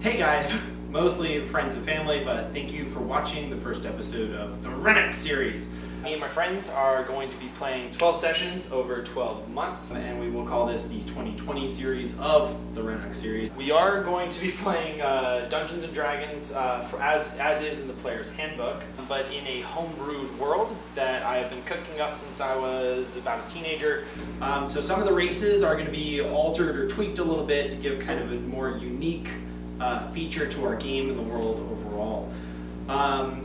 Hey guys, mostly friends and family, but thank you for watching the first episode of the Rennok series. Me and my friends are going to be playing 12 sessions over 12 months, and we will call this the 2020 series of the Rennok series. We are going to be playing Dungeons & Dragons as is in the player's handbook, but in a homebrewed world that I have been cooking up since I was about a teenager. So some of the races are going to be altered or tweaked a little bit to give kind of a more unique feature to our game and the world overall.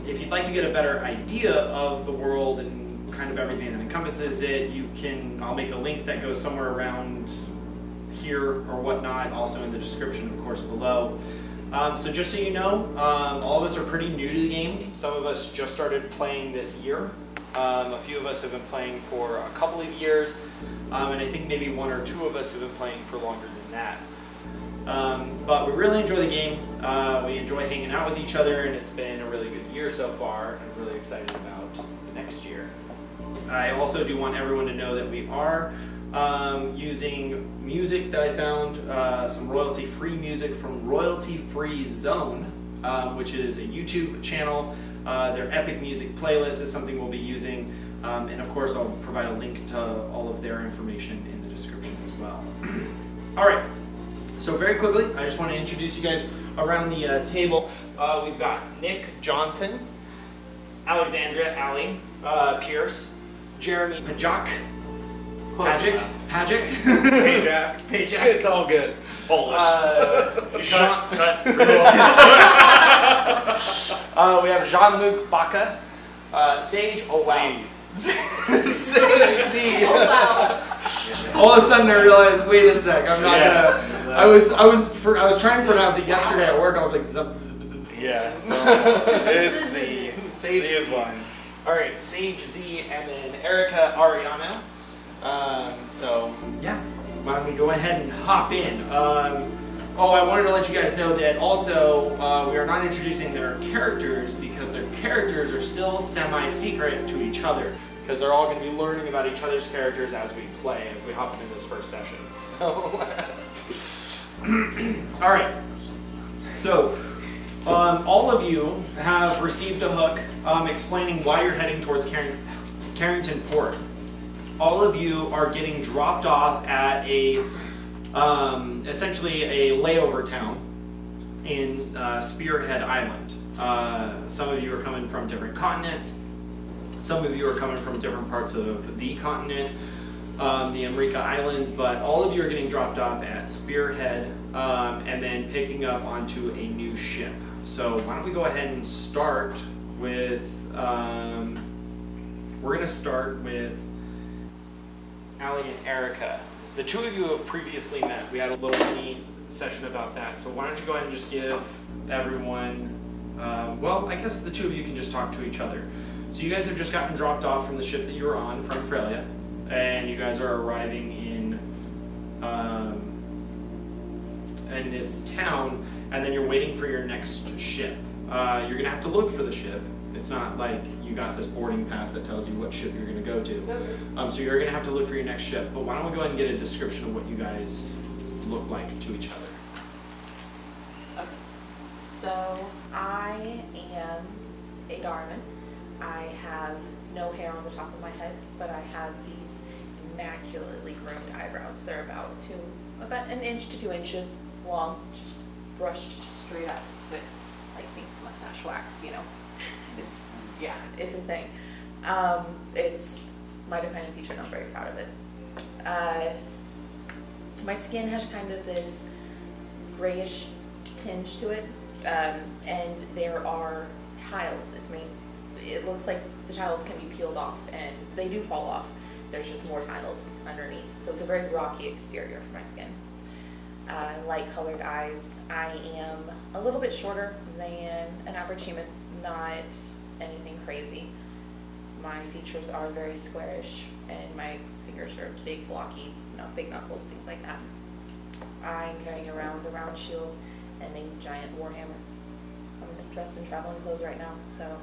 If you'd like to get a better idea of the world and kind of everything that encompasses it, I'll make a link that goes somewhere around here or whatnot, also in the description, of course, below. So just so you know, all of us are pretty new to the game. Some of us just started playing this year. A few of us have been playing for a couple of years, and I think maybe one or two of us have been playing for longer than that. But we really enjoy the game, we enjoy hanging out with each other, and it's been a really good year so far, and I'm really excited about the next year. I also do want everyone to know that we are using music that I found, some royalty-free music from Royalty Free Zone, which is a YouTube channel. Their epic music playlist is something we'll be using, and of course I'll provide a link to all of their information in the description as well. Alright. So very quickly, I just want to introduce you guys around the table. We've got Nick Johnson, Alexandria Allie, Pierce, Jeremy Pajak, Pajak. It's all good. Polish. We have Jean-Luc Baca, Sage. Oh wow. Sage Z. Oh wow. All of a sudden I realized, wait a sec, I'm not gonna. I was trying to pronounce it yesterday at work. I was like, yeah, no, it's Z. Sage Z is one. All right, Sage Z, and then Erika Ariano. So yeah, why don't we go ahead and hop in? Oh, I wanted to let you guys know that also we are not introducing their characters because their characters are still semi-secret to each other, because they're all going to be learning about each other's characters as we play, as we hop into this first session. So, all right. So, all of you have received a hook explaining why you're heading towards Carrington Port. All of you are getting dropped off at a essentially a layover town in Spearhead Island. Some of you are coming from different continents. Some of you are coming from different parts of the continent, the Erika Islands, but all of you are getting dropped off at Spearhead and then picking up onto a new ship. So why don't we go ahead and start with, we're going to start with Allie and Erika. The two of you have previously met. We had a little mini session about that. So why don't you go ahead and just give everyone, well, I guess the two of you can just talk to each other. So you guys have just gotten dropped off from the ship that you were on from Australia, and you guys are arriving in this town, and then you're waiting for your next ship. You're going to have to look for the ship. It's not like you got this boarding pass that tells you what ship you're going to go to. So you're going to have to look for your next ship. But why don't we go ahead and get a description of what you guys look like to each other. Okay. So I am a Darman. I have no hair on the top of my head, but I have these immaculately groomed eyebrows. They're about an inch to 2 inches long, just brushed straight up with like pink mustache wax, you know. It's a thing. It's my defining feature and I'm very proud of it. My skin has kind of this grayish tinge to it, and there are tiles. It looks like the tiles can be peeled off, and they do fall off. There's just more tiles underneath. So it's a very rocky exterior for my skin. Light colored eyes. I am a little bit shorter than an average human, not anything crazy. My features are very squarish, and my fingers are big, blocky, big knuckles, things like that. I'm carrying around a round shield and a giant warhammer. I'm dressed in traveling clothes right now, so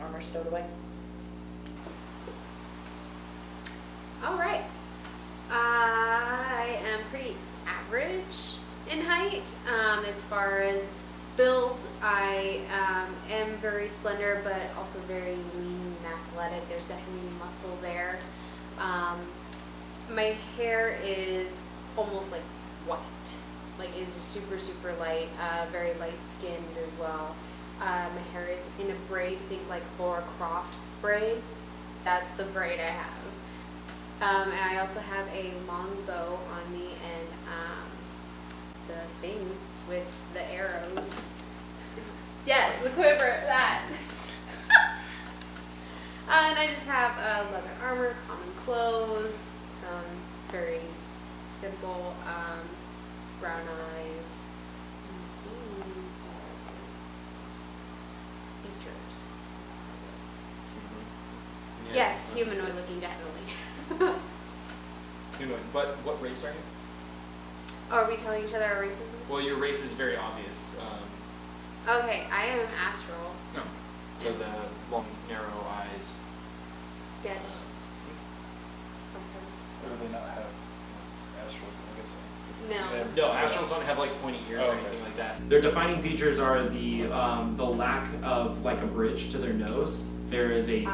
armor stowed away. All right. I am pretty average in height as far as build, I am very slender, but also very lean and athletic. There's definitely muscle there. My hair is almost like white. Like it's just super, super light, very light skinned as well. My hair is in a braid, think like Laura Croft braid. That's the braid I have. And I also have a long bow on me and the thing with the arrows. Yes, the quiver, that. And I just have leather armor, common clothes, very simple, brown eyes, features. Yeah. Yes, humanoid looking, definitely. Humanoid. What race are you? Oh, are we telling each other our races? Well, your race is very obvious. Okay, I am astral. No. So the long, narrow eyes. Yes. Or do they not have astral? I guess. No. No, astrals don't have like pointy ears Oh, or okay. anything like that. Their defining features are the lack of like a bridge to their nose. There's a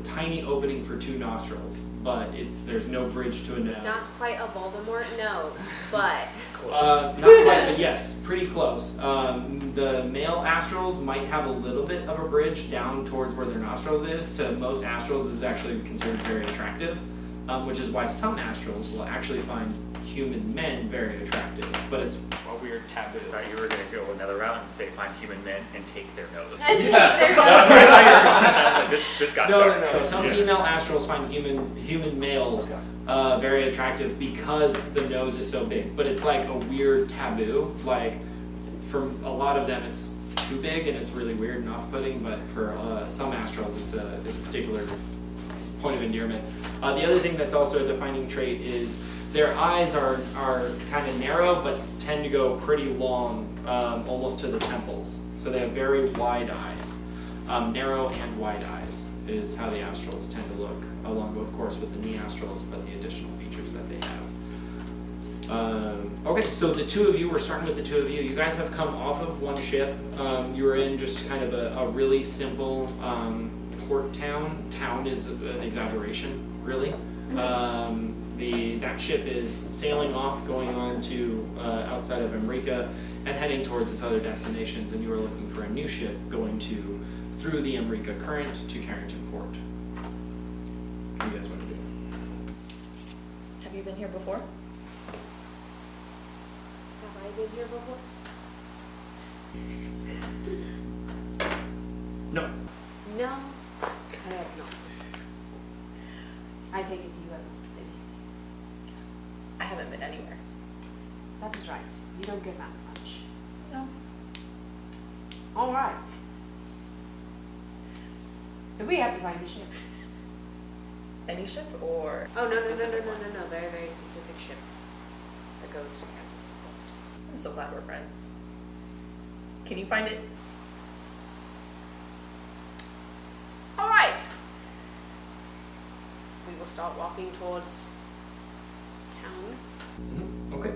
tiny opening for two nostrils, but there's no bridge to a nose. Not quite a Voldemort nose, but Not quite, but yes, pretty close. The male astrals might have a little bit of a bridge down towards where their nostrils is. To most astrals, this is actually considered very attractive, which is why some astrals will actually find human men very attractive, but it's a weird taboo. I thought you were going to go another route and say find human men and take their nose. and take their I was like, this got No. dark. Some Yeah. female astrals find human males very attractive because the nose is so big. But it's like a weird taboo. Like for a lot of them, it's too big and it's really weird and off-putting. But for some astrals, it's a particular point of endearment. The other thing that's also a defining trait is their eyes are kind of narrow, but tend to go pretty long, almost to the temples. So they have very wide eyes. Narrow and wide eyes is how the astrals tend to look, along, of course, with the knee astrals, but the additional features that they have. Okay, so the two of you, we're starting with the two of you. You guys have come off of one ship. You were in just kind of a really simple port town. Town is an exaggeration, really. That ship is sailing off, going on to outside of Erika and heading towards its other destinations, and you are looking for a new ship going through the Erika current to Carrington Port. What do you guys want to do? Have you been here before? Have I been here before? No. No, I have not. I take it you haven't been. I haven't been anywhere. That is right. You don't get that much. No. All right. So we have to find a ship. Any ship or? Oh, no. specific one? Very, very specific ship that goes to Carrington. I'm so glad we're friends. Can you find it? All right. We will start walking towards town. Okay.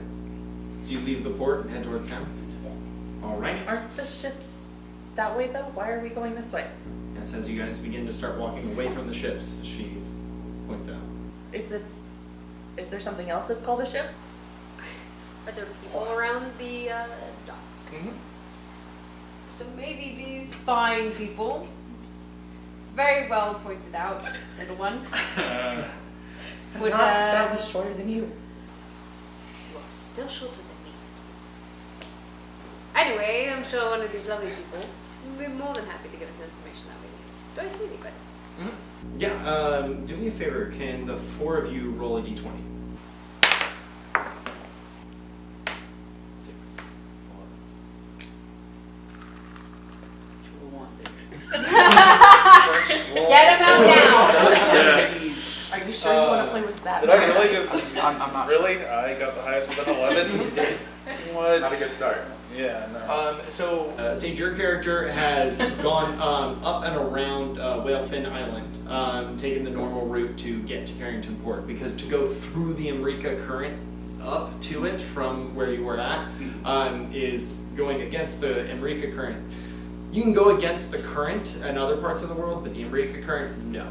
So you leave the port and head towards town? Yes. All right. Aren't the ships that way though? Why are we going this way? Yes, as you guys begin to start walking away from the ships, she points out. Is there something else that's called a ship? Are there people around the docks? Mm-hmm. So maybe these fine people, very well pointed out, little one, would Not that much shorter than you. You are still shorter than me. Anyway, I'm sure one of these lovely people will be more than happy to give us information that we need. Do I see anybody? Mm-hmm. Yeah, do me a favor. Can the four of you roll a d20? 6. Get him out now! Are you sure you want to play with that? Did I really just? I'm not Really? I got the highest with an 11. What? Not a good start. Yeah, no. Sage, your character has gone up and around Whalefin Island, taking the normal route to get to Carrington Port, because to go through the Erika current up to it from where you were at is going against the Erika current. You can go against the current in other parts of the world, but the Erika current, no,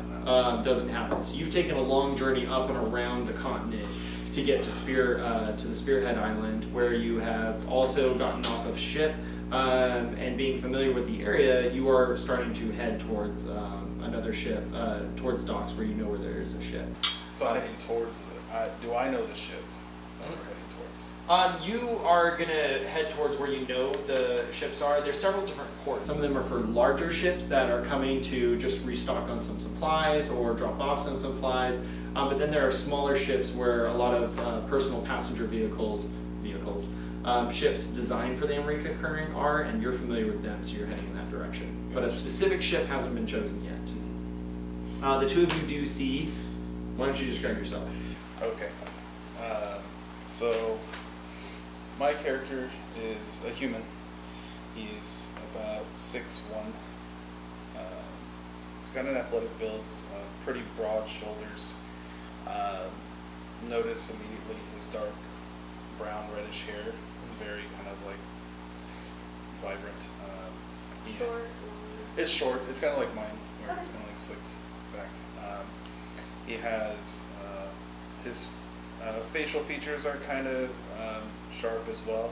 doesn't happen. So you've taken a long journey up and around the continent to get to the Spearhead Island, where you have also gotten off of ship, and being familiar with the area, you are starting to head towards another ship, towards docks where you know where there is a ship. So I'm heading towards do I know the ship that we're heading towards? You are gonna head towards where you know the ships are. There's several different ports. Some of them are for larger ships that are coming to just restock on some supplies or drop off some supplies. But then there are smaller ships where a lot of personal passenger vehicles, ships designed for the Erika current are, and you're familiar with them, so you're heading in that direction. But a specific ship hasn't been chosen yet. The two of you do see. Why don't you describe yourself? Okay. So my character is a human. He's about 6'1". He's got an athletic build, pretty broad shoulders. Notice immediately his dark brown reddish hair. It's very kind of like vibrant. Short. It's short. It's kind of like mine, where it's kind of like slicked back. He has his facial features are kind of sharp as well.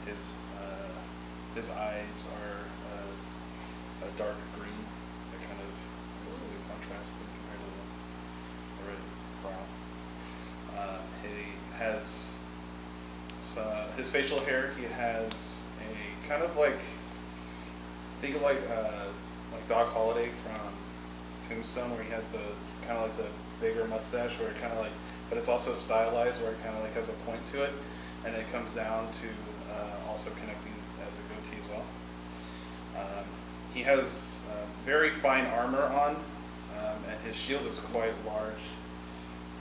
His eyes are a dark green. That kind of almost as a contrast compared to the red brown. He has his facial hair. He has a kind of like, think of like Doc Holliday from Tombstone, where he has the kind of like the bigger mustache, where it kind of like, but it's also stylized, where it kind of like has a point to it, and it comes down to also connecting as a goatee as well. He has very fine armor on, and his shield is quite large.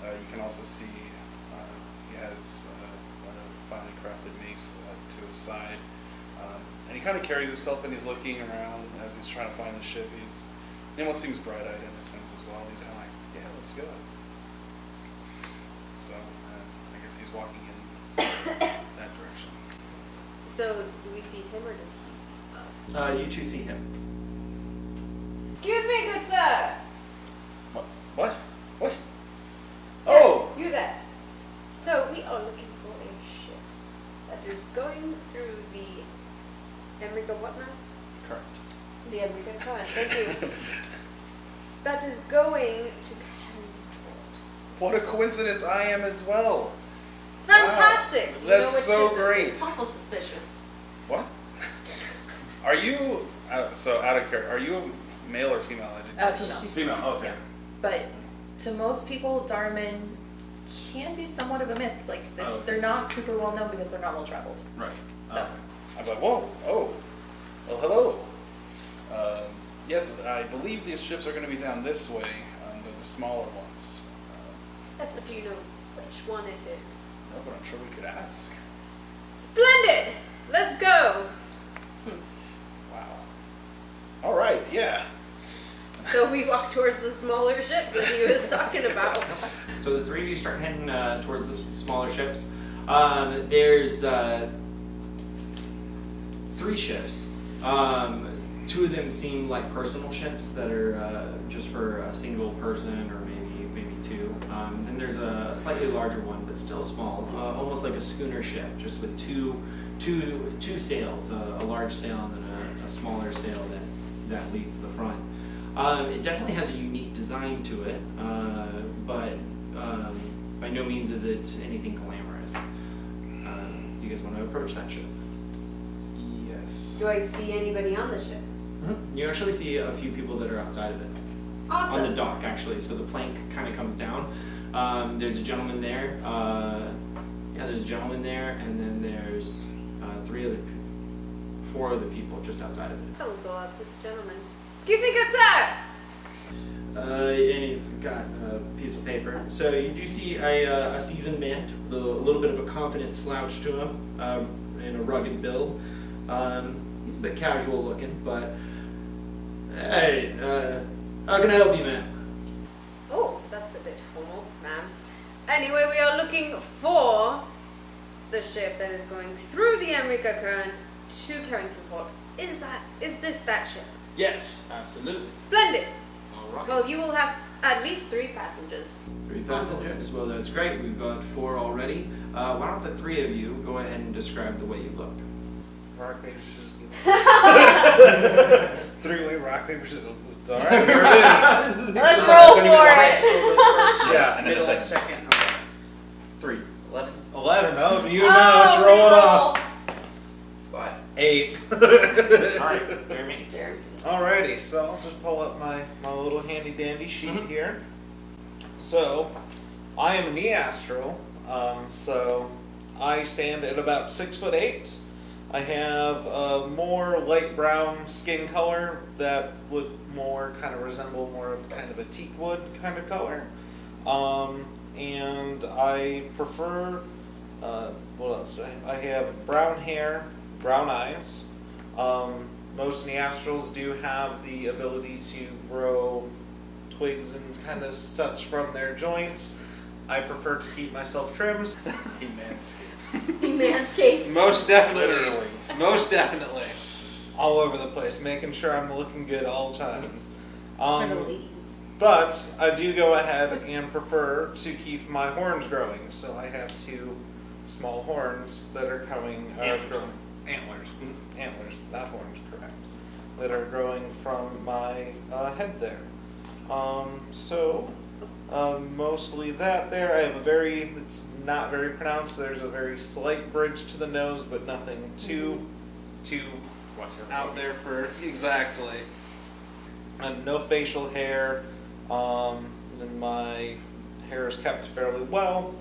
You can also see he has a finely crafted mace to his side, and he kind of carries himself, and he's looking around as he's trying to find the ship. He almost seems bright-eyed in a sense as well. He's kind of like, yeah, let's go. So I guess he's walking in that direction. So do we see him or does he see us? You two see him. Excuse me, good sir. What? Yes, Oh! you there. So we are looking for a ship that is going through the Erika what now? Correct. The Erika current. Thank you. That is going to Handbook. What a coincidence! I am as well. Fantastic. Wow. You know That's what so ship great. It's awful suspicious. What? Are you so out of character? Are you male or female? Female. Female. Okay. Yeah. But to most people, Dharman can be somewhat of a myth. Like they're not super well known because they're not well traveled. Right. So I'm like, whoa, oh, well, hello. Yes, I believe these ships are going to be down this way. They're the smaller ones. Yes, but do you know which one it is? No, but I'm sure we could ask. Splendid. Let's go. Wow. All right. Yeah. So we walk towards the smaller ships that he was talking about. So the three of you start heading towards the smaller ships. There's 3 ships. Two of them seem like personal ships that are just for a single person or maybe 2. Then there's a slightly larger one, but still small, almost like a schooner ship, just with two sails, a large sail and then a smaller sail that leads the front. It definitely has a unique design to it, but by no means is it anything glamorous. Do you guys want to approach that ship? Yes. Do I see anybody on the ship? Mm-hmm. You actually see a few people that are outside of it. Awesome. On the dock, actually. So the plank kind of comes down. There's a gentleman there. There's a gentleman there, and then there's 4 other people just outside of it. I will go up to the gentleman. Excuse me, good sir. And he's got a piece of paper. So you do see a seasoned man with a little bit of a confident slouch to him, and a rugged build. He's a bit casual looking, but hey, how can I help you, ma'am? Oh, that's a bit formal, ma'am. Anyway, we are looking for the ship that is going through the Erika current to Carrington Port. Is this that ship? Yes, absolutely. Splendid. All right. Well, you will have at least 3 passengers. 3 passengers. Well, that's great. We've got 4 already. Why don't the 3 of you go ahead and describe the way you look? Rock, paper, scissors. 3-way rock, paper, scissors. It's all right. Here it is. Let's roll for it. Yeah, and then Middle, it's like second. Okay. 3. 11. 11. Oh, you know, let's roll it off. 5. 8. All right, Jeremy. Jeremy. Alrighty, so I'll just pull up my little handy dandy sheet here. So, I am a Neastral, so I stand at about 6'8". I have a more light brown skin color that would more kind of resemble more of kind of a teak wood kind of color. And I prefer, what else do I have? I have brown hair, brown eyes. Most Neastrals do have the ability to grow twigs and kind of such from their joints. I prefer to keep myself trimmed. he manscapes. He manscapes. Most definitely. Literally. Most definitely. All over the place, making sure I'm looking good all times. For the ladies. But I do go ahead and prefer to keep my horns growing. So I have 2 small horns that are coming. Antlers. Antlers. Antlers, not horns, correct. That are growing from my head there. Mostly that there. I have it's not very pronounced. There's a very slight bridge to the nose, but nothing too Watch out there for exactly. And no facial hair. And my hair is kept fairly well.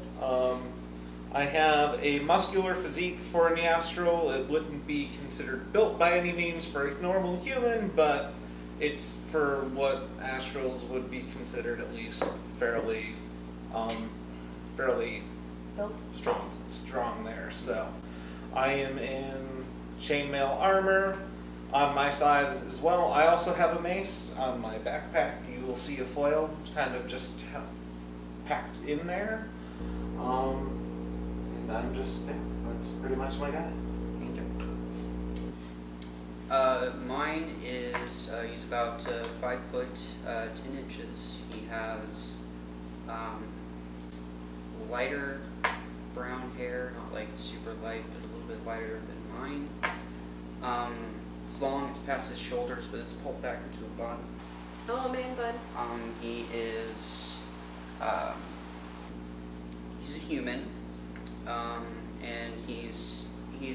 I have a muscular physique for a Neastral. It wouldn't be considered built by any means for a normal human, but it's for what Astrals would be considered at least fairly Built. strong there. So I am in chainmail armor on my side as well. I also have a mace on my backpack. You will see a foil kind of just packed in there. And I'm just, that's pretty much my guy. Mine is, he's about 5 foot 10 inches. He has lighter brown hair, not like super light, but a little bit lighter than mine. It's long, it's past his shoulders, but it's pulled back into a bun. Hello, man, bud. He is, he's a human, and he's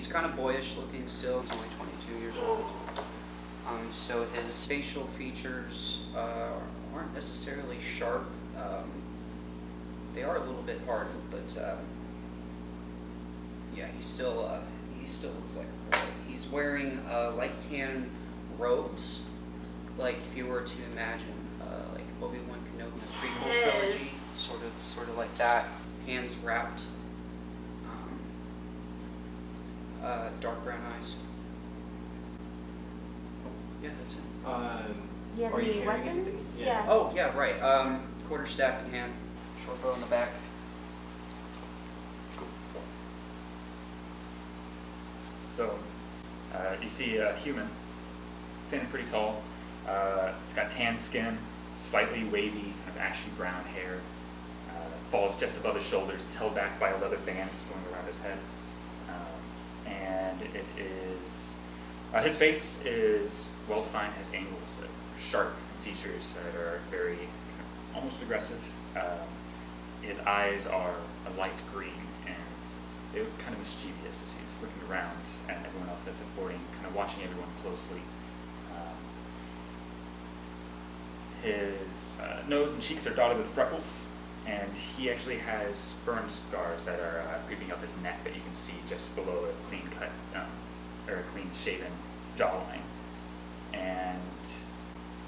kind of boyish looking still. He's only 22 years old. So his facial features aren't necessarily sharp. They are a little bit hardened, but yeah, he still looks like a boy. He's wearing light tan robes, like if you were to imagine like Obi-Wan Kenobi in the prequel trilogy, sort of like that. Hands wrapped. Dark brown eyes. Yeah, that's it. You have Are you any carrying weapons? anything? Yeah. Oh, yeah, right. Quarterstaff in hand, short bow in the back. So, you see a human, standing pretty tall. It's got tan skin, slightly wavy, kind of ashy brown hair. Falls just above his shoulders. It's held back by a leather band just going around his head. And it is, his face is well defined, has angles, sharp features that are very almost aggressive. His eyes are a light green, and they look kind of mischievous as he's looking around at everyone else that's boarding, kind of watching everyone closely. His nose and cheeks are dotted with freckles, and he actually has burn scars that are creeping up his neck that you can see just below a clean cut or a clean shaven jawline. And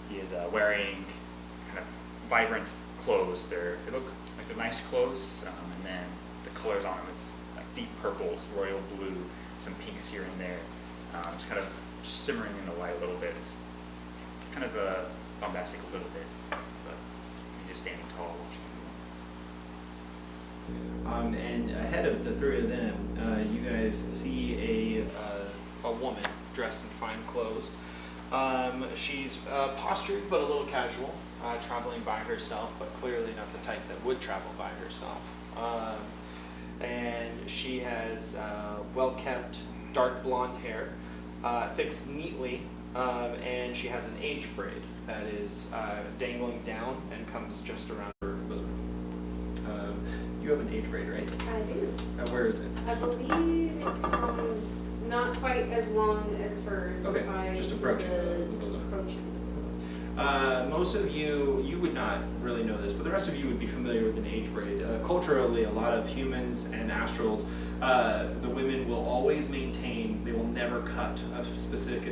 he is wearing kind of vibrant clothes. They look like they're nice clothes, and then the colors on them, it's like deep purples, royal blue, some pinks here and there, just kind of shimmering in the light a little bit. It's kind of bombastic a little bit, but he's just standing tall watching And ahead of the three of them, you guys see a woman dressed in fine clothes. She's postured but a little casual, traveling by herself, but clearly not the type that would travel by herself. And she has well-kept dark blonde hair, fixed neatly, and she has an age braid that is dangling down and comes just around her bosom. You have an age braid, right? I do. Where is it? I believe it goes not quite as long as hers. Okay, by just approaching the bosom. Most of you would not really know this, but the rest of you would be familiar with an age braid. Culturally, a lot of humans and astrals, the women will always maintain, they will never cut a specific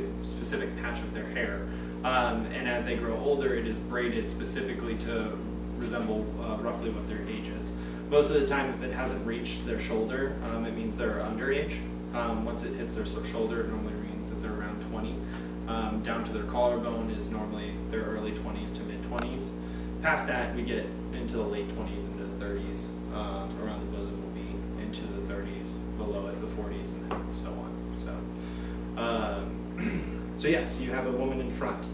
patch of their hair. And as they grow older, it is braided specifically to resemble roughly what their age is. Most of the time, if it hasn't reached their shoulder, it means they're underage. Once it hits their shoulder, it normally means that they're around 20. Down to their collarbone is normally their early 20s to mid 20s. Past that, we get into the late 20s, into the 30s. Around the bosom will be into the 30s, below it the 40s, and then so on. So yes, you have a woman in front.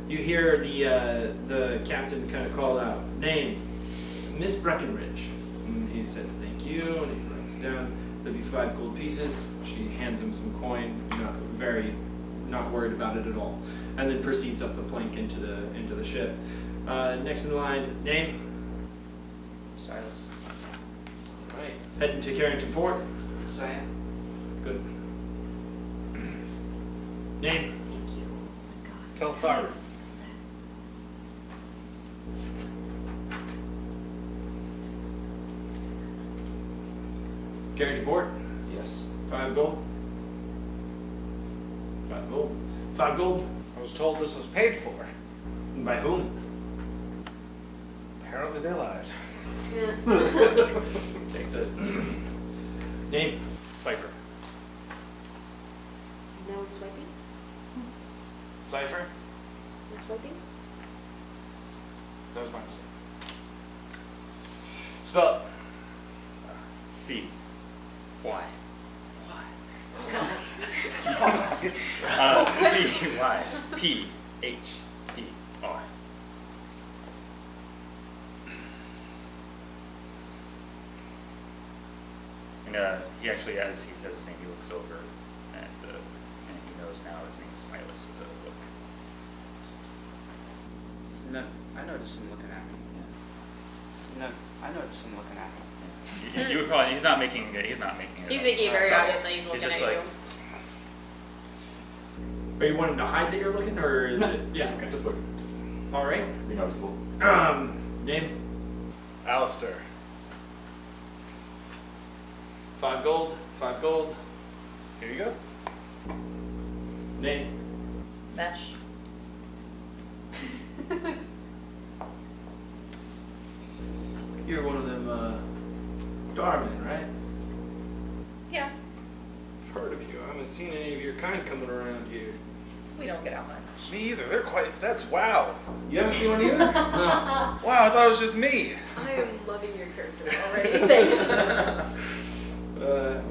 You hear the captain kind of call out, "Name, Miss Breckenridge." And he says, "Thank you," and he writes down, "There'll be 5 gold pieces." She hands him some coin, not worried about it at all, and then proceeds up the plank into the ship. Next in line, name. Silas. All right, heading to Carrington Port. Yes, I am. Good. Name. Thank you. Kelsar. Carrington Port. Yes. 5 gold. 5 gold. 5 gold. I was told this was paid for. And by whom? Apparently they lied. Yeah. Takes it. Name. Cypher. No swiping? Cipher. No swiping? That was my mistake. Spell it. C. Y. C Y P H E R. And he actually, as he says his name, he looks over, and he knows now his name is Silas. With a look. Just, No, I noticed him looking at me. No, I noticed him looking at me. you would probably. He's not making it. He's making it very subtle. obvious that he's looking just at like, you. Are you wanting to hide that you're looking, or is it? Yeah. just look. All right. Be noticeable. Name. Alistair. 5 gold. 5 gold. Here you go. Name. Mesh. You're one of them, Darman, right? Yeah, I've heard of you. I haven't seen any of your kind coming around here. we don't get out much. Me either. They're quite. That's wow. You haven't seen one either? No. Wow, I thought it was just me. I am loving your character already. Sage.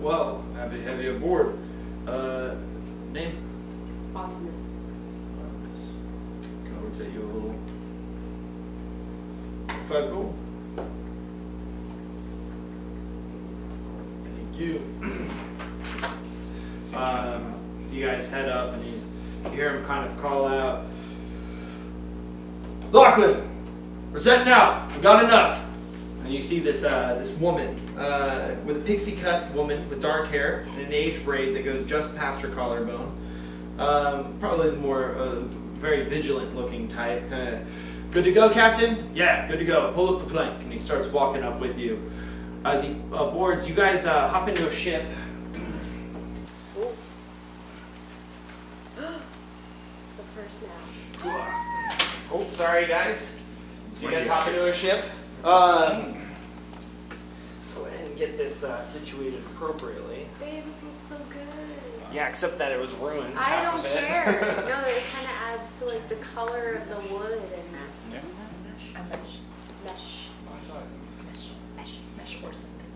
Well, happy to have you aboard. Name? Optimus. This kind of looks at you a little. 5 gold. Thank you. You guys head up, and you hear him kind of call out, "Lachlan, we're setting out. We've got enough." And you see this this woman with a pixie cut woman with dark hair and an age braid that goes just past her collarbone. Probably the more very vigilant looking type. Good to go, Captain? Yeah, good to go. Pull up the plank. And he starts walking up with you. As he boards, you guys hop into a ship. Oh. The first now. Oh, sorry guys. So you guys hop into a ship. Go ahead and get this situated appropriately. Babe, this looks so good. Yeah, except that it was ruined. I half don't of it. care. No, it kind of adds to like the color of the wood and Yeah. I'm mesh. mesh. Mesh or Sunder.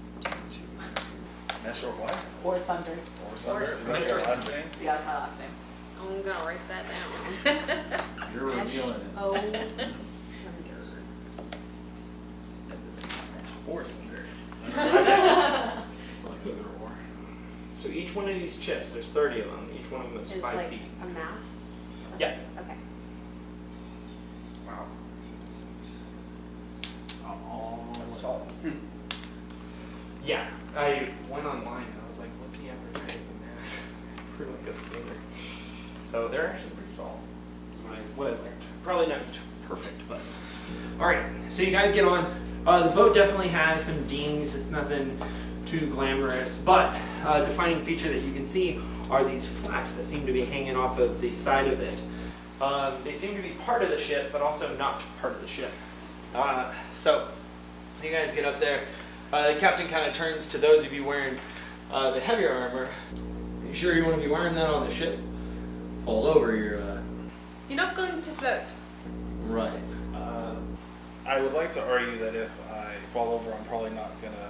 Mesh or what? Or Sunder. Or Sunder? Is that Sunder. your last name? Yeah, that's my last name. I'm gonna write that down. You're revealing it. Oh, Sunder. Or Thunder. It's like either or. So each one of these chips, there's 30 of them. Each one of them is It's 5 like feet. a mast? Yeah. Okay. Wow. That's tall. Yeah, I went online and I was like, what's the average height of a mast for like a skater? So they're actually pretty tall. Is what I learned. Probably not perfect, but. Alright, so you guys get on. The boat definitely has some dings. It's nothing too glamorous, but defining feature that you can see are these flaps that seem to be hanging off of the side of it. They seem to be part of the ship, but also not part of the ship. So you guys get up there. The captain kind of turns to those of you wearing the heavier armor. Are you sure you want to be wearing that on the ship? Fall over, you're You're not going to float. right. I would like to argue that if I fall over, I'm probably not going to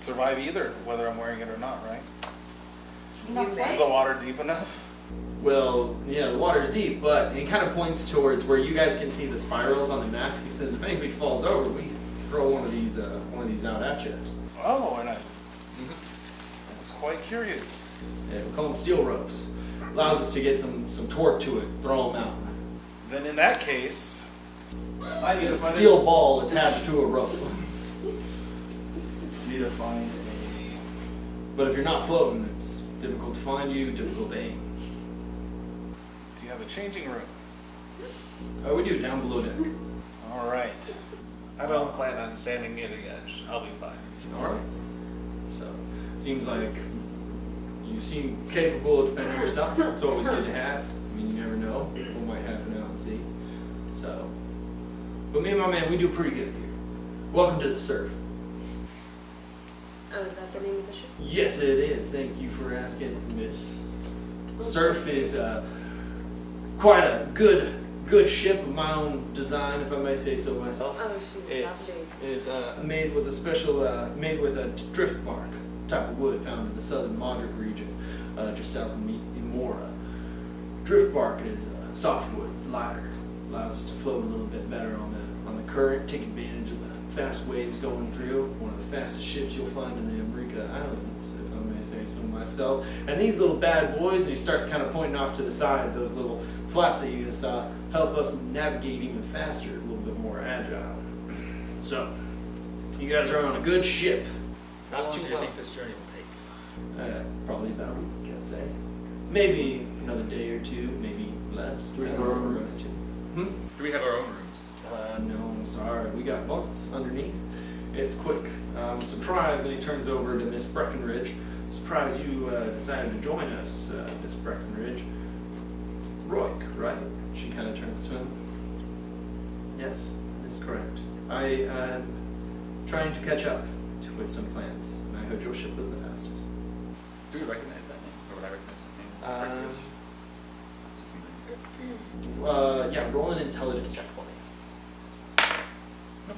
survive either, whether I'm wearing it or not, right? That's may. Is the water deep enough? Well, yeah, the water's deep, but he kind of points towards where you guys can see the spirals on the map. He says, if anybody falls over, we throw one of these out at you. Oh, and I was quite curious. Yeah, we call them steel ropes. Allows us to get some torque to it, throw them out. Then in that case, I need A to find steel ball attached to a rope. need to find But if you're not floating, it's difficult to find you, difficult to aim. do you have a changing room? Oh, we do, down below deck. All right. I don't plan on standing near the edge. I'll be fine. Alright. So, seems like you seem capable of defending yourself. It's always good to have. I mean, you never know what might happen out at sea. So, but me and my man, we do pretty good here. Welcome to the surf. Oh, is that the name of the ship? Yes, it is. Thank you for asking, Miss. Surf is quite a good ship of my own design, if I may say so myself. Oh, she's It lovely. is made with a special, made with a drift bark type of wood found in the southern Modric region, just south of Emora. Drift bark is soft wood. It's lighter, allows us to float a little bit better on the current, take advantage of the fast waves going through. One of the fastest ships you'll find in the Erika Islands, if I may say so myself. And these little bad boys, and he starts kind of pointing off to the side, those little flaps that you guys saw, help us navigate even faster, a little bit more agile. So, you guys are on a good ship. How Not long too do you well. think this journey will take? Probably about a week, I'd say. Maybe another day or two, maybe less. 3 hours. Do we have our own rooms? No, I'm sorry. We got bunks underneath. It's quick. I'm surprised when he turns over to Miss Breckenridge. Surprised you decided to join us, Miss Breckenridge. Roik, right? She kind of turns to him. Yes, that's correct. I am trying to catch up with some plans. I heard your ship was the fastest. Do we recognize that name? Or would I recognize that name? Yeah, roll an intelligence check for me. Nope.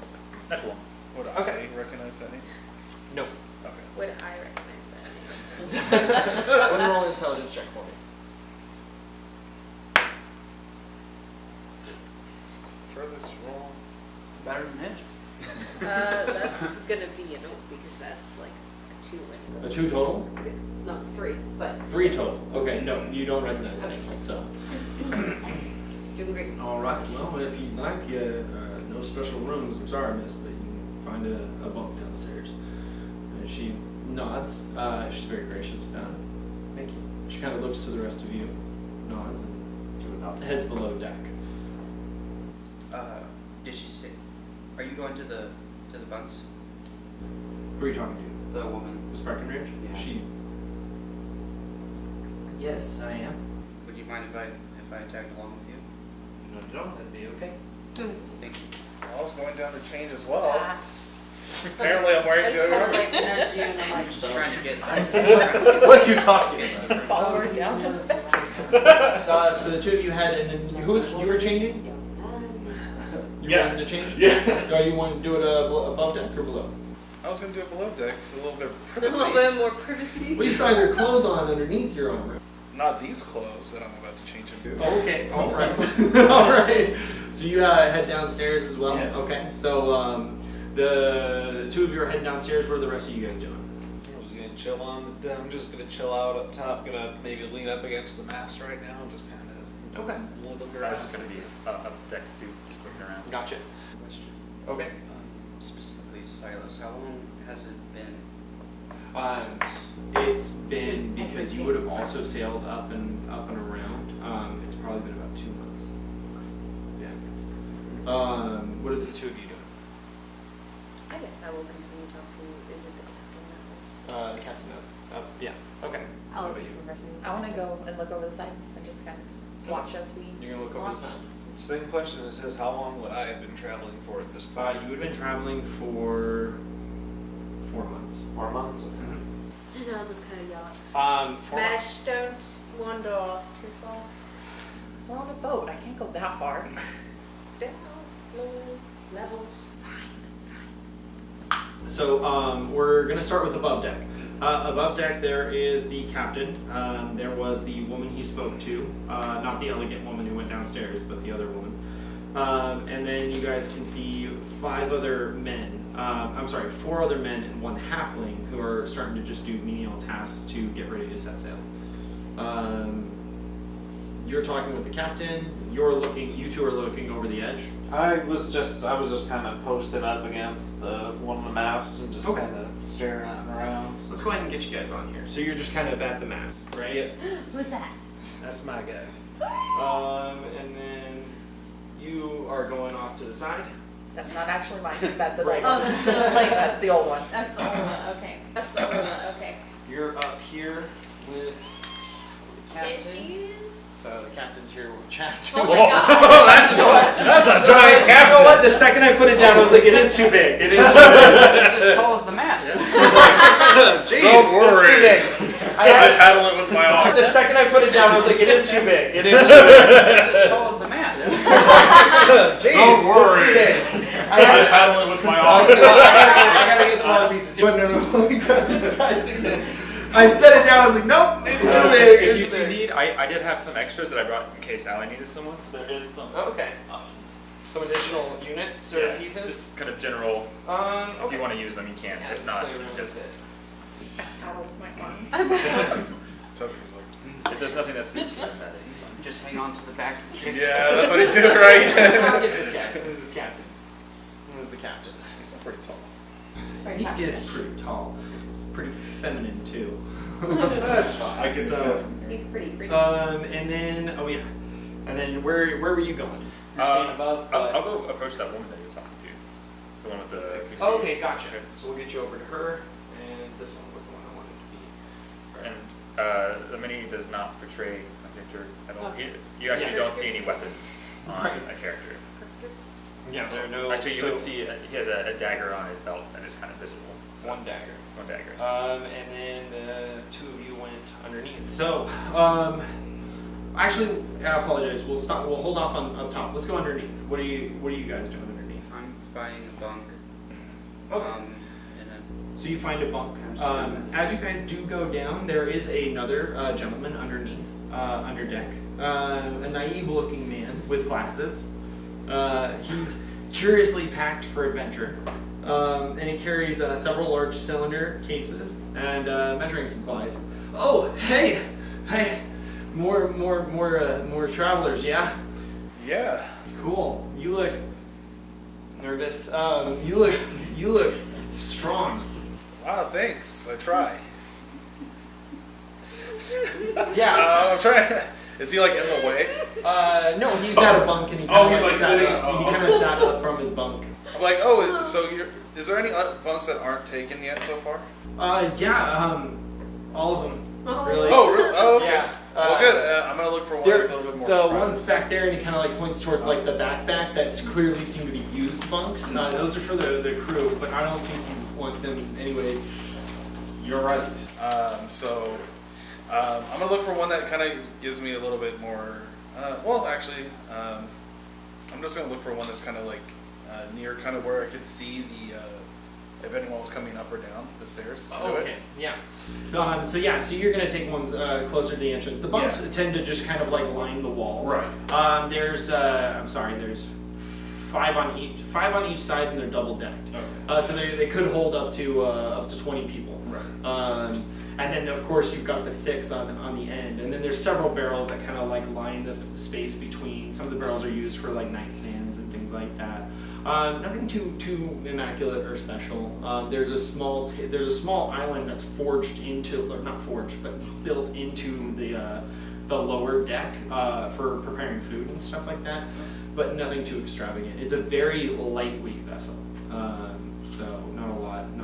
That's one. Would Okay. I recognize that name? No. Okay. Would I recognize that name? Go and roll an intelligence check for me. It's furthest roll. Better than Mitch. That's gonna be a no because that's like a 2 wins. A 2 total? No, 3, but 3 total. Okay, no, you don't recognize that name. So, doing great. all right. Well, if you'd like, no special rooms. I'm sorry, miss, but you can find a bunk downstairs. And she nods. She's very gracious about it. Thank you. She kind of looks to the rest of you, nods, and heads below deck. Did she say? Are you going to the bunks? Who are you talking to? The woman. Miss Breckenridge? Yeah. She. Yes, I am. Would you mind if I tagged along with you? No, don't. That'd be okay. Thank you. I was going down to change as well. Fast. Apparently I'm wearing two. Kind of like nudge you and I'm like, Just trying to get. What are you talking about? Follow her down to the bed. So the two of you had, and then you were changing? You Yeah. wanting to change? Yeah. Or you want to do it above deck or below? I was gonna do it below deck, a little bit of A privacy. little bit more privacy. Well, you still have your clothes on underneath your armor. Not these clothes that I'm about to change into. Oh, okay, all right, all right. So you head downstairs as well. Yes. Okay. So the two of you are heading downstairs. What are the rest of you guys doing? I'm just gonna chill I'm just gonna chill out up top. Gonna maybe lean up against the mast right now and just kind of Okay. look I around. was just going to be up deck too, just looking around. Gotcha. Question. Okay. Specifically Silos, how long has it been Um, it's been because you would have also sailed up and around. It's probably been about 2 months. Yeah. What are the two of you doing? I guess I will continue to talk to. Is it the captain that was? The captain up. Yeah. Okay. I'll What about keep you? conversing. I want to go and look over the side and just kind of watch as we. You're gonna look over the launch. side. Same question. It says how long would I have been traveling for at this point? You would have been traveling for 4 months. 4 months. And I'll just kind of yell. 4 months. Mesh, don't wander off too far. We're on a boat. I can't go that far. Down, low, levels. So we're gonna start with above deck. Above deck there is the captain. There was the woman he spoke to, not the elegant woman who went downstairs, but the other woman. And then you guys can see 4 other men and 1 halfling who are starting to just do menial tasks to get ready to set sail. You're talking with the captain. You two are looking over the edge. I was just kind of posted up against one of the masts and just Okay. kind of staring out and around. Let's go ahead and get you guys on here. So you're just kind of at the mast, right? Yeah, Who's that? that's my guy. And then you are going off to the side. That's not actually mine. That's the Right. old Oh, one. that's the like. That's the old one. That's the old one. Okay. That's the old one. Okay. You're up here with the captain. Issues? So the captain's here with chat. Oh my god. That's a giant You know what? The second I put it down, I was like, it is too big. It is too big. It's as tall as the mast. Jeez, Don't worry. it's too big. I paddle it with my arm. The second I put it down, I was like, it is too big. It is too big. It's as tall as the mast. Jeez, Don't it's worry. too big. I paddle it with my arm. I gotta get smaller pieces. No. Let me grab this guy's again. I set it down. I was like, nope, it's too big. If It's you too big. need, I did have some extras that I brought in case Allie needed someone, so there is some Okay. options. Some additional units or Yeah, pieces. just kind of general. If Okay. you want to use them, you can. Yeah, If let's not, play around just with it. Out of my arms. So, if there's nothing that suits you, then that is fine. Just hang on to the back of the chair. yeah, that's what he's doing right. I'll get this guy. This is captain. This is the captain. He's pretty tall. It's very He tough. is pretty tall. He's pretty feminine too. That's fine. I can So, He's pretty freaky. and then and then where were you going? You're seeing above. I'll go approach that woman that you were talking to. The one with the. Oh, okay, gotcha. So we'll get you over to her, and this one was the one I wanted to be. And the mini does not portray a character at all. Okay. You actually Yeah. don't see any weapons on Right. a character. Yeah, there are no. Actually, you would see he has a dagger on his belt that is kind of visible. So, one dagger. One dagger. And then the two of you went underneath. So, actually, I apologize. We'll stop. We'll hold off on up top. Let's go underneath. What are you guys doing underneath? I'm finding a bunk. Okay. In So you find a bunk. I'm just gonna- As you guys do go down, there is another gentleman underneath, under deck. A naive-looking man with glasses. He's curiously packed for adventure, and he carries several large cylinder cases and measuring supplies. Oh, hey, more travelers, yeah. Yeah. Cool. You look nervous. You look strong. Wow, thanks. I try. Yeah. I'm trying. Is he like in the way? No, he's at a bunk and he Oh, kind of he's, like, sat sitting- up. oh, He kind of okay. sat up from his bunk. I'm like, oh, so is there any other bunks that aren't taken yet so far? Yeah. All of them. Oh. Really. Oh, really? Oh, okay. Yeah. Well, good. I'm gonna look for one There, that's a little bit more. the private. ones back there, and he kind of like points towards like the backpack that clearly seem to be used bunks. Those are for the crew, but I don't think you want them anyways. You're right. I'm gonna look for one that kind of gives me a little bit more. Well, actually, I'm just gonna look for one that's kind of like near kind of where I could see the if anyone was coming up or down the stairs. Oh, okay, yeah. So you're gonna take ones closer to the entrance. The bunks tend to just kind of like line the walls. Right. There's there's five on each side, and they're double decked. Okay. So they could hold up to 20 people. Right. And then of course you've got the 6 on the end, and then there's several barrels that kind of like line the space between. Some of the barrels are used for like nightstands and things like that. Nothing too immaculate or special. There's a small island that's forged into, or not forged, but built into the lower deck for preparing food and stuff like that. But nothing too extravagant. It's a very lightweight vessel, so not a lot of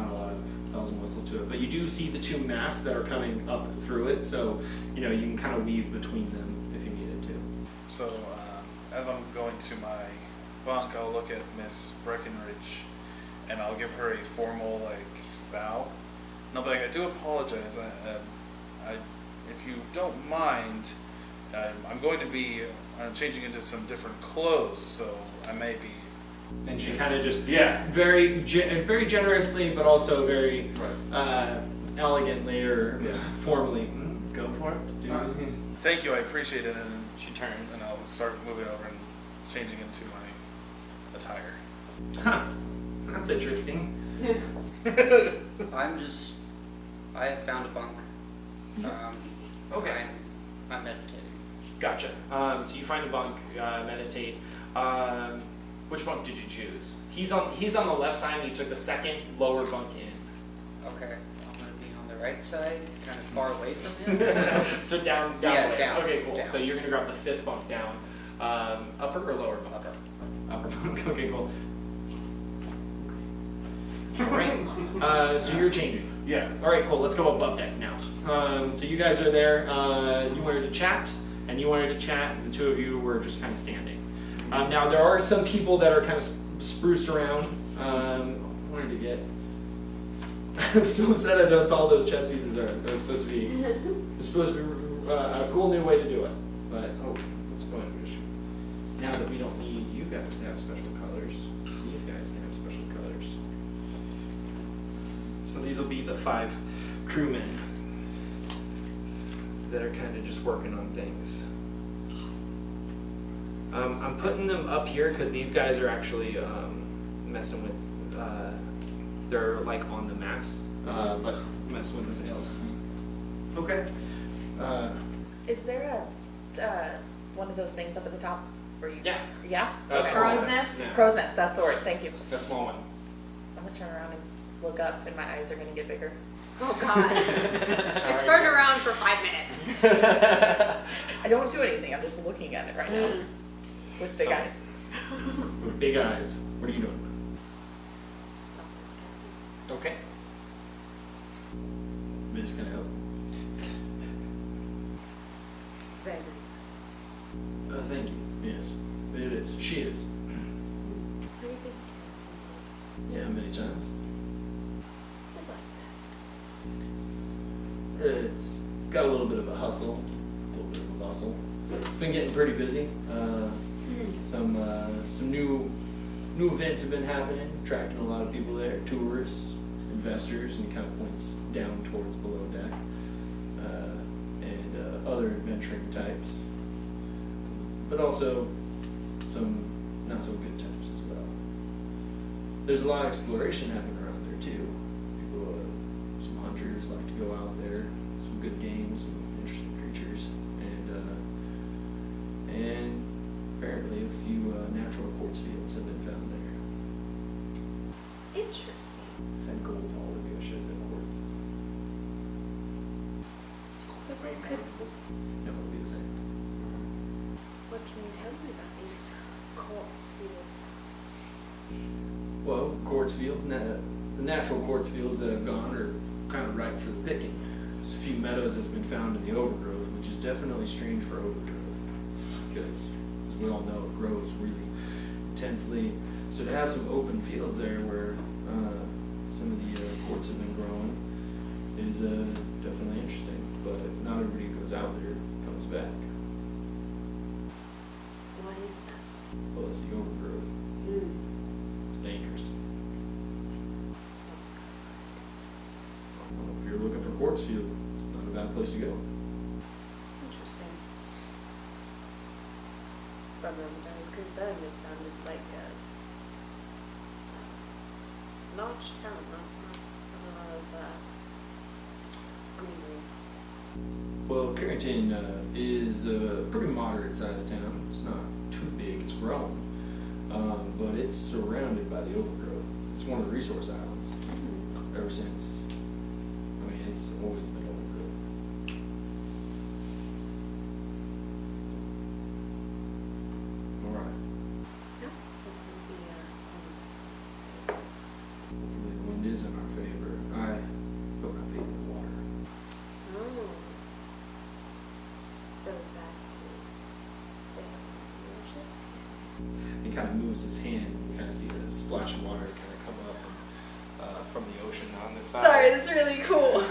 bells and whistles to it. But you do see the 2 masts that are coming up through it, so you can kind of weave between them if you needed to. So as I'm going to my bunk, I'll look at Miss Breckenridge, and I'll give her a formal bow. And I'll be like, I do apologize. If you don't mind, I'm going to be changing into some different clothes, so I may be. And she kind of just very generously, but also very elegantly or formally. Go for it. Thank you, I appreciate it. And She turns. and I'll start moving over and changing into my attire. Huh. That's interesting. I have found a bunk. Okay. I'm meditating. Gotcha. So you find a bunk, meditate. Which bunk did you choose? He's on the left side, and you took the second lower bunk in. Okay. I'm gonna be on the right side, kind of far away from him. So down. Yeah, ways. down. Okay, cool. Down. So you're gonna grab the 5th bunk down. Upper or lower bunk? Upper bunk. Okay, cool. All right. So you're changing. Yeah. All right, cool. Let's go above deck now. So you guys are there. You wanted to chat, and you wanted to chat. The 2 of you were just kind of standing. Now there are some people that are kind of spruced around. Wanted to get. I'm so sad I know what all those chess pieces are. They're supposed to be. It's supposed to be a cool new way to do it. But let's go ahead and just. Now that we don't need you guys to have special colors, these guys can have special colors. So these will be the 5 crewmen that are kind of just working on things. I'm putting them up here because these guys are actually messing with, they're like on the mast, but messing with the sails. Okay. Is there a one of those things up at the top where you? Yeah. Yeah. That's Okay. Crow's nest? Yeah. Crow's nest. That's the word. Thank you. A small one. I'm gonna turn around and look up, and my eyes are gonna get bigger. Oh God. I turned around for 5 minutes. I don't do anything. I'm just looking at it right now with big So- eyes. With big eyes. What are you doing? Okay. Miss, can I help? It's very nice. Thank you. Yes, it is. She is. How do you think you Yeah, many times. What's it like that? It's got a little bit of a hustle, a little bit of a bustle. It's been getting pretty busy. Some new events have been happening, attracting a lot of people there, tourists, investors, and it kind of points down towards below deck, and other adventuring types, but also some not so good types as well. There's a lot of exploration happening around there too. People, some hunters like to go out there, some good games, some interesting creatures, and apparently a few natural quartz fields have been found there. Interesting. Said gold to all of you, I should have said quartz. So what could, No, it'll be the same. what can you tell me about these quartz fields? Well, quartz fields, the natural quartz fields that have gone are kind of ripe for the picking. There's a few meadows that's been found in the overgrowth, which is definitely strange for overgrowth, because as we all know, it grows really intensely. So to have some open fields there where some of the quartz have been growing is definitely interesting, but not everybody who goes out there comes back. What is that? Plus the overgrowth. It's dangerous. Well, if you're looking for quartz field, not a bad place to go. Interesting. From what I was concerned, it sounded like a large town, not a lot of greenery. Well, Carrington is a pretty moderate sized town. It's not too big, it's grown. But it's surrounded by the overgrowth. It's one of the resource islands ever since. I mean, it's always been overgrowth. Alright. Yeah, hopefully Hopefully the wind is in our favor. I put my faith in the water. oh. So that is worship? He kind of moves his hand, and you kind of see the splash of water kind of come up from the ocean on this side. Sorry, that's really cool.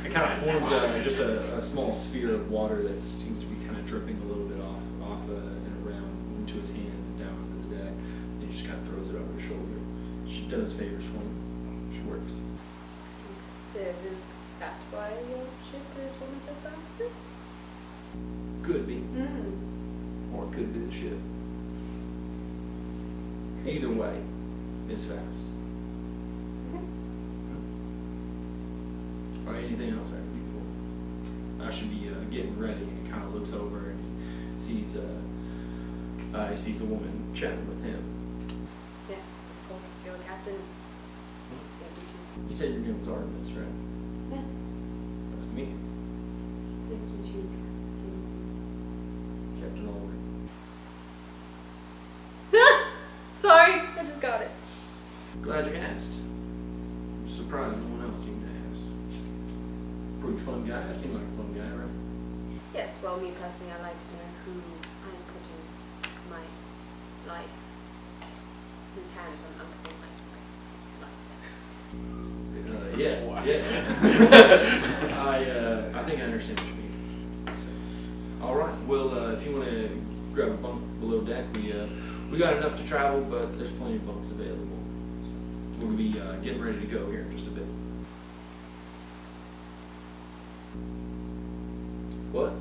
It kind of forms just a small sphere of water that seems to be kind of dripping a little bit off and around into his hand and down onto the deck. And he just kind of throws it over his shoulder. She does favors for him. She works. So is that why your ship is one of the fastest? Could be, or it could be the ship. Either way, it's fast. Or anything else that would be cool. I should be getting ready, and he kind of looks over and he sees a woman chatting with him. Yes, of course, you're the captain. Your duties. You said your name was Artemis, right? Yes. Nice to meet you. Nice to meet you, Captain Allward. Captain. Sorry, I just got it. Glad you asked. I'm surprised no one else seemed to ask. Pretty fun guy. I seem like a fun guy, right? Yes, well, me personally, I like to know who I'm putting my life, whose hands I'm putting my life. Yeah. I think I understand what you mean. So, all right. Well, if you want to grab a bunk below deck, we got enough to travel, but there's plenty of bunks available. So we'll be getting ready to go here in just a bit. What?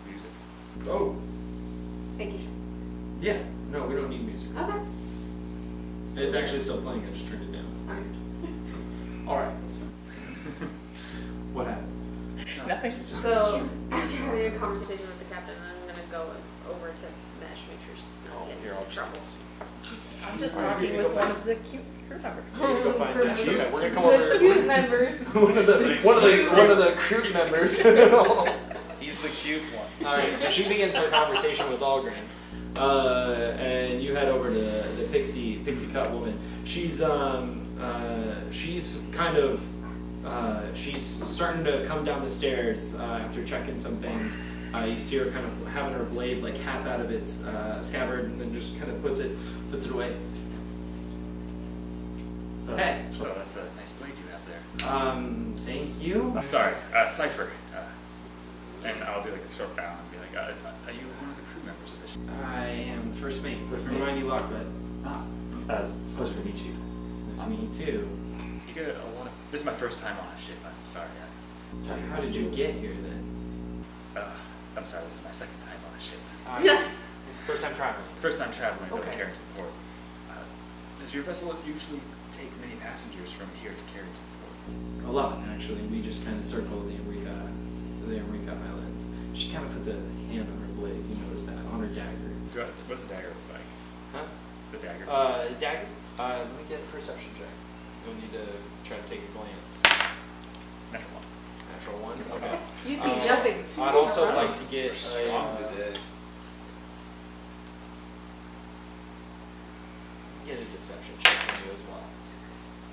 Music. Oh, Thank you, John. yeah. No, we don't need music. Okay. It's actually still playing. I just turned it down. All right. What happened? Nothing. So, after having a conversation with the captain, I'm going to go over to Mesh, make sure she's not getting Here, I'll in just trouble. I'm just Alright, talking you with go one find- of the cute crew members. You go find Crew that. members. Okay, we're gonna come The over. cute members. one of the crew members. He's the cute one. All right, so she begins her conversation with Algren, and you head over to the pixie cut woman. She's kind of she's starting to come down the stairs after checking some things. You see her kind of having her blade like half out of its scabbard, and then just kind of puts it away. Hey. So that's a nice blade you have there. Thank you. Sorry, Cypher. And I'll do like a short bow and be like, are you one of the crew members of this ship? I am the first mate. First mate. Remind you, Lockwood. Pleasure to meet you. Nice to meet you too. You get a lot of. This is my first time on a ship. I'm sorry. How did you get here then? I'm sorry. This is my second time on a ship. First time traveling. First time traveling to Okay. Carrington Port. Does your vessel usually take many passengers from here to Carrington Port? A lot, actually. We just kind of circle the Erika Islands. She kind of puts a hand on her blade. You notice that on her dagger. What's the dagger look like? Huh? The dagger. Dagger. Let me get a perception check. You'll need to try to take a glance. Natural one. Natural one. Okay. You see nothing. I'd also like to get Strong today. get a deception check from you as well.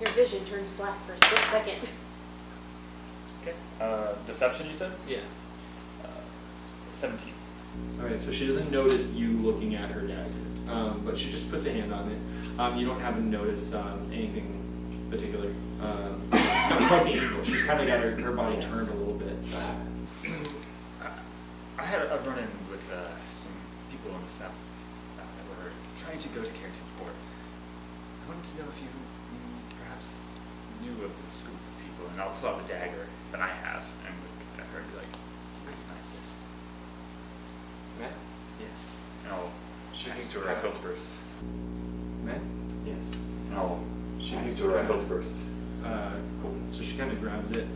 Your vision turns black for a split second. Okay. Deception, you said? Yeah. 17. All right. So she doesn't notice you looking at her dagger, but she just puts a hand on it. You don't happen to notice anything particular. Quite the angle. She's kind of got her body turned a little bit. So. So, I had a run-in with some people people in the south that were trying to go to Carrington Port. I wanted to know if you perhaps knew of this group of people, and I'll pull out the dagger that I have and look at her and be like, recognize this. Matt? Yes. And I'll She pass needs to to her cut. hilt first. Matt? Yes. And I'll She pass needs to to her cut. hilt first. Cool. So she kind of grabs it.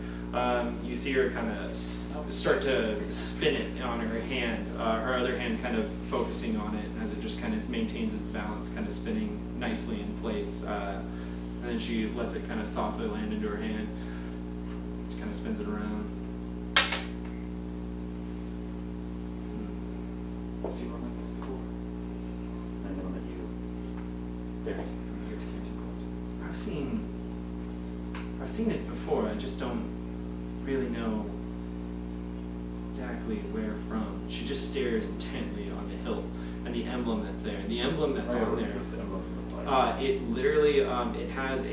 You see her kind of start to spin it on her hand, her other hand kind of focusing on it as it just kind of maintains its balance, kind of spinning nicely in place. And then she lets it kind of softly land into her hand. Just kind of spins it around. Have you seen one like this before? I know that you very familiar to Carrington Port. I've seen it before. I just don't really know exactly where from. She just stares intently on the hilt and the emblem that's there. The emblem that's on there. What's the emblem look like? It literally it has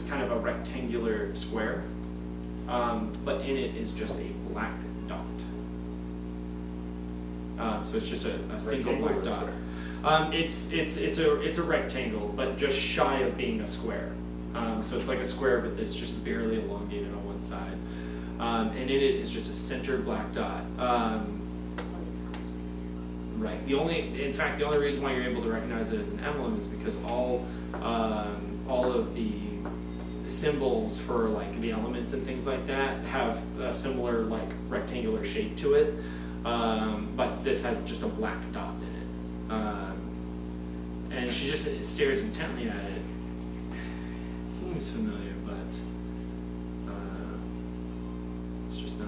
kind of a rectangular square, but in it is just a black dot. So it's just a single black Rectangle or dot. It's a rectangle, but just shy of being a square. So it's like a square, but it's just barely elongated on one side. And in it is just a center black dot. Right. In fact, the only reason why you're able to recognize it as an emblem is because all of the symbols for like the elements and things like that have a similar like rectangular shape to it. But this has just a black dot in it. And she just stares intently at it. It seems familiar, but it's just not.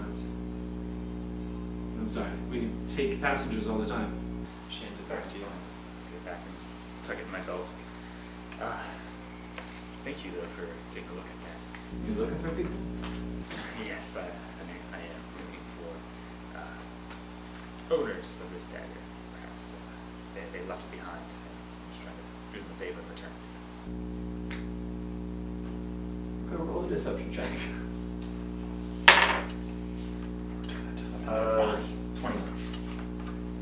I'm sorry. We take passengers all the time. She hands it back to you. Get it back and tuck it in my belt. Thank you though for taking a look at that. You looking for people? Yes, I am looking for owners of this dagger. Perhaps they left it behind. So I'm just trying to do them a favor in return. Go roll a deception check. 20.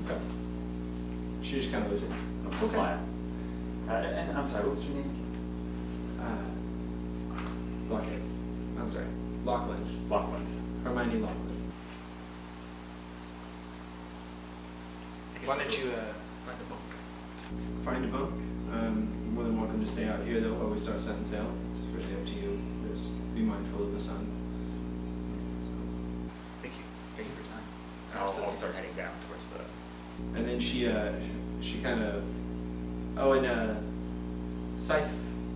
Okay. She just kind of loses it. Okay. Smile. And I'm sorry, what was your name again? Lockhead. I'm sorry. Lockland. Lockland. Hermione Lockland. Why don't you find a book? find a book? More than welcome to stay out here though while we start setting sail. It's really up to you. Just be mindful of the sun. Thank you. Thank you for your time. And I'll Absolutely. start heading down towards the. And then she kind of,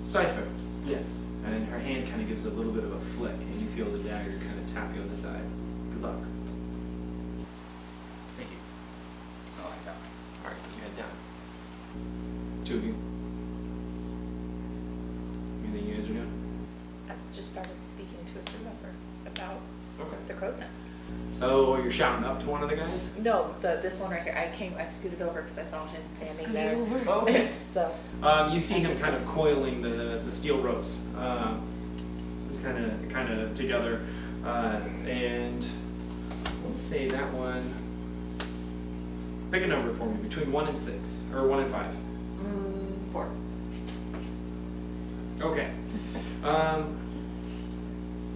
Cipher. Yes. And her hand kind of gives a little bit of a flick, and you feel the dagger kind of tap you on the side. Good luck. Thank you. I'll head down. All right, you head down. Two of you. Anything you guys are doing? I just started speaking to a crew member about Okay. the crow's nest. So you're shouting up to one of the guys? No, this one right here. I scooted over because I saw him standing there. Oh, okay. So You see him kind of coiling the steel ropes, kind of together, and we'll say that one. Pick a number for me between 1 and 6, or 1 and 5. 4. Okay.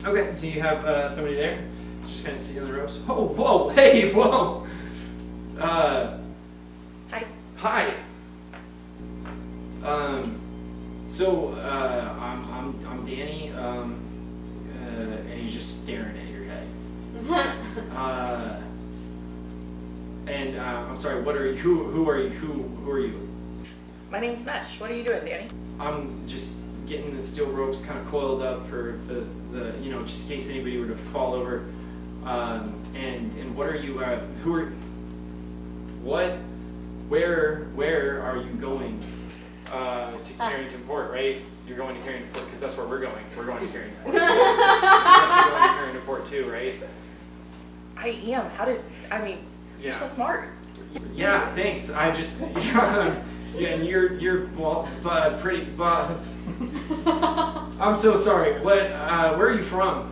Okay. So you have somebody there, just kind of sitting on the ropes. Oh, whoa, hey, whoa. Hi. Hi. So I'm Danny, and he's just staring at your head. And I'm sorry. What are you? Who are you? Who are you? My name's Mesh. What are you doing, Danny? I'm just getting the steel ropes kind of coiled up for the just in case anybody were to fall over. And what are you? Who are? What? Where are you going? To Carrington Port, right? You're going to Carrington Port because that's where we're going. We're going to Carrington Port. You must be going to Carrington Port too, right? I am. You're so smart. Yeah, thanks. I just yeah, and you're well, pretty. I'm so sorry. What? Where are you from?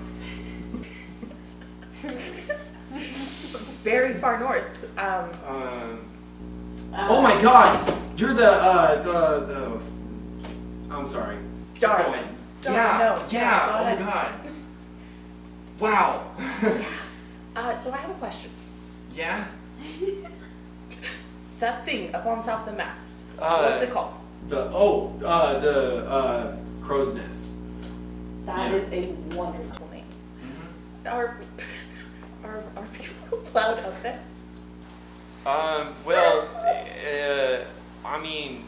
Very far north. Oh my God! You're the. I'm sorry. Darwin. Yeah. Yeah. Go Oh my ahead. God. Wow. So I have a question. Yeah. That thing up on top of the mast. What's it called? The crow's nest. That Yeah. is a wonderful name. Mm-hmm. Are people allowed up there? Well, I mean,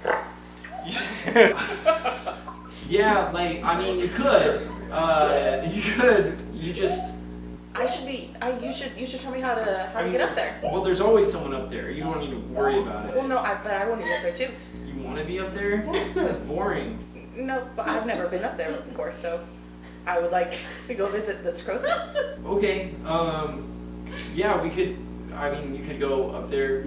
yeah, like, I mean, you could, you just. You should tell me how to get up there. Well, there's always someone up there. You don't need to worry about it. Well, no, but I want to be up there too. You want to be up there? That's boring. No, but I've never been up there before, so I would like to go visit this crow's nest. Okay, yeah, we could, I mean, you could go up there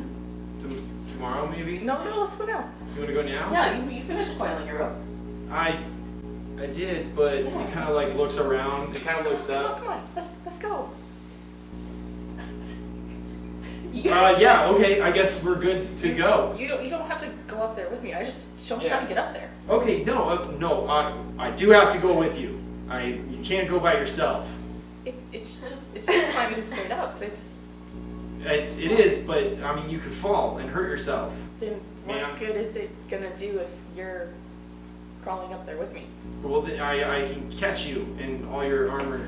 tomorrow, maybe? No, let's go now. You want to go now? Yeah, you finished coiling your rope. I did, but he kind of like looks around. He kind of looks up. Come on, let's go. Yeah, okay, I guess we're good to go. You don't have to go up there with me. I just show me how to get up there. Okay, no, I do have to go with you. You can't go by yourself. It's just climbing straight up. It is, but I mean, you could fall and hurt yourself. Then what Ma'am? good is it gonna do if you're crawling up there with me? Well, I can catch you in all your armor.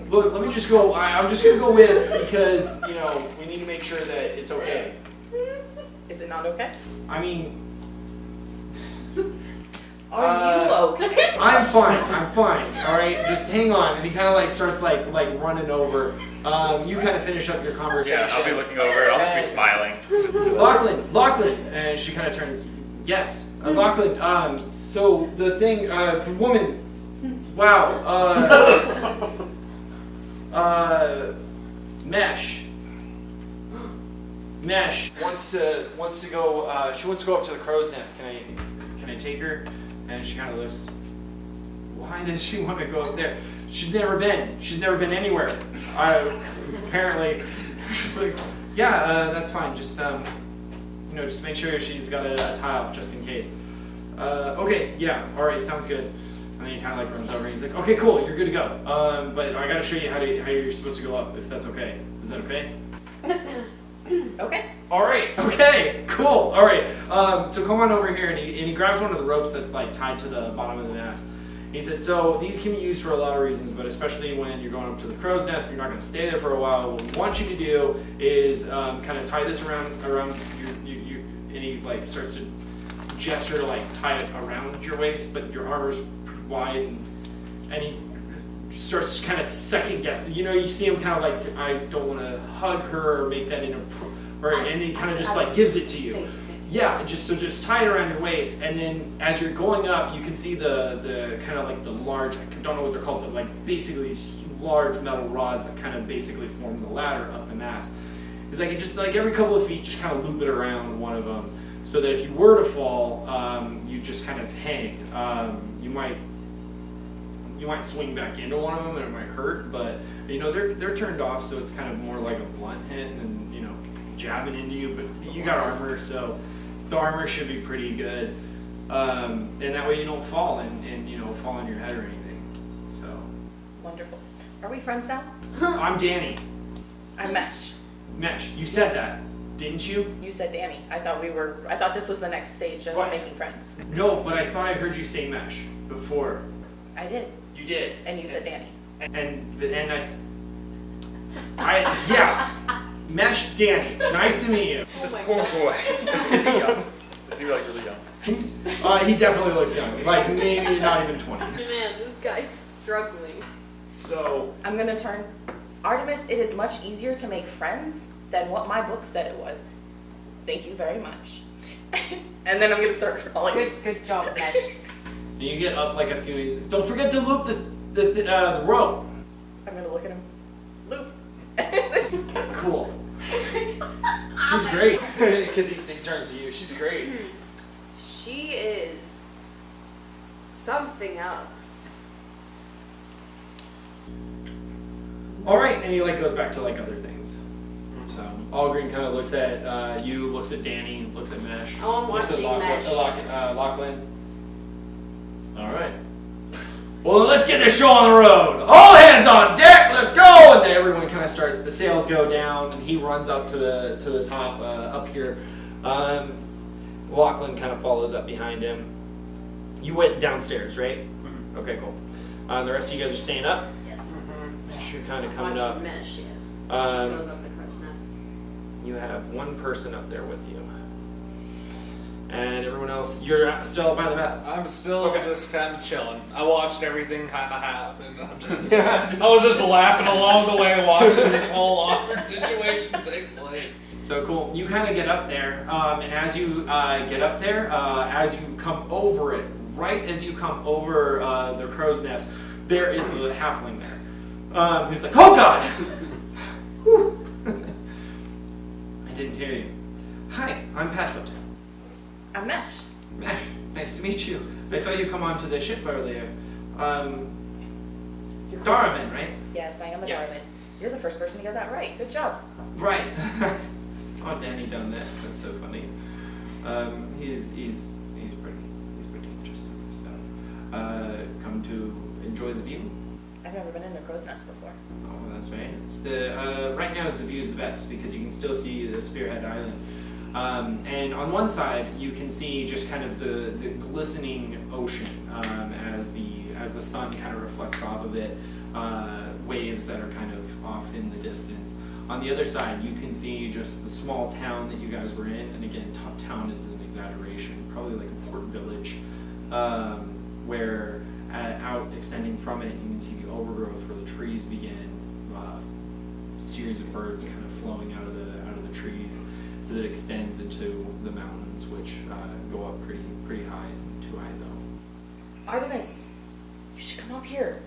Look, let me just go. I'm just gonna go with because we need to make sure that it's okay. Is it not okay? I mean, Are you okay? I'm fine. All right, just hang on. And he kind of like starts like running over. You kind of finish up your conversation. Yeah, I'll be looking over. I'll just be smiling. Lachlan, and she kind of turns. Yes, Lachlan. So the thing, the woman. Wow. Mesh wants to go. She wants to go up to the crow's nest. Can I take her? And she kind of looks. Why does she want to go up there? She's never been anywhere. Apparently, she's like, yeah, that's fine. Just just make sure she's got a tie off just in case. Okay, yeah, all right, sounds good. And then he kind of like runs over. And he's like, okay, cool, you're good to go. But I gotta show you how you're supposed to go up, if that's okay. Is that okay? Okay. All right. Okay. Cool. All right. So come on over here, and he grabs one of the ropes that's like tied to the bottom of the mast. He said, so these can be used for a lot of reasons, but especially when you're going up to the crow's nest, you're not going to stay there for a while. What we want you to do is kind of tie this around your, and he like starts to gesture to like tie it around your waist, but your armor's pretty wide, and he starts kind of second guessing. You see him kind of like, I don't want to hug her or make that and he kind of just like gives it to you. Yeah, just tie it around your waist, and then as you're going up, you can see the kind of like the large, I don't know what they're called, but like basically these large metal rods that kind of basically form the ladder up the mast. It's like just like every couple of feet, just kind of loop it around one of them, so that if you were to fall, you just kind of hang. You might swing back into one of them and it might hurt, but they're turned off, so it's kind of more like a blunt hit and jabbing into you. But you got armor, so the armor should be pretty good, and that way you don't fall and fall on your head or anything. So Wonderful. Are we friends now? I'm Danny. I'm Mesh. Mesh, you said that, didn't you? You said Danny. I thought this was the next stage of What? making friends. No, but I thought I heard you say Mesh before. I did. You did. And you said Danny. Yeah. Mesh Danny. Nice to meet you. This poor boy. Is he young? Is he like really young? He definitely looks young. Like maybe not even 20. Man, this guy's struggling. So I'm gonna turn. Artemis, it is much easier to make friends than what my book said it was. Thank you very much. And then I'm gonna start crawling. Good job, Mesh. and you get up like a few days. Don't forget to loop the rope. I'm gonna look at him. Loop. Cool. She's great. Because he turns to you. She's great. She is something else. All right, and he like goes back to like other things. So Allgreen kind of looks at you, looks at Danny, looks at Mesh. Oh, I'm looks at watching Mesh. Lachlan. All right. Well, let's get this show on the road. All hands on deck. Let's go. And then everyone kind of starts. The sails go down, and he runs up to the top up here. Lachlan kind of follows up behind him. You went downstairs, right? Mhm. Okay, cool. The rest of you guys are staying up. Yes. Mesh, you're kind of coming Watching up. Mesh, yes. She Um, goes up the crow's nest. You have one person up there with you. And everyone else, you're still by the map. I'm still Okay. just kind of chilling. I watched everything kind of happen. I was just laughing along the way watching this whole awkward situation take place. So cool. You kind of get up there, and as you get up there, as you come over it, right as you come over the crow's nest, there is a halfling there, who's like, "Oh God!" Whew. I didn't hear you. Hi, I'm Patfoot. I'm Mesh. Mesh, nice to meet you. I saw you come onto the ship earlier. You're Darwin, right? Yes, I am a Yes. Darwin. You're the first person to get that right. Good job. Right. Saw Danny done that. That's so funny. He's pretty interesting. So, come to enjoy the view. I've never been in a crow's nest before. Oh, that's right. It's the right now is the view's the best because you can still see the Spearhead Island. And on one side, you can see just kind of the glistening ocean as the sun kind of reflects off of it, waves that are kind of off in the distance. On the other side, you can see just the small town that you guys were in, and again, town is an exaggeration, probably like a port village, where out extending from it, you can see the overgrowth where the trees begin, series of birds kind of flowing out of the trees. That extends into the mountains, which go up pretty high, too high though. Artemis, you should come up here.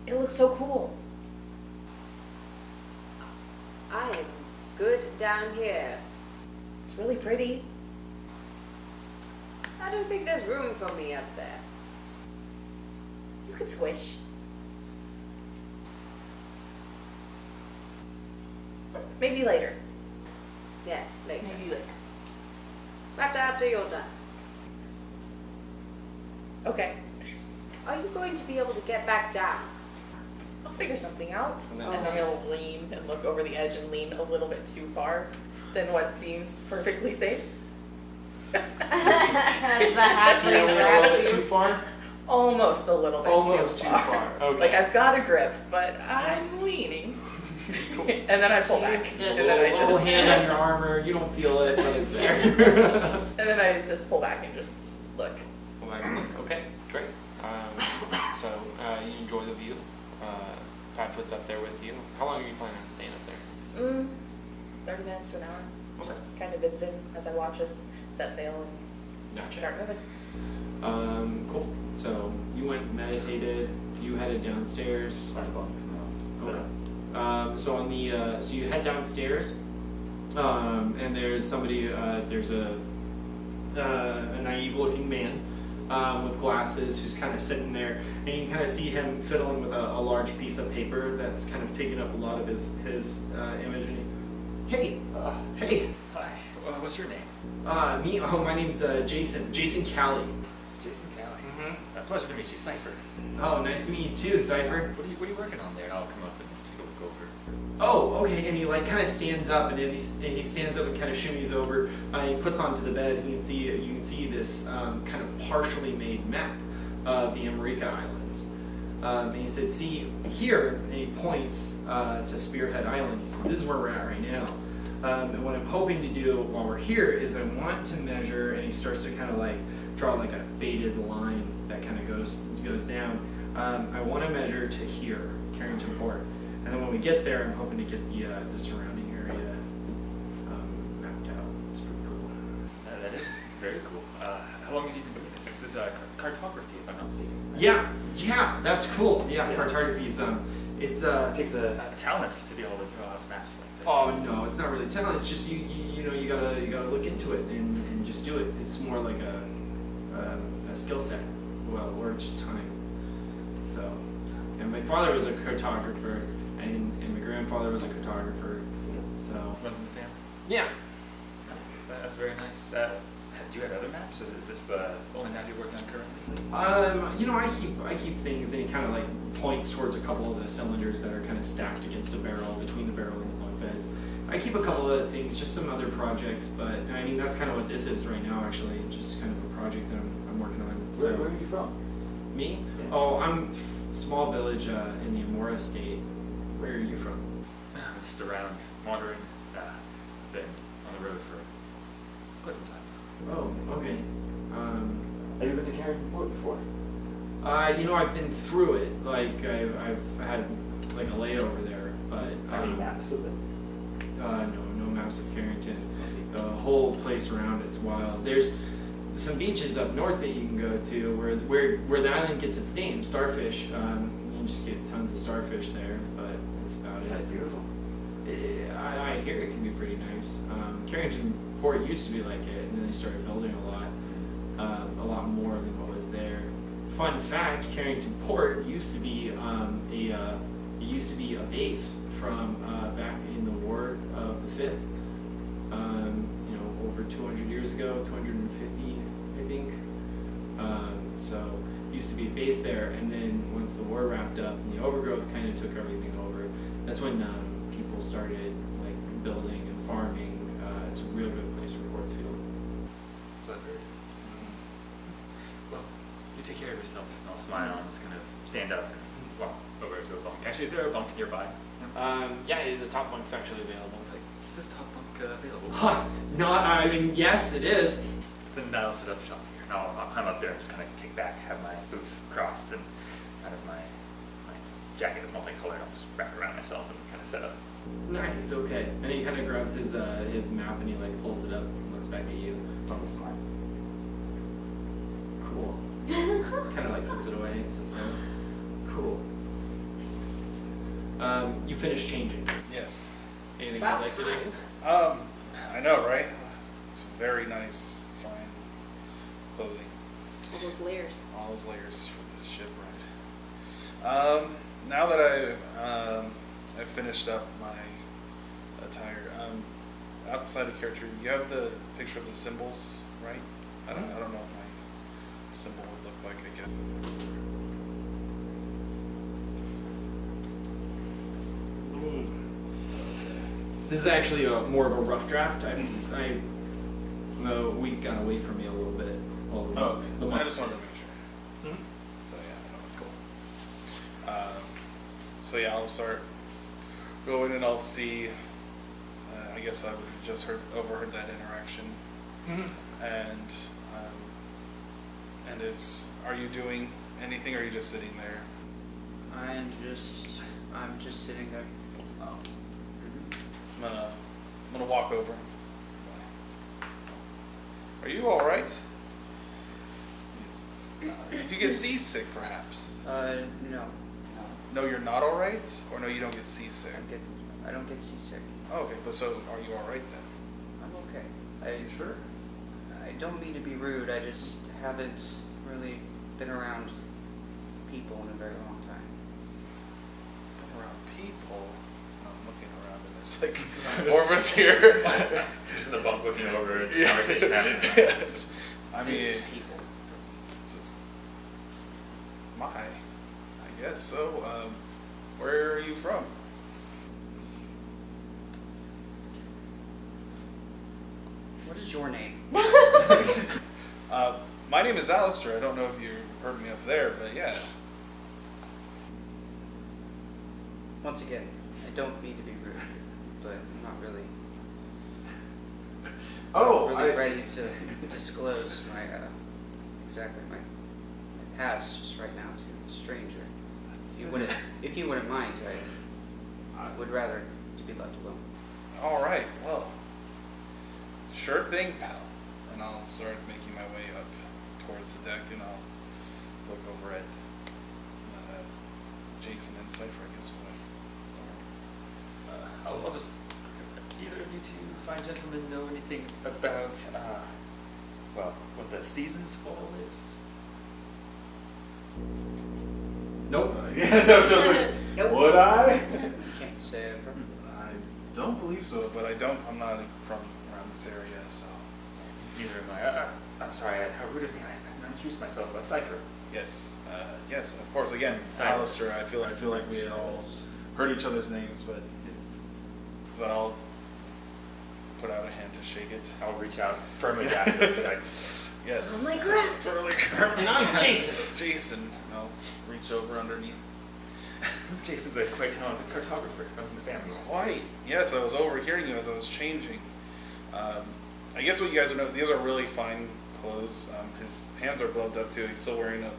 It looks so cool. I am good down here. It's really pretty. I don't think there's room for me up there. You could squish. Maybe later. Yes, later. Maybe later. After you're done. Okay. Are you going to be able to get back down? I'll figure something out. And And then he'll lean and look over the edge and lean a little bit too far than what seems perfectly safe. As the halfling grabs Too you. far? Almost a little bit Almost too too far. far. Okay. Like I've got a grip, but I'm leaning. And then I pull back. She's And just- then I Little just hand on your armor, you don't feel it, but it's there. and then I just pull back and just look. Okay, great. So you enjoy the view. Padfoot's up there with you. How long are you planning on staying up there? 30 minutes to an hour. Okay. Just kind of visiting as I watch us set sail and Gotcha. start moving. Cool. So you went, meditated. You headed downstairs. Okay. So on the so you head downstairs, and there's somebody. There's a naive-looking man with glasses who's kind of sitting there, and you can kind of see him fiddling with a large piece of paper that's kind of taking up a lot of his image. And hey, Hi. What's your name? me. Oh, my name's Jason. Jason Callie. Jason Callie. Mm-hmm. Pleasure to meet you, Sniper. Oh, nice to meet you too, Cypher. What are you working on there? And I'll come up and take a look over. Oh, okay. And he like kind of stands up, and as he stands up and kind of shimmies over, he puts onto the bed, and you can see this kind of partially made map of the Erika Islands. And he said, "See here," and he points to Spearhead Island. He said, "This is where we're at right now." And what I'm hoping to do while we're here is I want to measure, and he starts to kind of like draw like a faded line that kind of goes down. I want to measure to here, Carrington Port. And then when we get there, I'm hoping to get the surrounding area mapped out. It's pretty cool. That is very cool. How long have you been doing this? This is cartography, if I'm not mistaken. Right? Yeah, that's cool. Yeah, cartography is it takes A talent to be able to draw out maps like this. Oh no, it's not really talent. It's just you know you gotta look into it and just do it. It's more like a skill set, well, or just time. So, and my father was a cartographer, and my grandfather was a cartographer. So Runs in the family. yeah. That's very nice. Do you have other maps, or is this the only map you're working on currently? You know, I keep things, and it kind of like points towards a couple of the cylinders that are kind of stacked against a barrel, between the barrel and the bunk beds. I keep a couple of other things, just some other projects, but I mean that's kind of what this is right now. Actually, just kind of a project that I'm working on. So, Where are you from? Me? Yeah. Oh, I'm small village in the Amora state. Where are you from? I'm just around wandering. Been on the road for quite some time. Oh, okay. Have you been to Carrington Port before? You know, I've been through it. Like I've had like a layover there, but Any maps of it? no maps of Carrington. I see. The whole place around it's wild. There's some beaches up north that you can go to where the island gets its name, Starfish. You just get tons of starfish there, but that's about it. That's beautiful. I hear it can be pretty nice. Carrington Port used to be like it, and then they started building a lot more than what was there. Fun fact: Carrington Port used to be a base from back in the War of the Fifth. You know, over 200 years ago, 250, I think. So used to be a base there, and then once the war wrapped up and the overgrowth kind of took everything over, that's when people started like building and farming. It's a real good place for Quartzfield. So I've heard. Well, you take care of yourself. And I'll smile. I'm just gonna stand up and walk over to a bunk. Actually, is there a bunk nearby? Yeah, the top bunk's actually available. Like, is this top bunk available? Huh, not, I mean, yes, it is. Then I'll set up shop here. And I'll climb up there and just kind of kick back, have my boots crossed, and kind of my jacket that's multicolored. I'll just wrap it around myself and kind of set up. Nice, okay. And he kind of grabs his map and he like pulls it up and looks back at you. Don't smile. Cool. Kind of like puts it away and sits down. Cool. You finished changing. Yes. Anything Wow. you'd like to do? I know, right? It's very nice, fine clothing. All those layers. All those layers for the ship ride. Now that I've finished up my attire, outside of character, you have the picture of the symbols, right? I don't know what my symbol would look like, I guess. This is actually more of a rough draft. The week got away from me a little bit. Well, the I month. just wanted to make sure. Mhm. So yeah, no, cool. So yeah, I'll start going and I'll see. I guess I would have just overheard that interaction, and are you doing anything, or are you just sitting there? I'm just sitting there. Oh. I'm gonna walk over. Are you all right? Did you get seasick, perhaps? No. No, you're not all right, or no, you don't get seasick. I don't get seasick. Oh, okay, but so are you all right then? I'm okay. Are you sure? I don't mean to be rude. I just haven't really been around people in a very long time. Been around people. I'm looking around and there's like Orvis here. Just in the bunk looking over, Yeah. conversation happening. I mean, This is people. this is I guess so. Where are you from? What is your name? My name is Alistair. I don't know if you heard me up there, but yeah. Once again, I don't mean to be rude, but I'm not really ready to disclose my my past just right now to a stranger. If you wouldn't mind, I would rather to be left alone. All right. Well, sure thing, pal. And I'll start making my way up towards the deck, and I'll look over at Jason and Cypher, I guess. I'll just. Either of you two fine gentlemen know anything about, what the season's fall is? Nope. Yeah, I was just like, would I? Can't say I've heard. don't believe so, but I'm not from around this area, so. Neither am I. I'm sorry, how rude of me. I've not introduced myself. Cypher. Yes, yes, of course. Again, Silence. Alistair. I feel like we all heard each other's names, but I'll put out a hand to shake it. I'll reach out, firmly grasp it. Yes. Firmly grasp. Firmly And I'm Jason. Jason. I'll reach over underneath. Jason's a quite talented cartographer. Runs in the family. Quite. Yes, I was overhearing you as I was changing. I guess what you guys would know, these are really fine clothes. His hands are gloved up too. He's still wearing a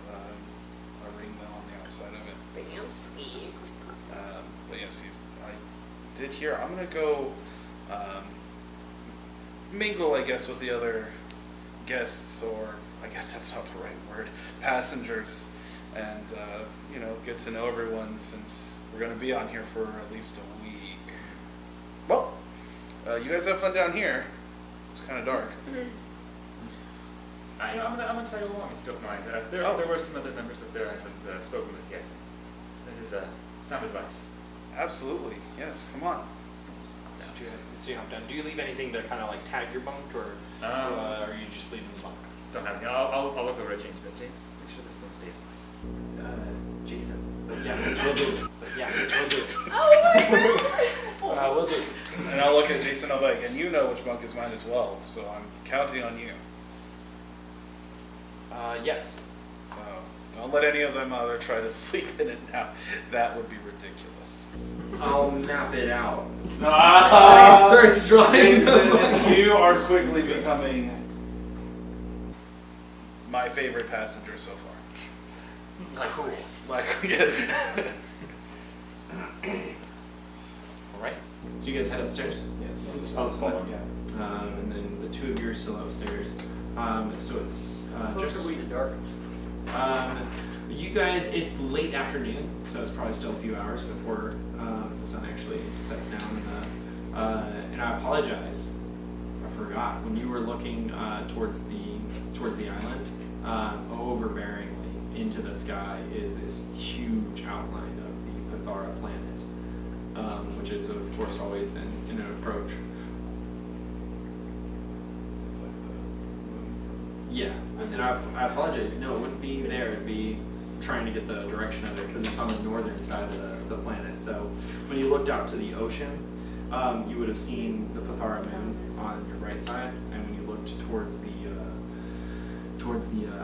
ring though on the outside of it. Fancy. But yes, I did hear. I'm gonna go mingle, I guess, with the other guests, or I guess that's not the right word, passengers, and get to know everyone since we're gonna be on here for at least a week. Well, you guys have fun down here. It's kind of dark. I'm gonna tag along if you don't mind. There were some other members up there I haven't spoken with yet. That is sound advice. Absolutely. Yes. Come on. So you hop down. Do you leave anything to kind of like tag your bunk, or are you just leaving the bunk? Don't have anything. I'll look over at James. But James, make sure this thing stays mine. Jason. But yeah, we'll do it. But yeah, we'll do it. Oh my We'll do it. And I'll look at Jason. I'll be like, and you know which bunk is mine as well. So I'm counting on you. Yes. So don't let any of them other try to sleep in it now. That would be ridiculous. I'll map it out. Ah, He starts drawing. you are quickly becoming my favorite passenger so far. Likewise. Like, yeah. All right. So you guys head upstairs. Yes. I was following, yeah. And then the two of you are still upstairs. So it's just to dark? you guys. It's late afternoon, so it's probably still a few hours before the sun actually sets down. And I apologize. I forgot when you were looking towards the island, overbearingly into the sky is this huge outline of the Pathara planet, which is of course always in an approach. It's like the moon. Yeah, and I apologize. No, it wouldn't be there. It'd be trying to get the direction of it because it's on the northern side of the planet. So when you looked out to the ocean, you would have seen the Pathara moon on your right side, and when you looked towards the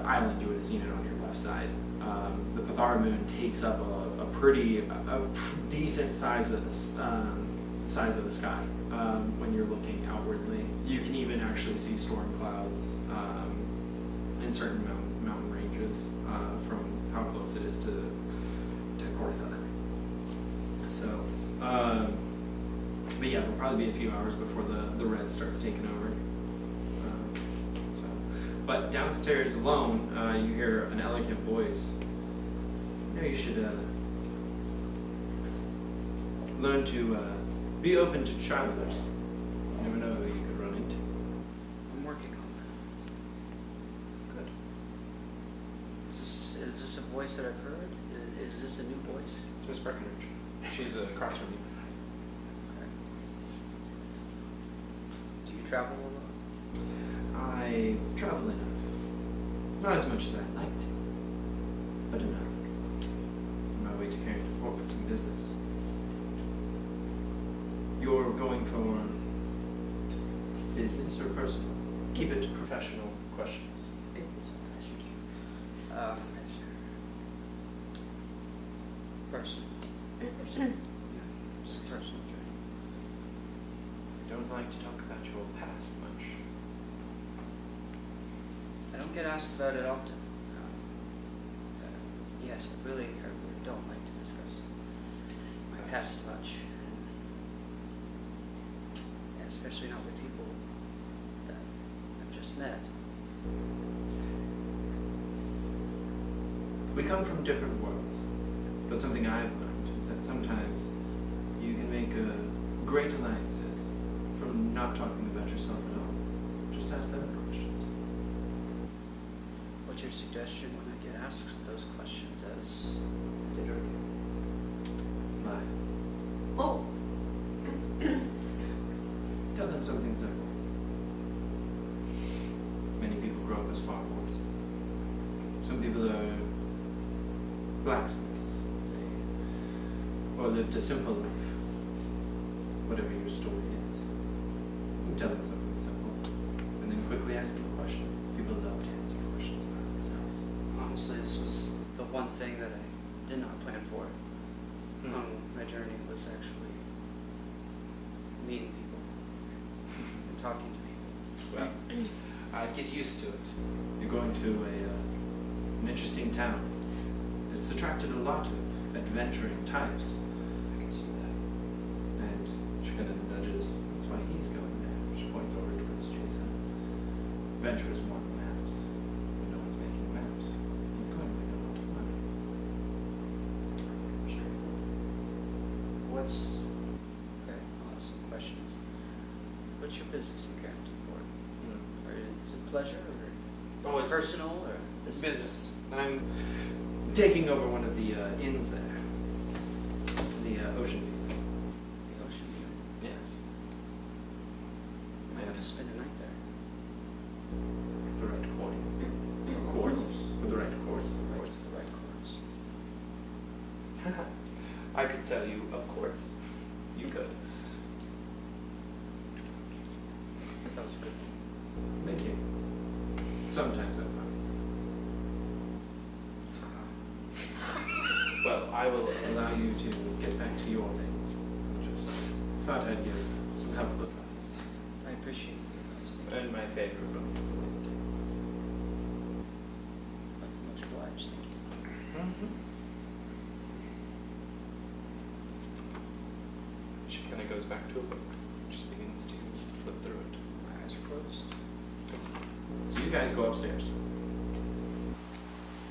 island, you would have seen it on your left side. The Pathara moon takes up a pretty decent size of the sky when you're looking outwardly. You can even actually see storm clouds in certain mountain ranges from how close it is to Kortha. So, but yeah, it'll probably be a few hours before the red starts taking over. But downstairs alone, you hear an elegant voice. You know, you should learn to be open to travelers. You never know who you could run into. I'm working on that. Good. Is this a voice that I've heard? Is this a new voice? It's Miss Breckenridge. She's across from you. Do you travel a lot? I travel enough. Not as much as I'd like to, but enough. On my way to Carrington Port with some business. You're going for business or personal? Keep it to professional questions. Business. Personal. Personal. It's a personal journey. I don't like to talk about your past much. I don't get asked about it often. Yes, I really don't like to discuss my past much. And especially not with people that I've just met. We come from different worlds, but something I've learned is that sometimes you can make great alliances from not talking about yourself at all. Just ask them questions. What's your suggestion when I get asked those questions as I did earlier? Lie. Oh. work as farmers. Some people are blacksmiths, or lived a simple life. Whatever your story is, you tell them something simple, and then quickly ask them a question. People love to answer questions about themselves. Honestly, this was the one thing that I did not plan for on my journey, was actually meeting people and talking to people. Well, I'd get used to it. You're going to an interesting town. It's attracted a lot of adventuring types. I can see that. And she kind of nudges. That's why he's going there. She points over towards Jason. Adventurers want maps. But no one's making maps. He's going to make a lot of money. Okay, I'll ask some questions. What's your business in Carrington Port? Or is it pleasure or Oh, it's personal business. or business? Business. And I'm taking over one of the inns there. The Ocean View. The ocean view. Yes. You might have to spend a night there. With the right quarter. Or quartz. With the right quartz. What's the right course? I could tell you of quartz. You could. That was a good one. Thank you. Sometimes I'm funny. Well, I will allow you to get back to your things. I just thought I'd give some helpful advice. I appreciate the advice. Thank you. Earn my favor. Much obliged. Thank you. She kind of goes back to a book. Just begins to flip through it. My eyes are closed. So you guys go upstairs.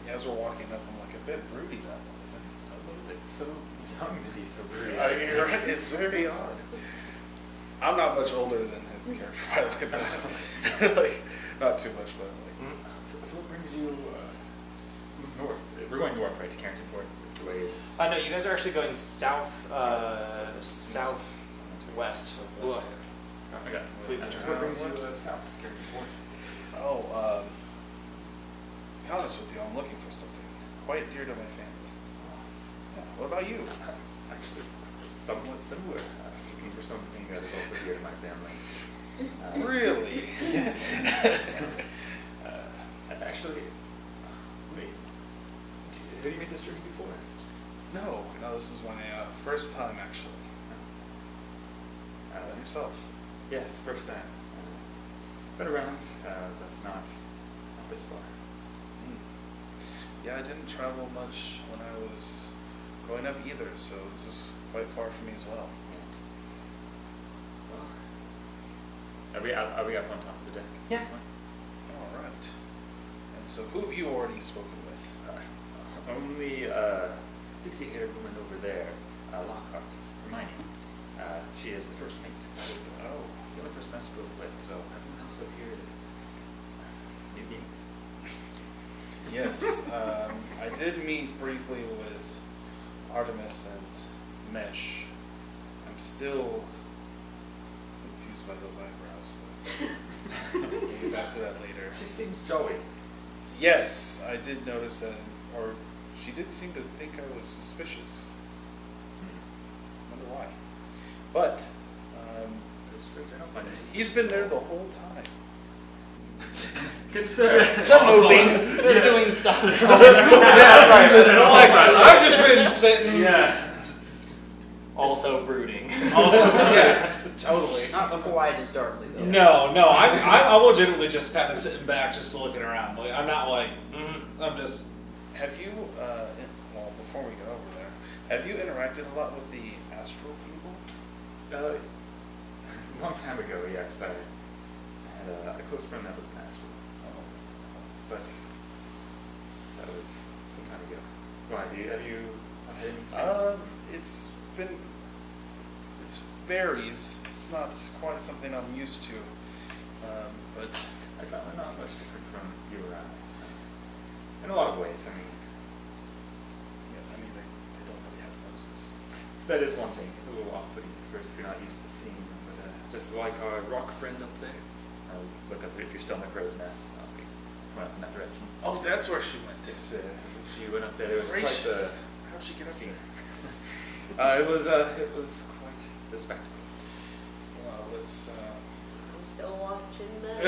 As we're walking up, I'm like, a bit broody, that one, isn't it? A little bit so young to be so rude. You're right, it's very odd. I'm not much older than his character, by the way, but like, not too much, but like. So what brings you north? We're going north, right, to Carrington Port? That's the way it... No, you guys are actually going south, southwest. Whoa. I got Completely So turned what brings around. you south to Carrington Port? Oh, to be honest with you, I'm looking for something quite dear to my family. Yeah, what about you? Actually, somewhat similar. Looking for something that is also dear to my family. Really? Actually, wait. Have you made this journey before? No, this is my first time actually. Yourself? Yes, first time. Been around, but not this far. Yeah, I didn't travel much when I was growing up either, so this is quite far for me as well. Are we up on top of the deck? Yeah. All right. And so, who have you already spoken with? Only pixie-haired woman over there, Lockhart, Hermione. She is the first mate. That is the only person I spoke with, so everyone else up here is newbie. Yes, I did meet briefly with Artemis and Mesh. I'm still confused by those eyebrows, but we'll get back to that later. She seems jolly. Yes, I did notice that, or she did seem to think I was suspicious. Wonder why. But he's been there the whole time. Good sir. They're moving. They're doing stuff. I've just been sitting. Yeah. Also brooding. Yeah, totally. Not quiet as darkly though. No, I'm legitimately just kind of sitting back, just looking around. Like, I'm not like, I'm just. Have you, well, before we get over there, have you interacted a lot with the astral people? A long time ago, yes. I had a close friend that was an astral. But that was some time ago. Why? Have you had any experience? It varies. It's not quite something I'm used to, but I found it not much different from you or I. In a lot of ways, I mean. yeah, they don't really have noses. That is one thing. It's a little off-putting at first if you're not used to seeing them. But just like our rock friend up there, look up if you're still in the crow's nest. went in that direction. Oh, that's where she went. She went up there. It was Gracious. quite How'd she get up scene. there? It was quite the spectacle. Well, let's. I'm still watching that.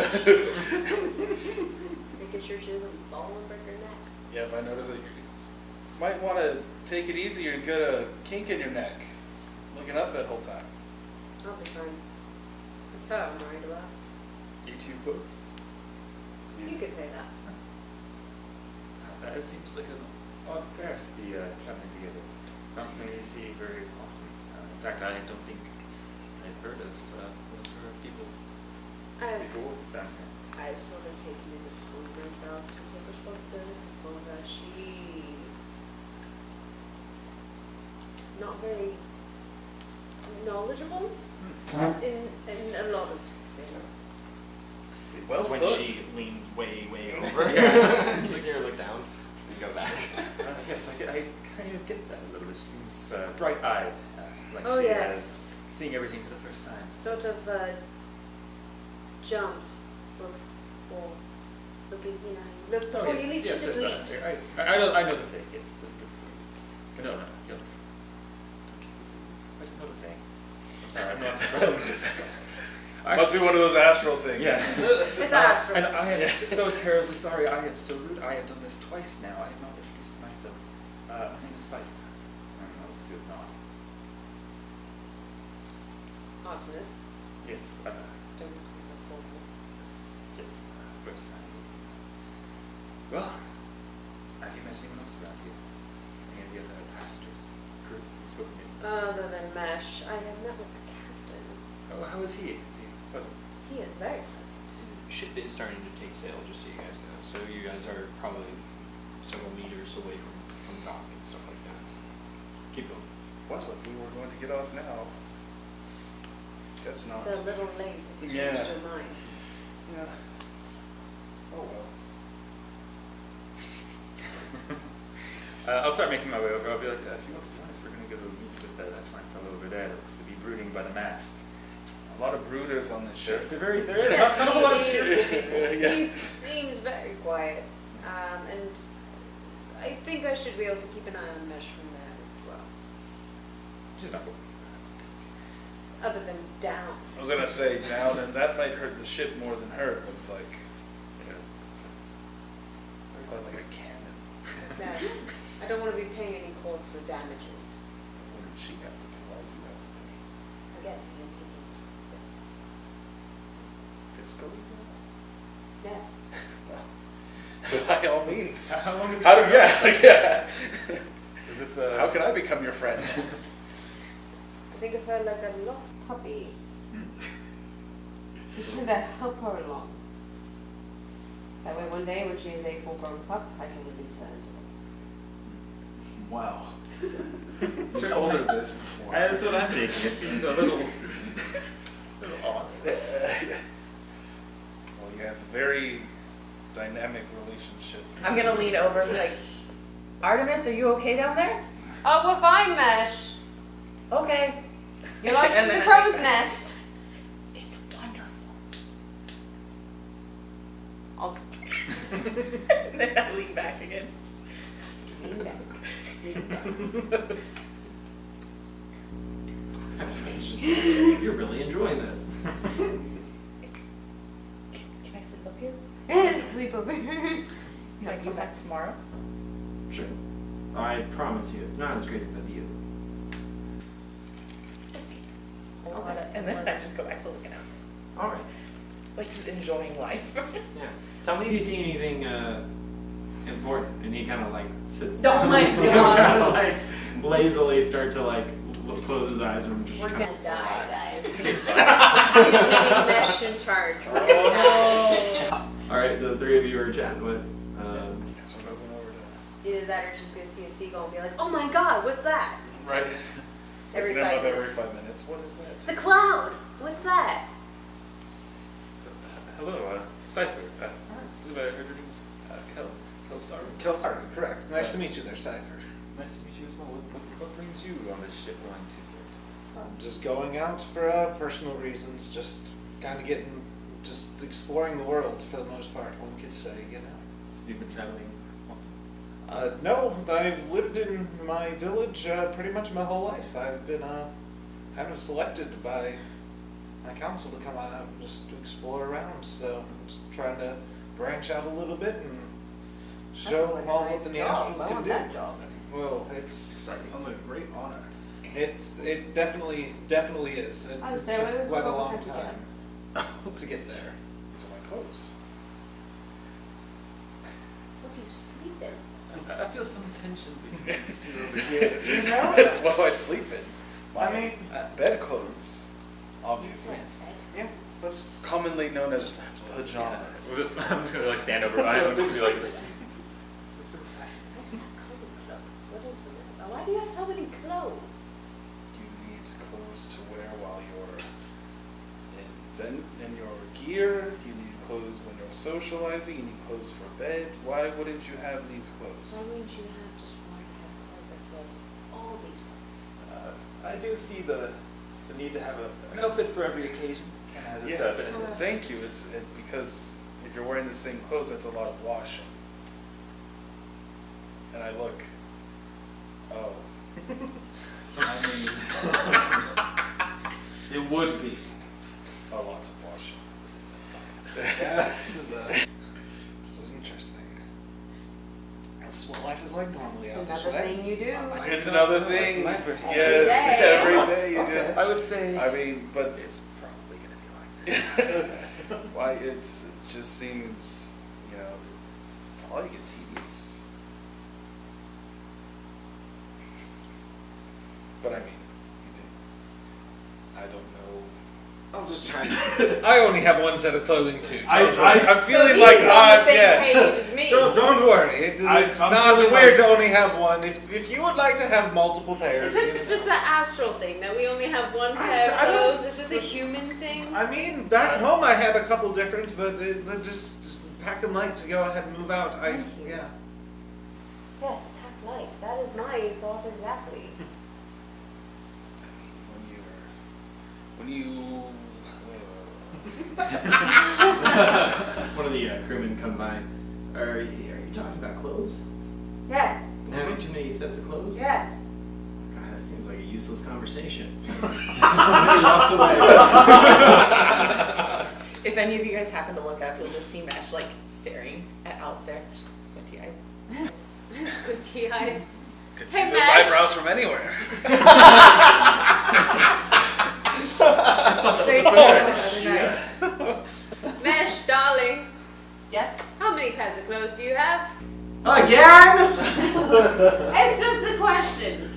Making sure she doesn't fall and break her neck. Yeah, if I notice that you might want to take it easy or get a kink in your neck. Looking up that whole time. I'll be fine. That's what I'm worried about. You too close? You could say that. It seems like an odd pair to be traveling together. Not something you see very often. In fact, I don't think I've heard of one of her people before down here. I've sort of taken it upon myself to take responsibility for her. She not very knowledgeable in a lot of things. Well That's when put. she leans way over. You see her look down and go back. Yes, I kind of get that a little bit. She seems bright-eyed, like Oh, she yes. is seeing everything for the first time. Sort of jumps before looking, look before you leap, she just leaps. I know the saying, yes. No, you don't. I don't know the saying. I'm sorry, I'm not Must be one of those astral things. Yes. It's astral. And I am so terribly sorry. I am so rude. I have done this twice now. I have not introduced myself. My name is Scythe. Let's do it not. Optimus. Yes. Don't be so formal. It's just first time. Well, have you met anyone else around here? Any of the other passengers, crew you've spoken to? Other than Mesh, I have met with the captain. Oh, how is he? Is he pleasant? He is very pleasant. Ship is starting to take sail, just so you guys know. So you guys are probably several meters away from dock and stuff like that. So keep going. Well, if we were going to get off now, guess not. It's a little late if you Yeah. changed your mind. Yeah. Oh well. I'll start making my way over. I'll be like, if you want to be honest, we're going to go meet with that fine fellow over there that looks to be brooding by the mast. A lot of brooders on this ship. There is Yes, not a lot of he cheer. Yeah. He seems very quiet, and I think I should be able to keep an eye on Mesh from there as well. She's not Other than down. I was gonna say down, and that might hurt the ship more than her. It looks like. Probably like a cannon. Yes. I don't want to be paying any calls for damages. What did she have to pay? Why did you have to pay? Again, I'm taking responsibility. Fiscally? Yes. Well, by all means. How long have you How do, been yeah. Is this How can I become your friend? I think of her like a lost puppy. Just trying to help her along. That way one day when she is a full-grown pup, I can release her into them. Wow. You told her this before. That's what I'm thinking. It seems a little odd. Well, you have a very dynamic relationship. I'm gonna lean over and be like, Artemis, are you okay down there? Oh, we're fine, Mesh. Okay. You're like And the then crow's nest. It's wonderful. Also, And then I lean back again. lean back. It's just, you're really enjoying this. Can I sleep up here? Sleep over here. Can I come back tomorrow? Sure. I promise you, it's not as great with you. We'll see. Okay. And then I just go back to looking out. All right. Like just enjoying life. Yeah. Tell me if you see anything important. And he kind of like sits Oh down. my So you God. kind of like lazily start to like close his eyes and I'm just We're kind gonna of die, guys. Seems He's fine. leaving Mesh in charge. We're gonna die. All right, so the three of you are chatting with. So we're moving over to. Either that or she's gonna see a seagull and be like, oh my god, what's that? Right. Every Looking 5 up every minutes. 5 minutes. What is that? It's a cloud. What's that? Hello, Cypher. I heard your name was Kelsar. Kelsar, correct. Nice to meet you there, Cypher. Nice to meet you as well. What brings you on this ship going to Port? I'm just going out for personal reasons, just kind of getting just exploring the world for the most part, one could say, you know. You've been traveling. No, I've lived in my village pretty much my whole life. I've been kind of selected by my council to come on out and just to explore around. So I'm just trying to branch out a little bit and show them all what the Neastrals can do. Well, it Sounds like a great honor. it definitely is. I was It's there, it was quite a well long ahead time to get there. These are my clothes. What do you sleep in? I feel some tension between these two over Yeah, here. you know what do I sleep in? My I mean, bedclothes, obviously. yeah. That's commonly known as We'll pajamas. just, I'm just gonna like stand over by him and just be like, Why does that come in clothes? What is the matter? Why do you have so many clothes? Do you need clothes to wear while you're in your gear? You need clothes when you're socializing? You need clothes for bed? Why wouldn't you have these Why clothes? wouldn't you have just one pair of clothes that serves all these purposes? I do see the need to have an outfit for every occasion. And has its Yes, benefits. thank you. Because if you're wearing the same clothes, that's a lot of washing. And I look, oh. I mean, it would be a lot of washing. Yeah, this is interesting. This is what life is like normally It's out this another way. thing you do. It's another thing. my first Yeah, day. every day you Okay. do. I would say I mean, but it's probably gonna be like this. why it just seems, probably get tedious. But I mean, I don't know. I'll just try. I only have one set of clothing too. I'm feeling So like he's on the same yes. page as me. So don't worry. I'm It's not feeling weird like- to only have one. If you would like to have multiple pairs, Is this just an astral thing that we only have one pair of I don't- clothes? Is this a human thing? I mean, back home I had a couple different, but they're just packing light to go ahead and move out. Thank you. Yeah. Yes, pack light. That is my thought exactly. When you One of the crewmen come by. Are you talking about clothes? Yes, And having too many sets of clothes? yes. God, that seems like a useless conversation. He walks away. If any of you guys happen to look up, you'll just see Mesh like staring at Alistair, just squinty-eyed. Squinty-eyed. could Hey, see those Mesh. eyebrows from anywhere. Nice. Mesh, darling, Yes? how many pairs of clothes do you have? Again? It's just a question.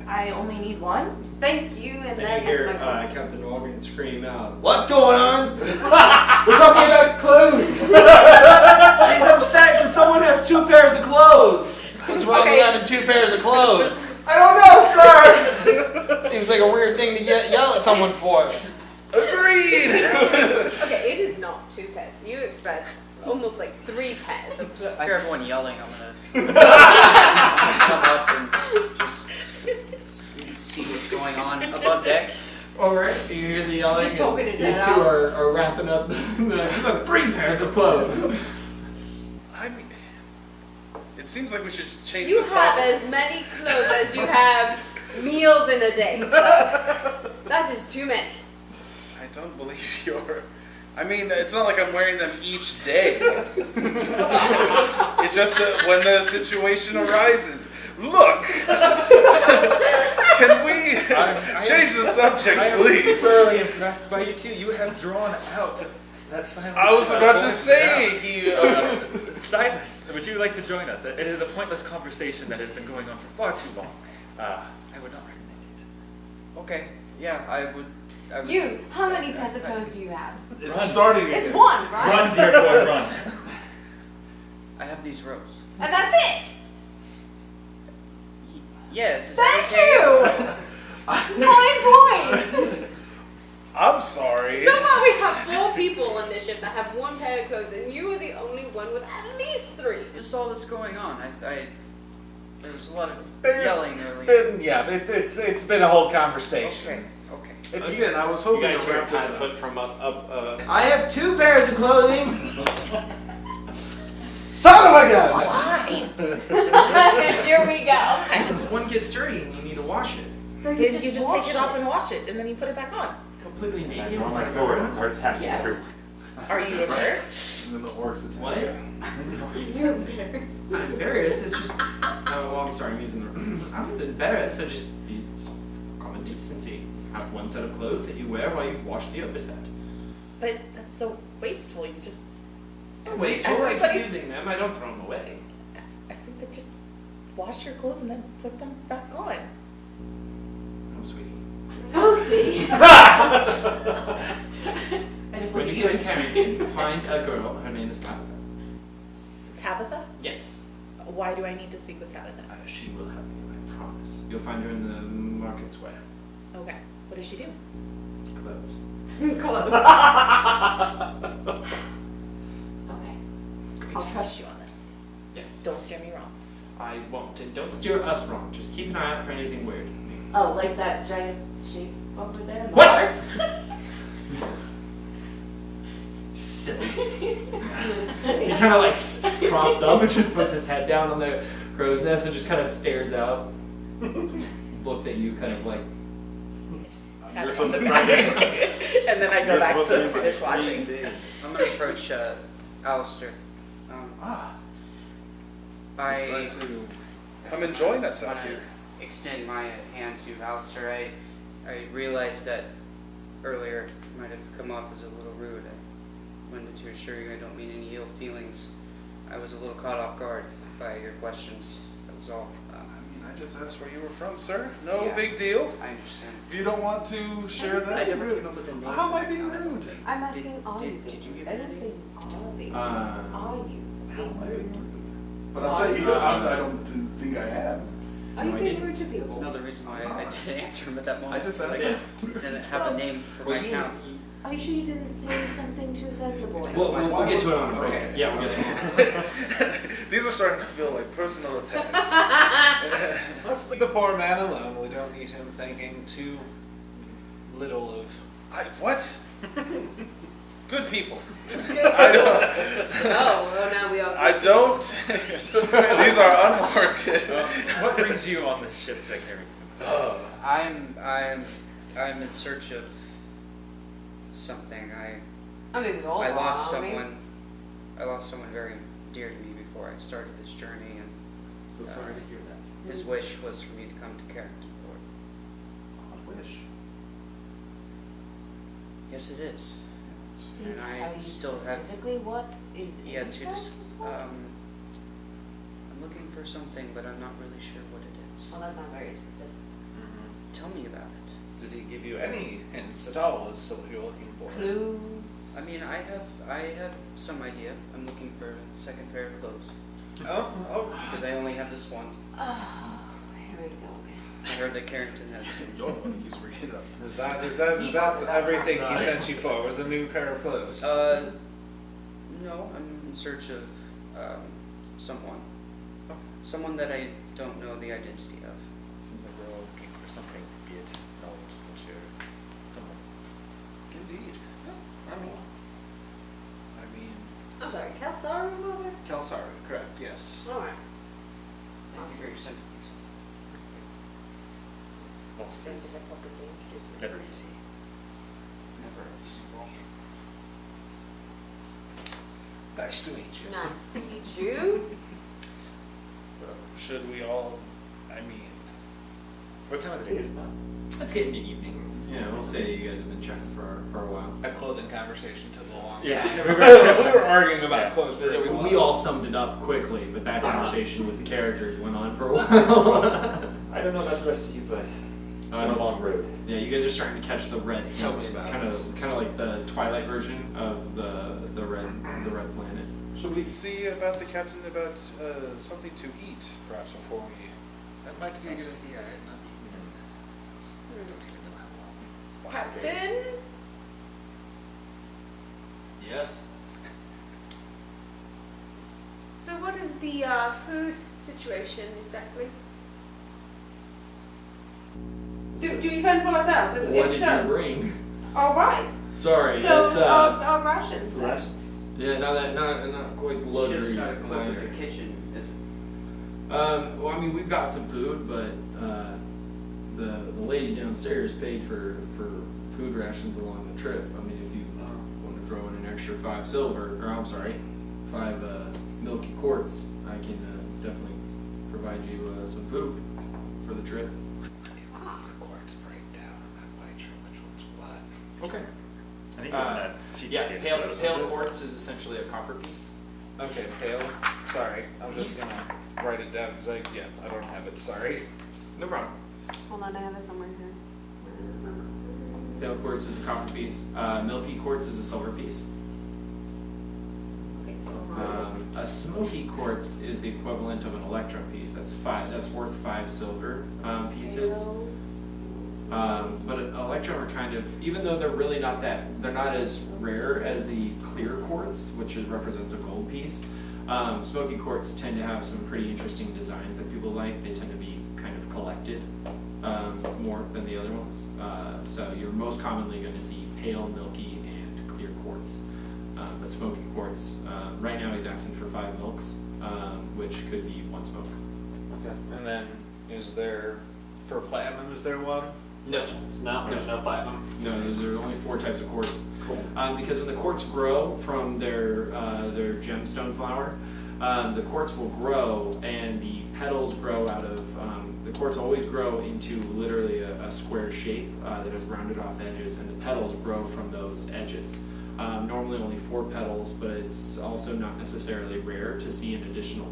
I only need one. Thank you, and Then that's you hear my question. Captain Morgan scream out, "What's going on?" We're talking about clothes. She's upset because someone has two pairs of clothes. What's wrong Okay. with having two pairs of clothes? I don't know, sir. Seems like a weird thing to yell at someone for. Agreed. Okay, it is not two pairs. You expressed almost like 3 pairs of clothes. I hear everyone yelling. I'm gonna come up and just see what's going on above deck. All right, you hear the yelling, She's poking and his these head two out. are wrapping up the 3 pairs of clothes. I mean, it seems like we should change You the have topic. as many clothes as you have meals in a day. So that is too many. I don't believe you're. I mean, it's not like I'm wearing them each day. It's just that when the situation arises. Look! Can we change the subject, I am please? thoroughly impressed by you two. You have drawn out that silence. I was about to say, he. Silas, would you like to join us? It is a pointless conversation that has been going on for far too long. I would not recommend it. Okay. Yeah, I would. You, how many pairs of clothes do you have? It's starting It's again. one, right? Run, dear boy, run. I have these robes. And that's it. Yes. Is Thank that you. 9 points. I'm sorry. So far we have 4 people on this ship that have 1 pair of clothes, and you are the only one with at least 3. okay? This is all that's going on. There was a lot of There's yelling earlier. been, yeah, it's been a whole conversation. Okay. Okay. Again, I was You hoping guys to hear wrap this Padfoot up. from up. I have 2 pairs of clothing. Son of a gun! Why? Here we go. Because one gets dirty and you need to wash it. So You just take it off and wash it, and then you put it back on. Completely And I naked. draw in my front of sword and everyone? start attacking Yes. everyone. Are you averse? And then the orcs attack. What? You're better. I'm embarrassed. It's just. Oh, well, I'm sorry. I'm using the. I'm not embarrassed. It's common decency. Have one set of clothes that you wear while you wash the other set. But that's so wasteful. You just. Wasteful. I keep Everybody's- using them. I don't throw them away. Everybody just wash your clothes and then put them back on. Oh, sweetie. So sweet. I just When look you at get you to and Carrington, find a girl. Her name is Tabitha. Tabitha? Yes. Why do I need to speak with Tabitha? She will help you. I promise. You'll find her in the market square. Okay. What does she do? Clothes. Close. Okay. Great. I'll trust you on this. Yes. Don't steer me wrong. I won't. And don't steer us wrong. Just keep an eye out for anything weird. Oh, like that giant sheep over there? What? Silly. He kind of like props up and just puts his head down on the crow's nest and just kind of stares out. Looks at you kind of like. Pat You're her on supposed the to back. be And then I go You're back supposed to be finish my washing. Dave. I'm gonna approach Alistair. Decide to come and join us out When here. I extend my hand to Alistair, I realized that earlier it might have come off as a little rude. I wanted to assure you I don't mean any ill feelings. I was a little caught off guard by your questions. That was all. I mean, I just asked where you were from, sir. No Yeah. big deal. I understand. If you don't want to share I that, never came up with a name. how am I for my being town. rude? I'm asking, are you? Did you give I me didn't a say are you. Uh, Are you? How am I being rude? But I'm saying I don't think I am. Are you No, I being didn't. rude to That's people? another reason why I didn't answer him at that moment. I just asked. I didn't have a name for my town. Are you sure you didn't say something to offend the boy? we'll get to it on a break. Okay. Yeah, we'll get to it. These are starting to feel like personal attacks. Let's leave the poor man alone. We don't need him thinking too little of. What? Good people. I don't. Oh, now we all. I don't. So, These are unwarranted. what brings you on this ship to Carrington? I'm in search of something. I mean, we all I lost are, I mean. someone. I lost someone very dear to me before I started this journey, and So sorry to hear that. his wish was for me to come to Carrington Port. Odd wish. Yes, it is. Did he And I tell you still have- specifically what is Yeah, in to that dis- book? I'm looking for something, but I'm not really sure what it is. Well, that's not very specific. Tell me about it. Did he give you any hints at all as to what you're looking for? Clues? I mean, I have some idea. I'm looking for a second pair of clothes Oh, because I only have this one. Oh, here we go again. I heard that Carrington has some. You're the one who keeps bringing it up. Is that everything he sent you for? Was a new pair of clothes? No, I'm in search of someone that I don't know the identity of. Seems like we're all looking for something, be it knowledge, culture, someone. Indeed. I mean, I'm sorry, Kelsar was it? Kelsari, correct? Yes. Alright. Thank you for your sympathies. Losses, never easy. Never. Nice to meet you. Nice to meet you. should we all? I mean, What time of the day is it now? Let's get into evening. Yeah, we'll say you guys have been chatting for a while. A clothing conversation took a long Yeah. time. We were arguing about clothes for a We while. all summed it up quickly, but that conversation with the characters went on for a while. I don't know about the rest of you, but it's been a long road. Yeah, you guys are starting to catch the red Tell me hint, about kind it. of like the Twilight version of the red planet. should we see about the captain about something to eat, perhaps before we? That might be a good idea. I had not eaten in, I don't even know how long. Captain? Yes. So what is the food situation exactly? Do we fend for ourselves? What If did so, you bring? all right. Sorry, So it's our rations. then. Rations. yeah, not quite the luxury. Ship's not equipped with liner. a kitchen, is it? Well, I mean, we've got some food, but the lady downstairs paid for food rations along the trip. I mean, if you want to throw in an extra 5 silver, or I'm sorry, 5 milky quartz, I can definitely provide you some food for the trip. The quartz breakdown. I'm not quite sure which one's what. Okay. I think it was in that sheet. Yeah, you gave us, pale but it was- quartz is essentially a copper piece. Okay, pale. Sorry, I'm just gonna write it down because I don't have it. Sorry. No problem. Hold on, I have it somewhere here. Pale quartz is a copper piece. Milky quartz is a silver piece. Okay, so A smoky quartz is the equivalent of an electrum piece. That's worth 5 silver pieces. But an electrum are kind of, even though they're really not they're not as rare as the clear quartz, which represents a gold piece. Smoky quartz tend to have some pretty interesting designs that people like. They tend to be kind of collected more than the other ones. So you're most commonly going to see pale, milky, and clear quartz. But smoky quartz, right now he's asking for 5 milks, which could be 1 smoke. Okay. And then is there for platinum? Is there one? No. There's no platinum. No, there are only 4 types of quartz. Cool. Because when the quartz grow from their gemstone flower, the quartz will grow and the petals grow out of, the quartz always grow into literally a square shape that has rounded off edges, and the petals grow from those edges. Normally only 4 petals, but it's also not necessarily rare to see an additional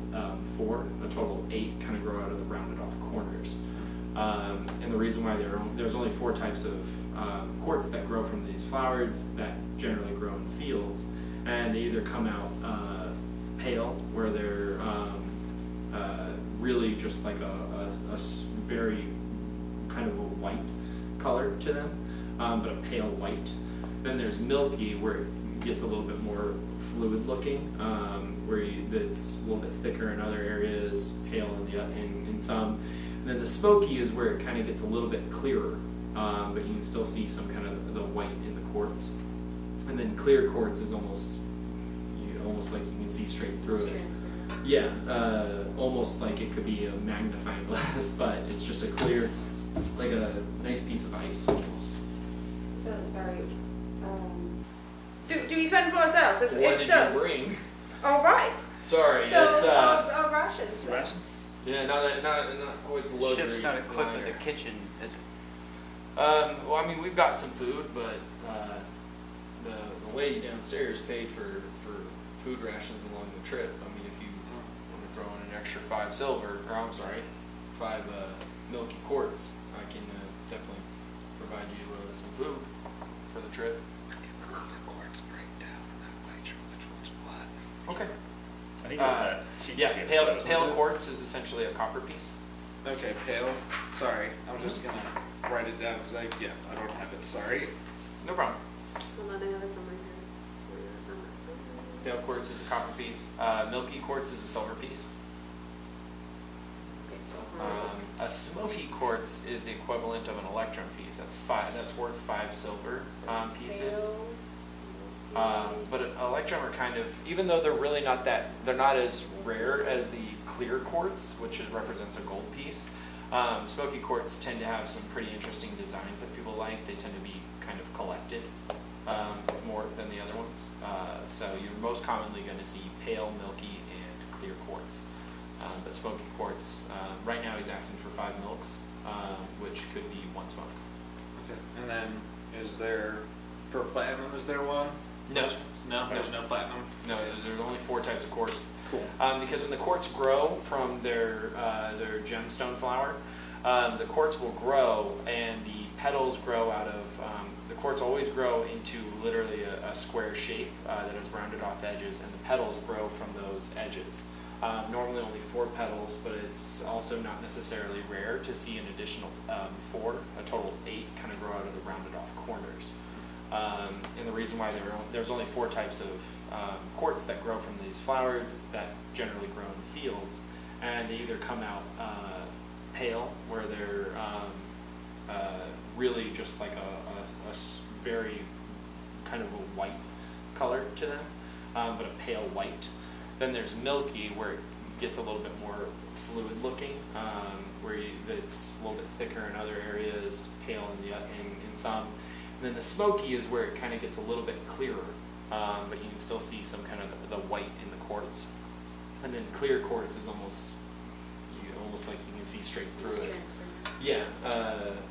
4, a total of 8 kind of grow out of the rounded off corners. And the reason why there's only 4 types of quartz that grow from these flowers that generally grow in fields, and they either come out pale, where they're really just like a very kind of a white color to them, but a pale white. Then there's milky, where it gets a little bit more fluid looking, where it's a little bit thicker in other areas, pale in some. And then the smoky is where it kind of gets a little bit clearer, but you can still see some kind of the white in the quartz. And then clear quartz is almost like you can see straight through it. Yeah, almost like it could be a magnifying glass, but it's just a clear, like a nice piece of ice almost. So sorry. Do we fend for ourselves? If What did so, you bring? all right. Sorry, So it's our rations. then. Rations. yeah, not quite the luxury. Ship's not equipped with liner. a kitchen, is it? Well, I mean, we've got some food, but the lady downstairs paid for food rations along the trip. I mean, if you want to throw in an extra 5 silver, or I'm sorry, 5 milky quartz, I can definitely provide you some food for the trip. The quartz breakdown. I'm not quite sure which one's what. Okay. I think it was in that sheet. Yeah, you gave us, but it was- pale quartz is essentially a copper piece. Okay, pale. Sorry, I'm just gonna write it down because I don't have it. Sorry. No problem. Hold on, I have it somewhere here. Pale quartz is a copper piece. Milky quartz is a silver piece. Okay, so A smoky quartz is the equivalent of an electrum piece. That's worth 5 silver pieces. But an electrum are kind of, even though they're really they're not as rare as the clear quartz, which represents a gold piece. Smoky quartz tend to have some pretty interesting designs that people like. They tend to be kind of collected more than the other ones. So you're most commonly going to see pale, milky, and clear quartz. But smoky quartz, right now he's asking for 5 milks, which could be 1 smoke. Okay. And then is there for platinum? Is there one? No. No. There's no platinum. No, there's only 4 types of quartz. Cool. Because when the quartz grow from their gemstone flower, the quartz will grow and the petals grow out of, the quartz always grow into literally a square shape that has rounded off edges, and the petals grow from those edges. Normally only 4 petals, but it's also not necessarily rare to see an additional 4, a total of 8 kind of grow out of the rounded off corners. And the reason why there's only 4 types of quartz that grow from these flowers that generally grow in fields, and they either come out pale, where they're really just like very kind of a white color to them, but a pale white. Then there's milky, where it gets a little bit more fluid looking, where it's a little bit thicker in other areas, pale in some. And then the smoky is where it kind of gets a little bit clearer, but you can still see some kind of the white in the quartz. And then clear quartz is almost like you can see straight through it. Yeah,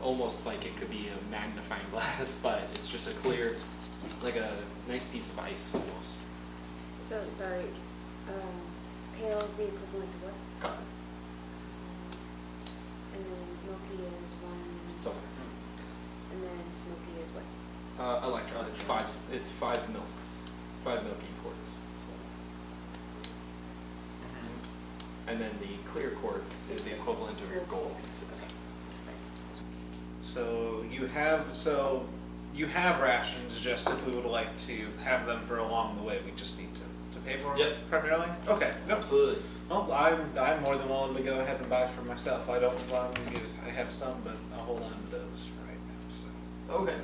almost like it could be a magnifying glass, but it's just a clear, like a nice piece of ice almost. So, sorry, pale is the equivalent to what? Cotton. And then milky is one, Silver. and then smoky is what? Electron. It's 5 milks. 5 milky quartz. And then the clear quartz is the equivalent of your gold pieces. So you have rations. Just if we would like to have them for along the way, we just need to pay for them. Yep. Primarily. Okay. Yep. Absolutely. Well, I'm more than willing to go ahead and buy for myself. I don't want to I have some, but I'll hold on to those for right now. So. Okay.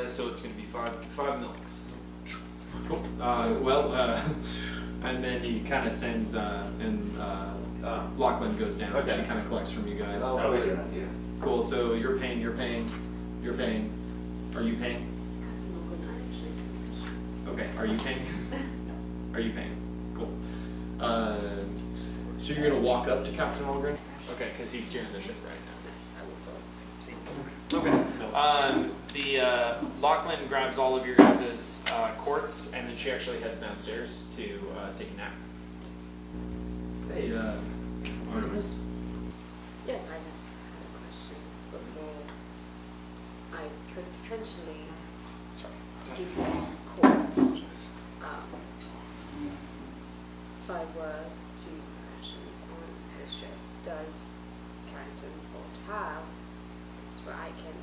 So it's going to be 5 milks. Cool. And then he kind of sends Lachlan goes down. Okay. She kind of collects from you guys. Oh, Okay. good idea. Cool. So you're paying. Are you paying? Okay. Are you paying? Are you paying? Cool. So you're gonna walk up to Captain Algren? Okay, because he's steering the ship right now. Okay. The Lachlan grabs all of your guys' quartz, and then she actually heads downstairs to take a nap. Hey, Artemis. Yes, I just had a question before I potentially give you quartz. If I were to rations on this ship, does Carrington Port have it's where I can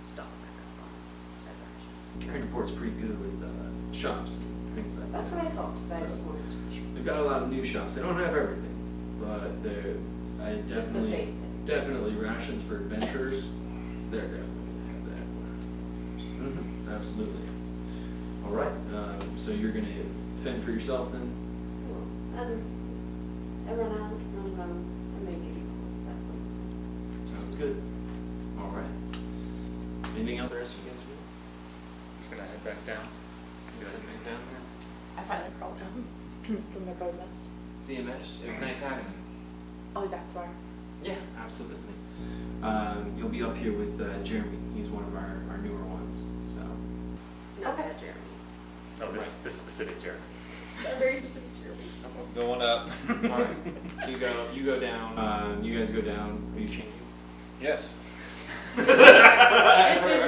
stock back up on said rations? Carrington Port's pretty good with shops and things like That's that. what I thought, but I just wanted to be sure. They've got a lot of new shops. They don't have everything, but I Just the basics. definitely rations for adventurers. They're definitely gonna have that. Mm-hmm. Absolutely. All right. So you're gonna fend for yourself then? And I run out, and maybe give you calls at that point. Sounds good. All right. Anything else the rest of you guys do? Just gonna head back down. Sit back down here. I finally crawled down from the crow's nest. See you, Mesh. It was nice having you. I'll be back tomorrow. Yeah, absolutely. You'll be up here with Jeremy. He's one of our newer ones. So. Not Okay. that Jeremy. Oh, this specific Jeremy. A very specific Jeremy. I'm going up. All right. So you go down. You guys go down. Are you changing? Yes. A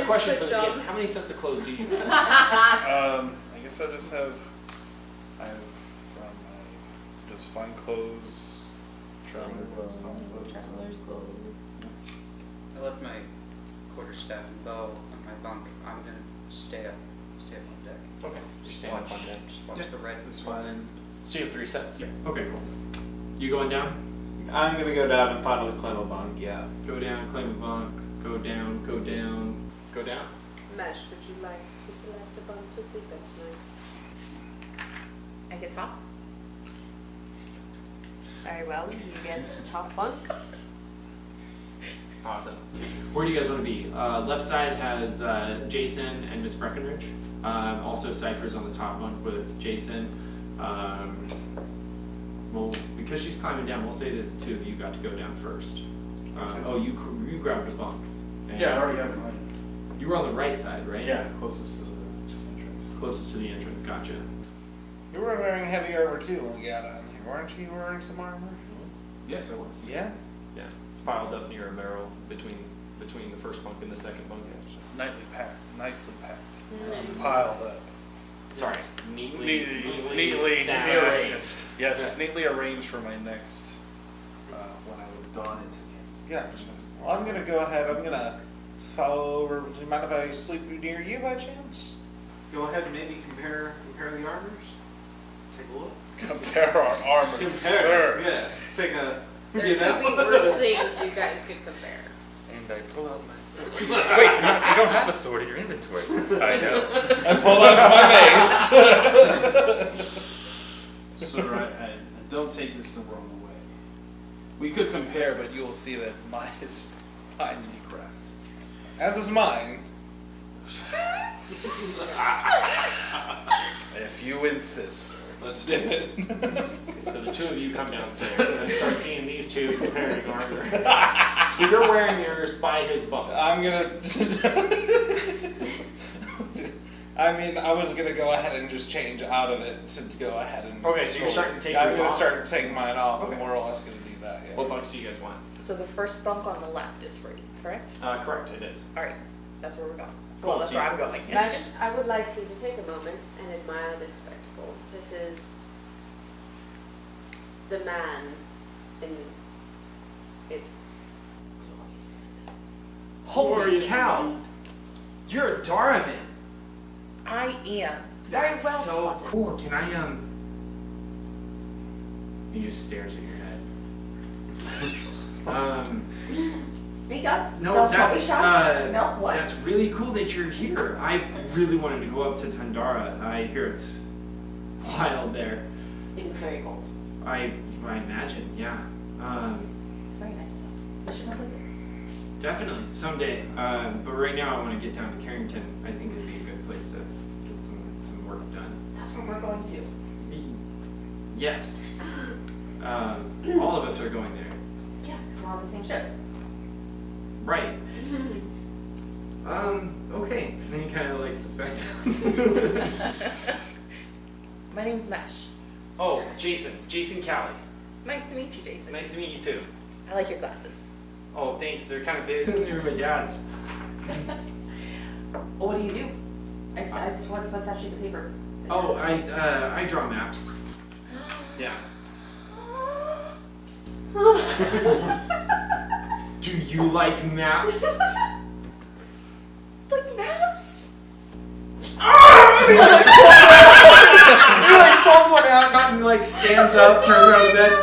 question for the DM. How many sets of clothes do you have? I guess I just have just fine clothes, traveler clothes. Traveler's clothes. I left my quarterstaff and bow on my bunk. I'm gonna stay up on deck. Okay. Just stand up on deck. Just watch the red. That's fine. So you have 3 sets? Yeah. Okay, cool. You going down? I'm gonna go down and finally climb a bunk. Yeah. Go down, claim a bunk. Go down, go down, go down. Mesh, would you like to select a bunk to sleep in tonight? I get top. Very well, you get top bunk. Awesome. Where do you guys want to be? Left side has Jason and Miss Breckenridge. Also Cypher's on the top bunk with Jason. Well, because she's climbing down, we'll say that the 2 of you got to go down first. Oh, you grabbed a bunk. And Yeah, I already have mine. You were on the right side, right? Yeah, closest to the entrance. Closest to the entrance, gotcha. You were wearing heavy armor too when we got on here, weren't you? Wearing some armor? Yes, it was. Yeah. Yeah, it's piled up near a barrel between the first bunk and the second bunk. Nicely packed, Nice. piled up. Sorry, neatly Neatly stacked. arranged. Yes, Yeah. it's neatly arranged for my next when I was Dawn done. into Yeah. Well, I'm gonna go ahead. I'm gonna follow over. Do you mind if I sleep near you by chance? Go ahead and maybe compare the armors. Take a look. Compare our armors, sir. Yes. Take a. There You could know? be worse things you guys could compare. And I pull out my sword. Wait, you don't have a sword in your inventory. I know. I pull out my mace. Sir, I don't take this the wrong way. We could compare, but you will see that mine is finely crafted. As is mine. If you insist, sir. Let's do it. Okay, so the two of you come downstairs and start seeing these two comparing armor. So you're wearing yours by his bunk. I'm gonna. I mean, I was gonna go ahead and just change out of it to go ahead and. Okay, so you're starting to take I'm yours gonna off? start taking mine off. Okay. I'm more or less gonna do that. Yeah. What bunks do you guys want? So the first bunk on the left is free, correct? Correct, it is. All right, that's where we're going. Cool, Well, that's so where you- I'm going. Mesh, I would like you to take a moment and admire this spectacle. This is the man in its glorious splendor. Holy cow! You're a Daraman. I am. Very That's well so spotted. cool. Can I He just stares at your head. Speak up. No, Don't that's be shy. No, what? That's really cool that you're here. I really wanted to go up to Tandara. I hear it's wild there. It is very cold. I imagine, yeah. It's very nice though. We should go visit. Definitely someday. But right now, I want to get down to Carrington. I think it'd be a good place to get some work done. That's where we're going to. Yes. All of us are going there. Yeah, because we're on the same ship. Right. Okay. And then he kind of like suspects. My name's Mesh. Oh, Jason. Jason Callie. Nice to meet you, Jason. Nice to meet you too. I like your glasses. Oh, thanks. They're kind of big. They were my dad's. Well, what do you do? What's that sheet of paper? Oh, I draw maps. Yeah. Do you like maps? Like maps? He like pulls one out and like stands up, turns around the bed.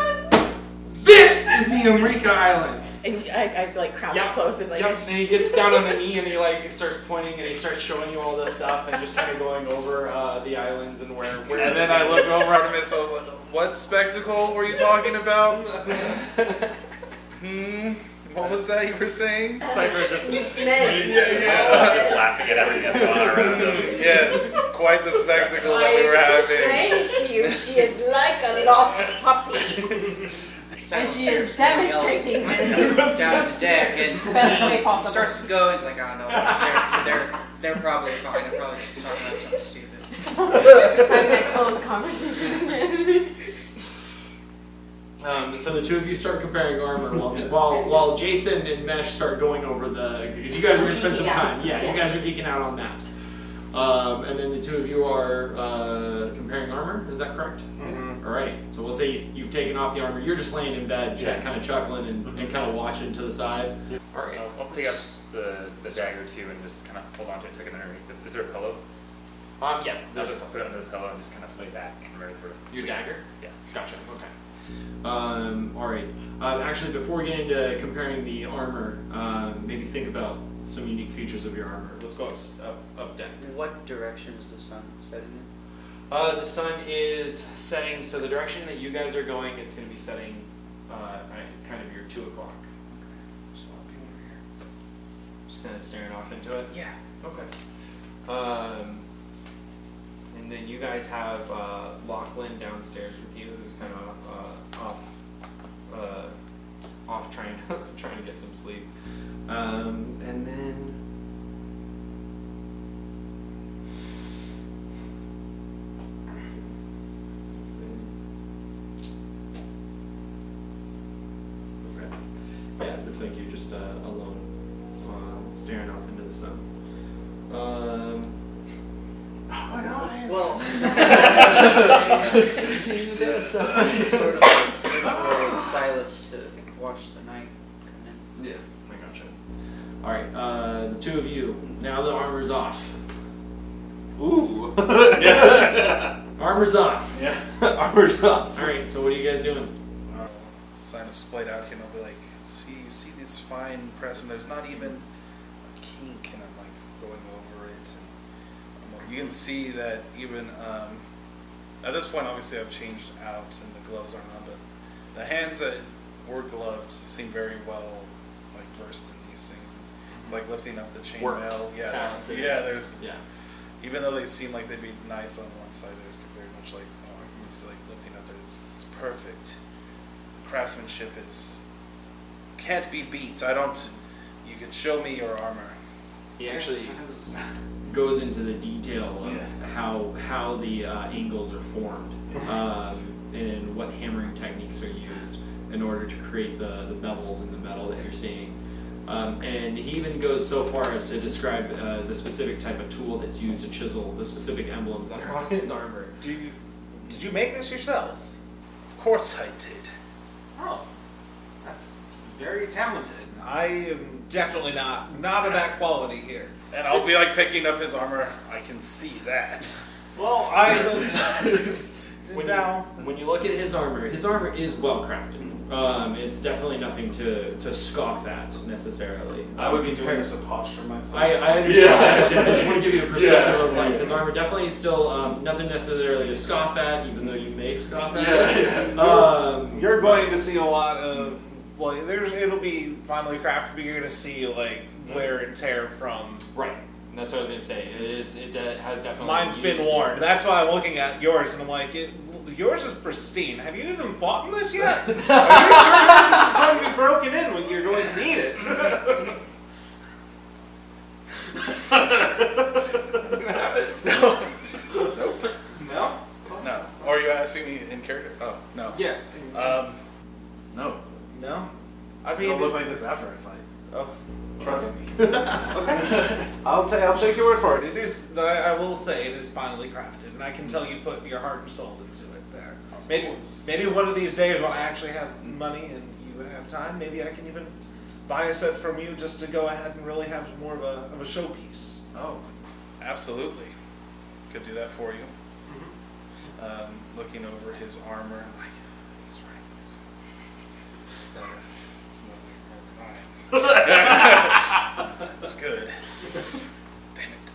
This is the Erika Islands. And I like crouch close and like. Yep. And he gets down on a knee and he like starts pointing and he starts showing you all this stuff and just kind of going over the islands and where. And then I look over at him and so, what spectacle were you talking about? What was that you were saying? Cypher's just, Men. just laughing at everything that's going on around him. Yes, quite the spectacle that we were having. I explained to you, she is like a lost puppy. And she is demonstrating this down the deck, and best way he possible. starts to go. He's like, "Oh no, they're probably fine. They're probably just talking about something stupid." Having that close conversation. So the two of you start comparing armor while Jason and Mesh start going over you guys are going to spend some time. Yeah, you guys are geeking out on maps. And then the two of you are comparing armor, is that correct? Mm-hmm. All right, so we'll say you've taken off the armor, you're just laying in bed, kind of chuckling and kind of watching to the side. All right. I'll take up the dagger too and just kind of hold on to it, tuck it underneath. Is there a pillow? Yeah. I'll just put it under the pillow and just kind of lay back and ready for Your dagger? Yeah. Gotcha, okay. All right. Actually, before we get into comparing the armor, maybe think about some unique features of your armor. Let's go up deck. What direction is the sun setting in? The sun is setting, so the direction that you guys are going, it's going to be setting kind of your 2 o'clock. So I'll be over here. Just kind of staring off into it? Yeah. Okay. And then you guys have Lachlan downstairs with you, who's kind of off trying to get some sleep. And then okay. Yeah, it looks like you're just alone, staring off into the sun. Well, sort of like Silas to watch the night come in. Yeah, I gotcha. All right, the two of you. Now the armor's off. Ooh. Yeah. Armor's off. Yeah. Armor's off. All right, so what are you guys doing? Sign a split out here and I'll be like, see these fine craftsman. There's not even a kink, and I'm like going over it, and you can see that even at this point, obviously, I've changed out, and the gloves aren't on, but the hands that were gloved seem very well like versed in these things. It's like lifting up the chainmail. Yeah, Calluses. yeah. There's Yeah. even though they seem like they'd be nice on one side, they're very much like it's like lifting up. It's perfect. The craftsmanship can't be beat. You could show me your armor. He actually goes into the detail of how the angles are formed and what hammering techniques are used in order to create the bevels in the metal that you're seeing. And he even goes so far as to describe the specific type of tool that's used to chisel the specific emblems that are on his armor. Did you make this yourself? Of course I did. Oh, that's very talented. I am definitely not of that quality here. And I'll be like picking up his armor. I can see that. Well, When you look at his armor is well crafted. It's definitely nothing to scoff at necessarily. I would be doing this to posture myself. I understand. I just want to give you a perspective of like his armor definitely is still nothing necessarily to scoff at, even though you may scoff at it. You're going to see a lot of it'll be finely crafted, but you're going to see like wear and tear from. Right. That's what I was going to say. It has definitely. Mine's been worn. That's why I'm looking at yours and I'm like, yours is pristine. Have you even fought in this yet? Are you sure this is going to be broken in when you're going to need it? Nope. No? No. Or are you asking me in character? Oh, no. Yeah. No. No? I mean, It'll look like this after I fight. Oh. Trust me. Okay. I'll take your word for it. It is. I will say it is finely crafted, and I can tell you put your heart and soul into it there. Maybe one of these days when I actually have money and you would have time, maybe I can even buy a set from you just to go ahead and really have more of a showpiece. Oh, absolutely. Could do that for you. Looking over his armor, I'm like, he's right. It's nothing. That's good. Damn it.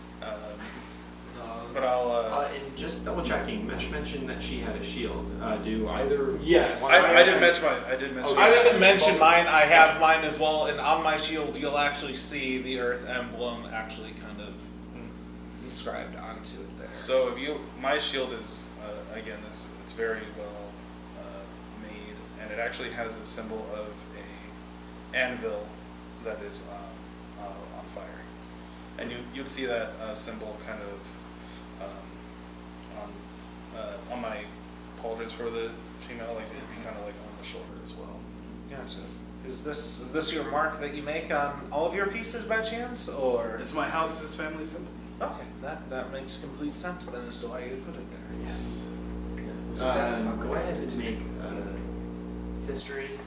But I'll. And just double checking. Mesh mentioned that she had a shield. Do either? Yes. I did mention mine. I did mention. I didn't mention mine. I have mine as well, and on my shield you'll actually see the Earth emblem actually kind of inscribed onto it there. So my shield is again it's very well made, and it actually has a symbol of a anvil that is on fire, and you'd see that symbol kind of on my pauldrons for the chainmail, like it'd be kind of like on the shoulder as well. Gotcha. Is this your mark that you make on all of your pieces by chance, or? It's my house's family symbol. Okay, that makes complete sense then as to why you put it there. Yes. Go ahead and make a history,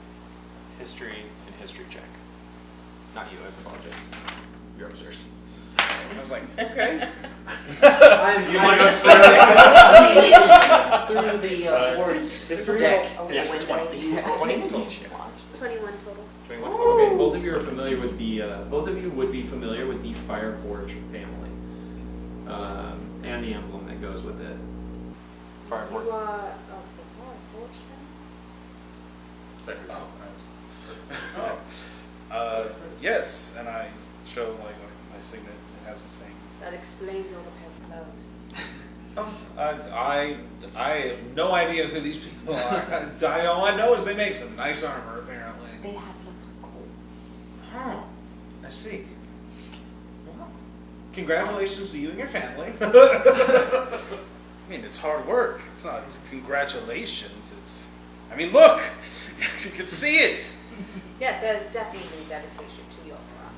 and history check. Not you, I apologize. You're upstairs. I was like, okay. I'm like upstairs. through the board's deck. Yeah, 20 total. 21 total. 21. Okay, both of you are familiar with both of you would be familiar with the Fireforge family, and the emblem that goes with it. Fireforge. You are of the Fireforge then? Yes, and I show like my signet. It has the same. That explains all the peasant clothes. I have no idea who these people are. All I know is they make some nice armor, apparently. They have lots of coats. Huh. I see. Well, congratulations to you and your family. I mean, it's hard work. It's not congratulations. I mean, look, you can see it. Yes, there's definitely dedication to your craft.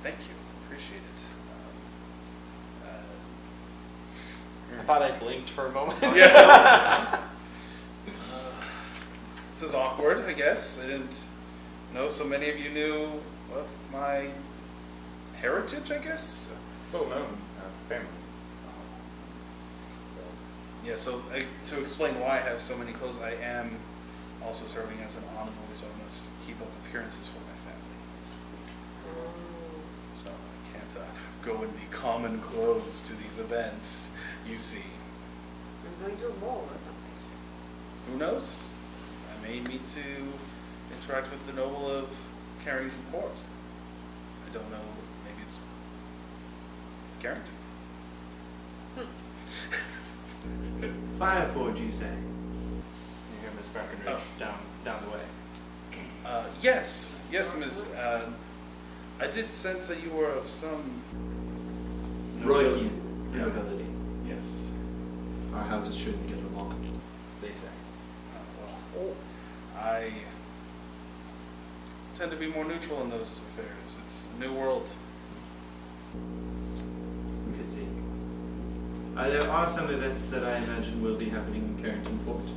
Thank you. Appreciate it. I thought I blinked for a moment. Yeah. This is awkward, I guess. I didn't know so many of you knew of my heritage, I guess. Well-known family. Yeah, so to explain why I have so many clothes, I am also serving as an envoy, so I must keep up appearances for my family. don't go in the common clothes to these events, you see. I'm going to a ball or something. Who knows? I may meet to interact with the noble of Carrington Court. I don't know, maybe it's Carrington. Fireforge, you say? You hear Miss Breckenridge down the way. Yes, Miss. I did sense that you were of some Royal nobility. Yes. Our houses shouldn't get along, they say. Well, I tend to be more neutral in those affairs. It's a new world. We could see. There are some events that I imagine will be happening in Carrington Port.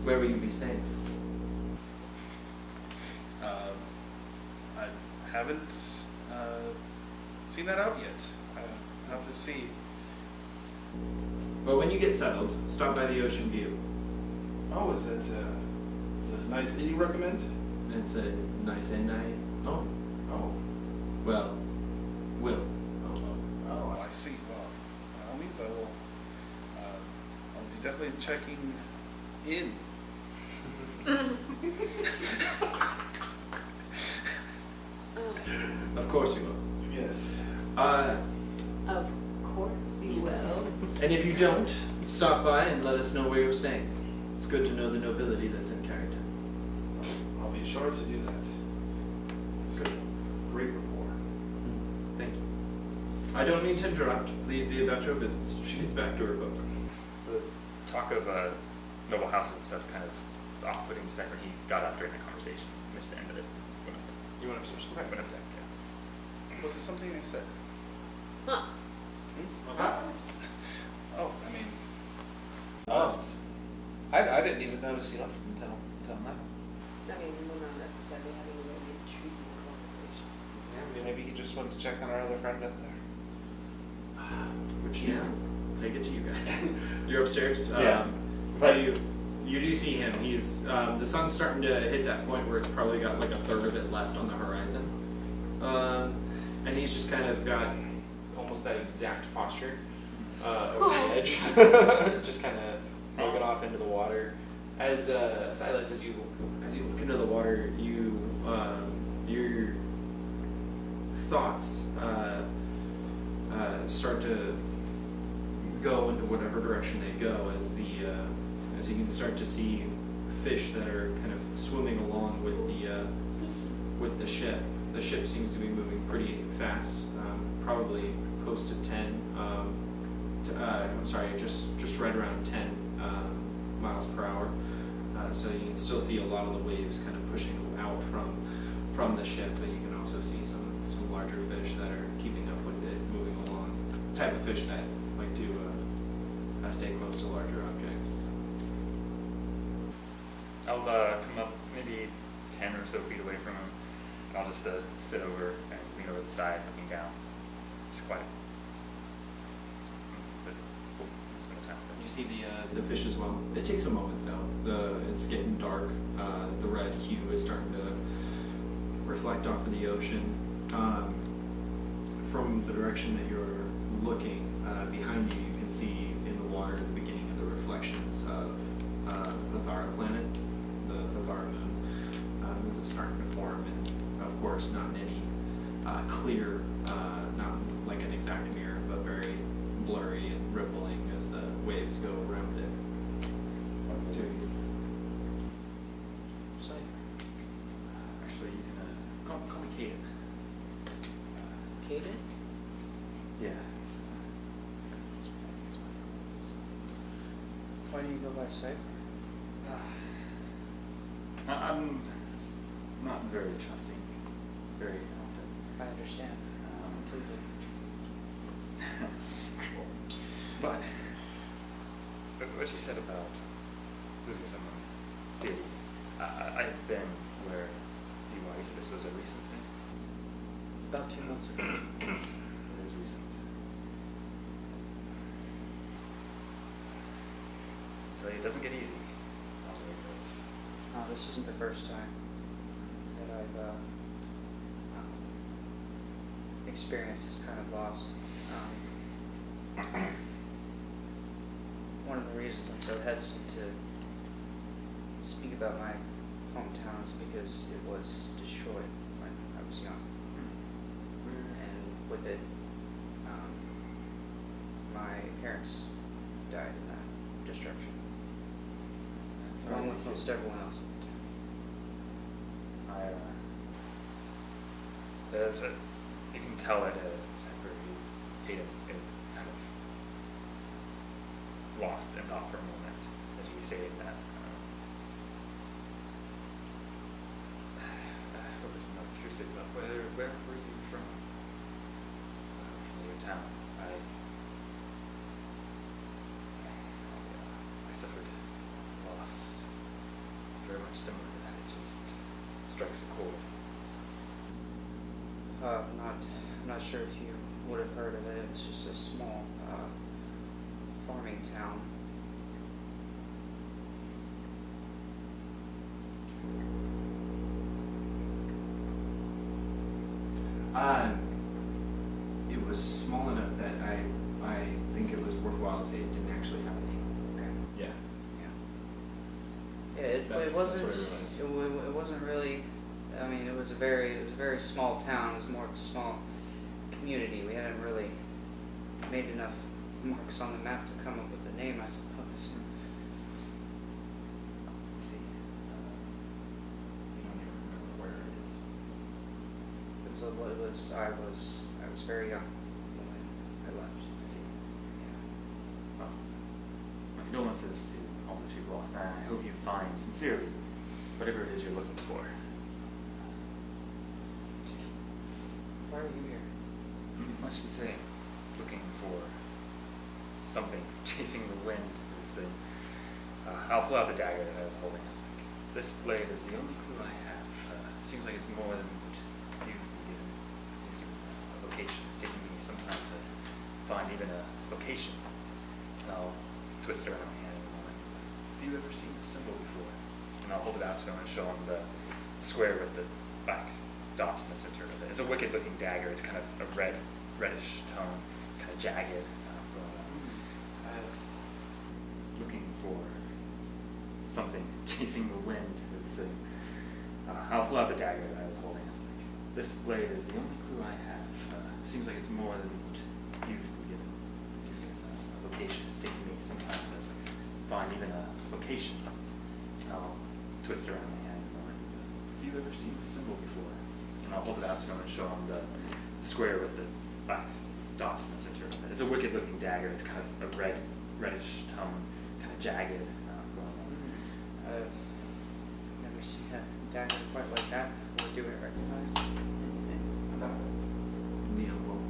Where will you be staying? I haven't seen that out yet. I have to see. Well, when you get settled, stop by the Ocean View. Oh, is it a nice inn you recommend? It's a nice inn I own. Oh. Well, will. Oh, I see. Well, by all means, I will. I'll be definitely checking in. Of course you will. Yes. Of course you will. And if you don't, stop by and let us know where you're staying. It's good to know the nobility that's in Carrington. I'll be sure to do that. It's a great rapport. Thank you. I don't mean to interrupt. Please be about your business. She gets back to her book. The talk of noble houses and stuff kind of was off-putting just when he got up during the conversation. Missed the end of it. You want upstairs? Went up deck, yeah. Was it something I said? Huh. Oh, I mean, I didn't even notice he left until now. I mean, we're not necessarily having a really intriguing conversation. Yeah, maybe he just went to check on our other friend up there. Which take it to you guys. You're upstairs. Yeah. You do see him. He's the sun's starting to hit that point where it's probably got like a third of it left on the horizon, and he's just kind of got almost that exact posture over the edge, just kind of looking off into the water. As Silas, as you look into the water, your thoughts start to go into whatever direction they go as you can start to see fish that are kind of swimming along with the ship. The ship seems to be moving pretty fast, probably close to 10. I'm sorry, just right around 10 miles per hour. So you can still see a lot of the waves kind of pushing out from the ship, but you can also see some larger fish that are keeping up with it, moving along. The type of fish that like to stay close to larger objects. I'll come up maybe 10 or so feet away from him, and I'll just sit over and lean over the side, looking down. Just quiet. That's it. Cool. Spend the time with You see the fish as well. It takes a moment though. It's getting dark. The red hue is starting to reflect off of the ocean. From the direction that you're looking behind you, you can see in the water the beginning of the reflections of Pathara planet, the Pathara moon, as it's starting to form, and of course not in any clear, not like an exact mirror, but very blurry and rippling as the waves go around it. Actually, you can call me Caden. Caden? Yeah. Why do you go by Cypher? I'm not very trusting, very often. I understand completely. But what you said about losing someone dearly, I've been where you are. You said this was a recent thing? About 2 months ago. It is recent. So it doesn't get easy. All the way it goes. This isn't the first time that I've experienced this kind of loss. One of the reasons I'm so hesitant to speak about my hometown is because it was destroyed when I was young. And with it, my parents died in that destruction, along with most everyone else in the town. You can tell that Ada is kind of lost in thought for a moment as you say that. What was not intrusive, but where were you from? From your town. I suffered loss very much similar to that. It just strikes a chord. I'm not sure if you would have heard of it. It's just a small farming town. It was small enough that I think it was worthwhile to say it didn't actually have a name. Okay. Yeah. Yeah, it That's wasn't. what I realized. It wasn't really. I mean, it was a very small town. It was more of a small community. We hadn't really made enough marks on the map to come up with a name, I suppose. I see. You don't even remember where it is. I was very young when I left. I see. Well, my condolences to all that you've lost, and I hope you find sincerely whatever it is you're looking for. Why are you here? Much the same. Looking for something, chasing the wind. I'll pull out the dagger that I was holding. I was like, this blade is the only clue I have. Seems like it's more than what you've been given. A location. It's taking me some time to find even a location. And I'll twist it around my hand in a moment. Have you ever seen this symbol before? And I'll hold it out to him and show him the square with the black dot in the center of it. It's a wicked looking dagger. It's kind of a reddish tone, kind of jagged. Looking for something, chasing the wind. I'll pull out the dagger that I was holding. I was like, this blade is the only clue I have. Seems like it's more than what you've been given. A location. It's taking me some time to find even a location. I'll twist it around my hand in a moment. Have you ever seen this symbol before? And I'll hold it out to him and show him the square with the black dot in the center of it. It's a wicked looking dagger. It's kind of a reddish tone, kind of jagged. I've never seen a dagger quite like that before. Do I recognize anything about it? The emblem.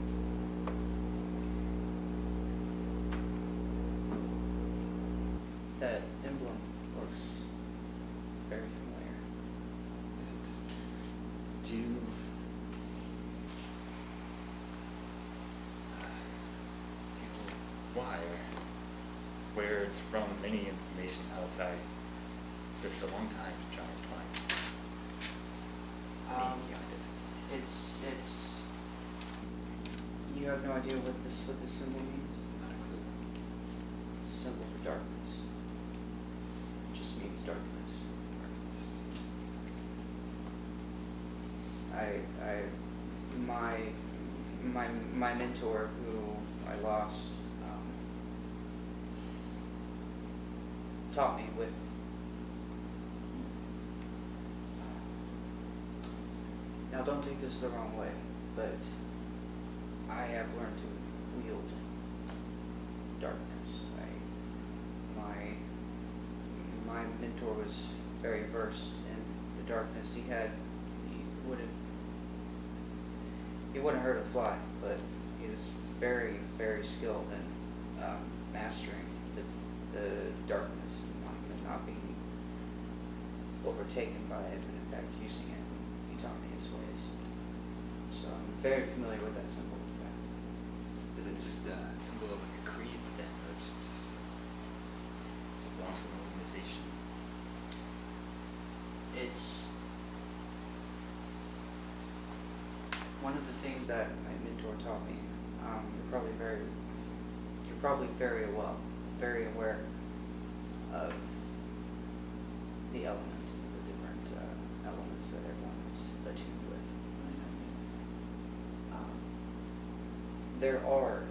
That emblem looks very familiar. Is it? Do you know why or where it's from? Any information helps. I searched a long time to try and find meaning behind it. It's. You have no idea what this symbol means? Not a clue. It's a symbol for darkness. It just means darkness. My mentor, who I lost, taught me with. Now, don't take this the wrong way, but I have learned to wield darkness. My mentor was very versed in the darkness. He wouldn't hurt a fly, but he was very, very skilled in mastering the darkness and not being overtaken by it, but in fact using it. He taught me his ways. So I'm very familiar with that symbol, in fact. Is it just a symbol of like a creed then, or just does it belong to an organization? one of the things that my mentor taught me, you're probably very aware of the elements, the different elements that everyone is attuned with. There are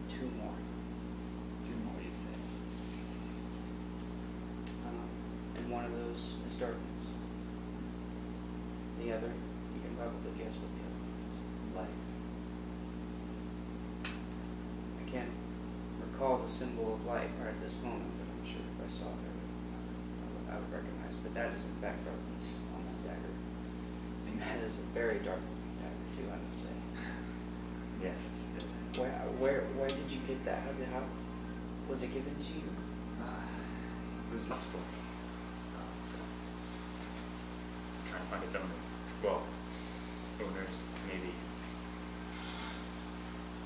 two more. Two more, you say? And one of those is darkness. The other, you can probably guess what the other one is. Light. I can't recall the symbol of light right at this moment, but I'm sure if I saw it, I would recognize it. But that is in fact darkness on that dagger. And that is a very dark looking dagger too, I must say. Yes. Where did you get that? How was it given to you? It was left for me. Trying to find its owner. Well, owners, maybe.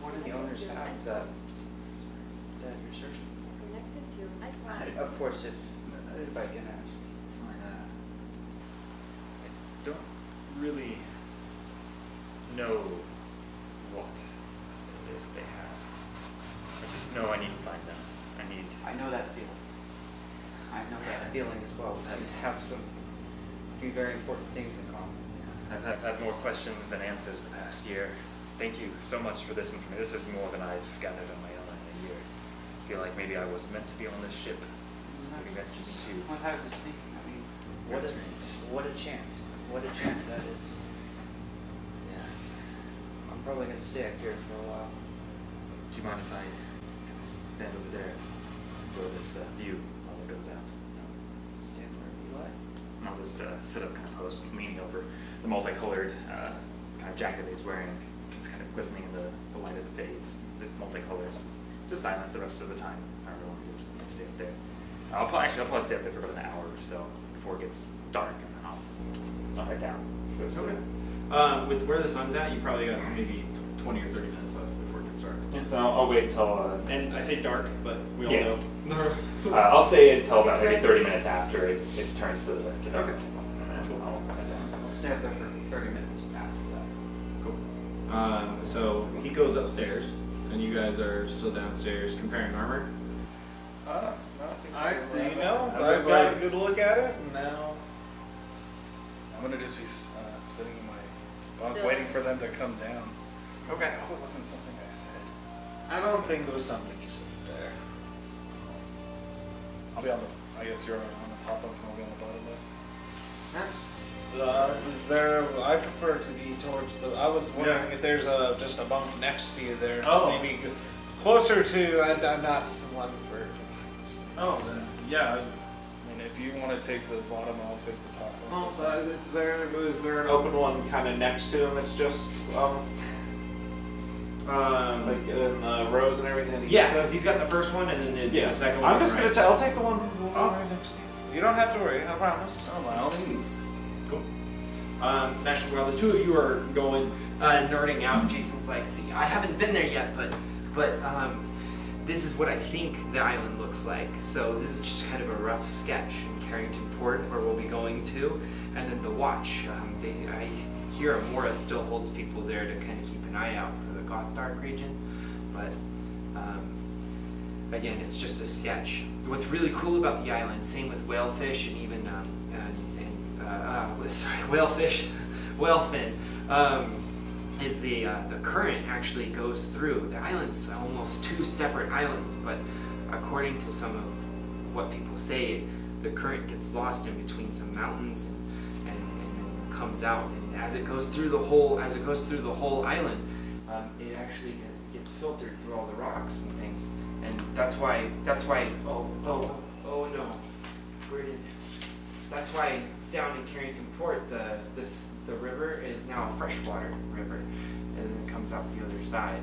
What do the owners have that you're searching Connected to your lifeline. for? Of course, if I can ask. Fine. I don't really know what it is they have. I just know I need to find them. I know that feeling. I know that feeling as well. We seem to have a few very important things in common. I've had more questions than answers the past year. Thank you so much for this information. This is more than I've gathered on my own in a year. I feel like maybe I was meant to be on this ship. Maybe meant to Just be what I was thinking. I mean, Very what a strange. chance. What a chance that is. Yes. I'm probably going to stay up here for a while. Do you mind if I stand over there and enjoy this view while it goes out? Stand wherever you like. And I'll just sit up kind of close, leaning over the multicolored kind of jacket that he's wearing. It's kind of glistening in the light as it fades. The multicolors. It's just silent the rest of the time. However long it is, I'll stay up there. I'll probably stay up there for about an hour or so before it gets dark, and then I'll head down. Go to sleep. With where the sun's at, you probably got maybe 20 or 30 minutes left before it gets dark. Yeah, I'll wait until. And I say dark, but we all Yeah. know. I'll stay until about It's maybe ready. 30 minutes after it turns to the. Okay. And then I'll head down. I'll stay up there for 30 minutes after that. Cool. So he goes upstairs, and you guys are still downstairs comparing armor. No, I think I've got a good look at it, and now I'm gonna just be sitting in my bunk Still. waiting for them to come down. Okay. I hope it wasn't something I said. I don't think it was something you said there. I'll be on the. I guess you're on the top bunk and I'll be on the bottom bunk. That's. Is there? I prefer to be towards the. I was wondering if there's just a bunk next to you there. Oh. Maybe closer to. I'm not one for. Oh, yeah. I mean, if you want to take the bottom, I'll take the top bunk. Well, is there an open one kind of next to him? It's just like in rows and everything. Yeah, because he's got the first one, and then the second one. I'm just right. I'll take the one right next to you. You don't have to worry. I promise. Oh, by all means. Cool. Actually, while the two of you are going nerding out, Jason's like, "See, I haven't been there yet, but this is what I think the island looks like. So this is just kind of a rough sketch in Carrington Port, where we'll be going to, and then the watch. I hear Amora still holds people there to kind of keep an eye out for the Gothdark region, but again, it's just a sketch. What's really cool about the island, same with whalefish and even whalefish, whalefin, is the current actually goes through. The island's almost two separate islands, but according to some of what people say, the current gets lost in between some mountains and comes out. And as it goes through the whole island, it actually gets filtered through all the rocks and things. And that's why. Oh no, that's why down in Carrington Port, the river is now a freshwater river, and then it comes out the other side.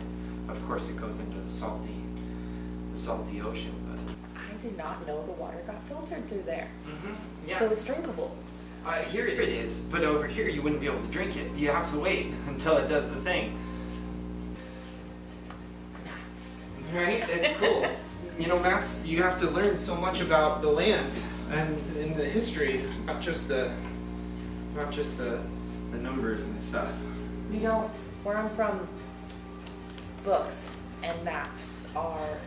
Of course, it goes into the salty ocean. But I did not know the water got filtered through there. yeah, So it's drinkable. here it is. But over here, you wouldn't be able to drink it. You have to wait until it does the thing. Maps. Right? It's cool. You know, maps, you have to learn so much about the land and in the history, not just the numbers and stuff. we don't, where I'm from, books and maps are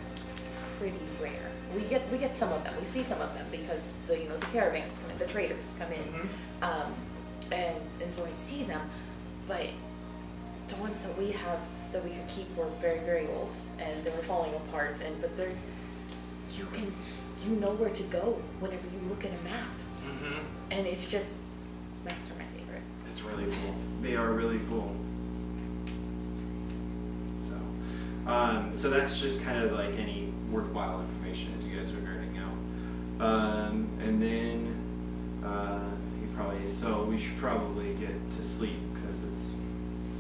pretty rare. We get some of them, we see some of them because the caravans come in, the traders come in, and so I see them, but the ones that we have that we could keep were very, very old and they were falling apart, but you know where to go whenever you look at a map. And it's just, maps are my favorite. It's really cool. They are really cool. So that's just kind of like any worthwhile information as you guys are nerding out. And then we should probably get to sleep because it's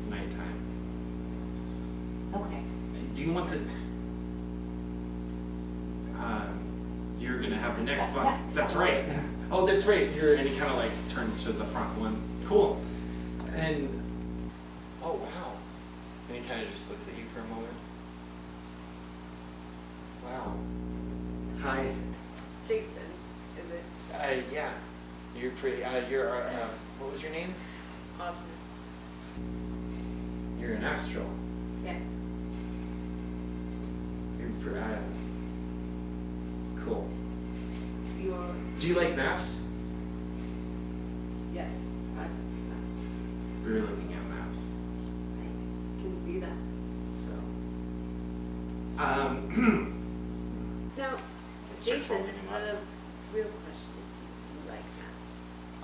nighttime. Okay. Do you want you're gonna have the next bunk. That's right. Oh, that's right. And he kind of like turns to the front one. Cool. And oh wow. And he kind of just looks at you for a moment. Wow. Hi. Jason, is it? Yeah. You're pretty. What was your name? Optimus. You're an astral. Yes. Cool. You're. Do you like maps? Yes. I like maps. We were looking at maps. Nice. Can see that. So. Now, Start Jason, folding them up. the real question is, do you like maps?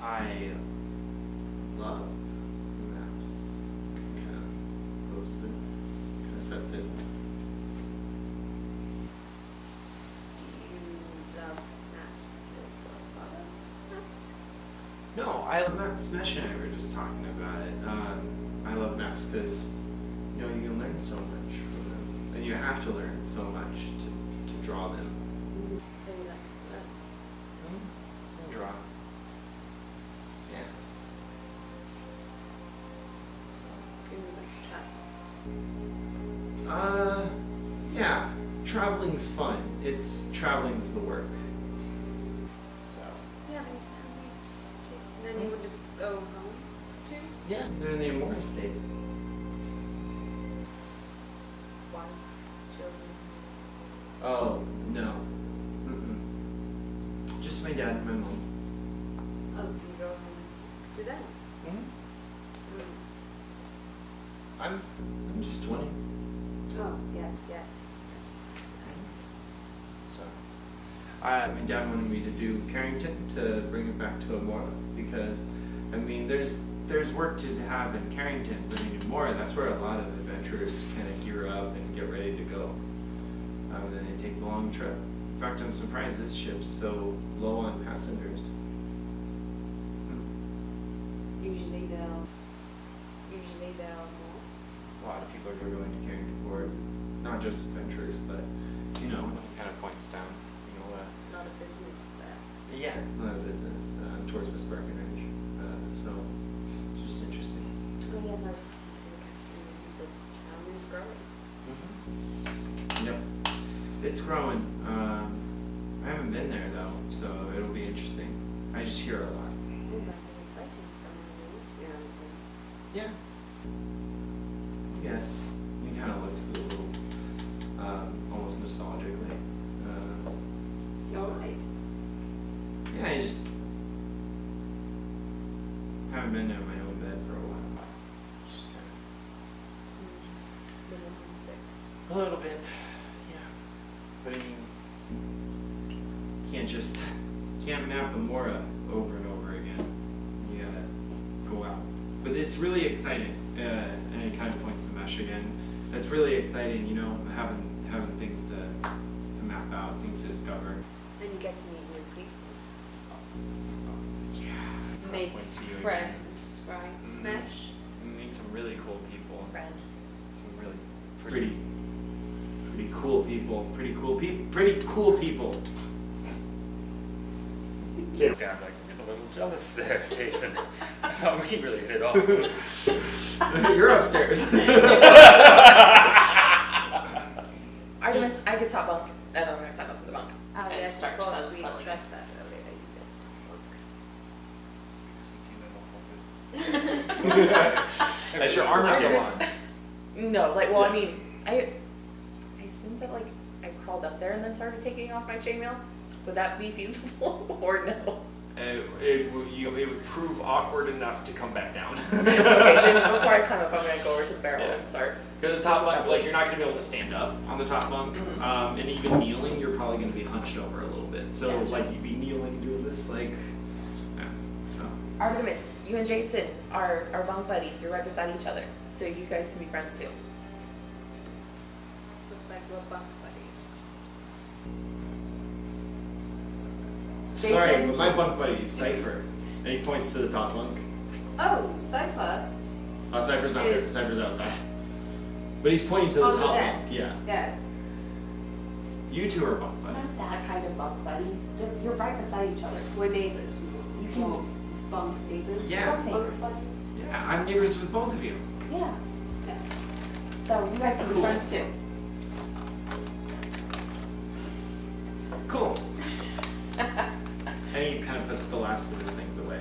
I love maps. Kind of goes through, kind of sets it. Do you love maps because of other maps? No, I love maps. Smash and I were just talking about it. I love maps because you can learn so much from them, and you have to learn so much to draw them. So you like to learn? And draw. Yeah. Do you like to travel? Yeah. Traveling's fun. Traveling's the work. So. Do you have any family, Jason, that you want to go home to? Yeah, they're in the Amora estate. Wife, children? Oh no. Mm-mm. Just my dad and my mom. Oh, so you go home to them? Mm-hmm. Mm. I'm just 20. Oh, yes. So, my dad wanted me to do Carrington to bring it back to Amora because, there's work to have in Carrington, but in Amora, that's where a lot of adventurers kind of gear up and get ready to go. Then they take the long trip. In fact, I'm surprised this ship's so low on passengers. Usually they'll more. A lot of people are going to Carrington Port, not just adventurers, but he kind of points down, A lot of business there. yeah, a lot of business towards Miss Breckenridge. So it's just interesting. Oh yes, I was talking to the captain and he said town is growing. Yep, it's growing. I haven't been there though, so it'll be interesting. I just hear a lot. Oh, that'd be exciting, somewhere new. Yeah. Yes. He kind of looks a little, almost nostalgically. You're right. Yeah, I just haven't been in my own bed for a while. Just kind Little homesick. of a little bit, yeah. But can't map Amora over and over again. You gotta go out. But it's really exciting, and it kind of points to Mesh again. It's really exciting, having things to map out, things to discover. And you get to meet new people. Yeah. Make Points to you again. friends, right? Mhm. Mesh. Meet some really cool people. Friends. Some really pretty cool people. Pretty cool people. Down like a little jealous there, Jason. I thought we really hit it off. You're upstairs. Artemis, I could top bunk, and I'm gonna climb up to the bunk. Oh and yes, start of course, settling we in. discussed that earlier. You Sneaky little puppet. did. As your armor still on. No, like, well, Yeah. I mean, I assumed that, like, I crawled up there and then started taking off my chainmail. Would that be feasible or no? It would prove awkward enough to come back down. Okay, then before I climb up, I'm gonna go over to the barrel Yeah. and start. Because the top bunk, like, you're not going to be able to stand up on the top bunk. Mhm. And even kneeling, you're probably going to be hunched over a little bit. So, Gotcha. like, you'd be kneeling doing this, like, yeah, so. Artemis, you and Jason are bunk buddies. You're right beside each other, so you guys can be friends too. Looks like we're bunk buddies. Sorry, Jason? but my bunk buddy is Cypher. And he points to the top bunk. Oh, sofa. Oh, Cypher's not there. Is- Cypher's outside. But he's pointing to the On the top deck. bunk. Yeah. Yes. You two are bunk buddies. Not that kind of bunk buddy. You're right beside each other. We're neighbors. You can- Well, bunk neighbors. Yeah. Bunk neighbors. Yeah, I'm neighbors with both of you. Yeah. Yeah. So you guys can be Cool. friends too. Cool. And he kind of puts the last of his things away.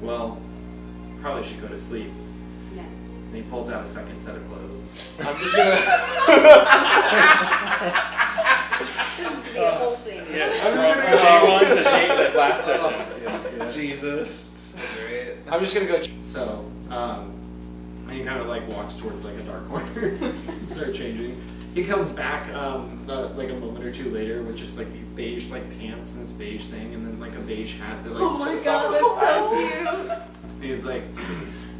Well, probably should go to sleep. Yes. And he pulls out a second set of clothes. I'm just gonna. The whole thing. From day one to date that last session. Jesus. Great. I'm just gonna go. So, and he kind of like walks towards like a dark corner, start changing. He comes back like a moment or two later with just like these beige like pants and this beige thing, and then like a beige hat that like Oh my tips off god, to the that's so side. cute. And he's like,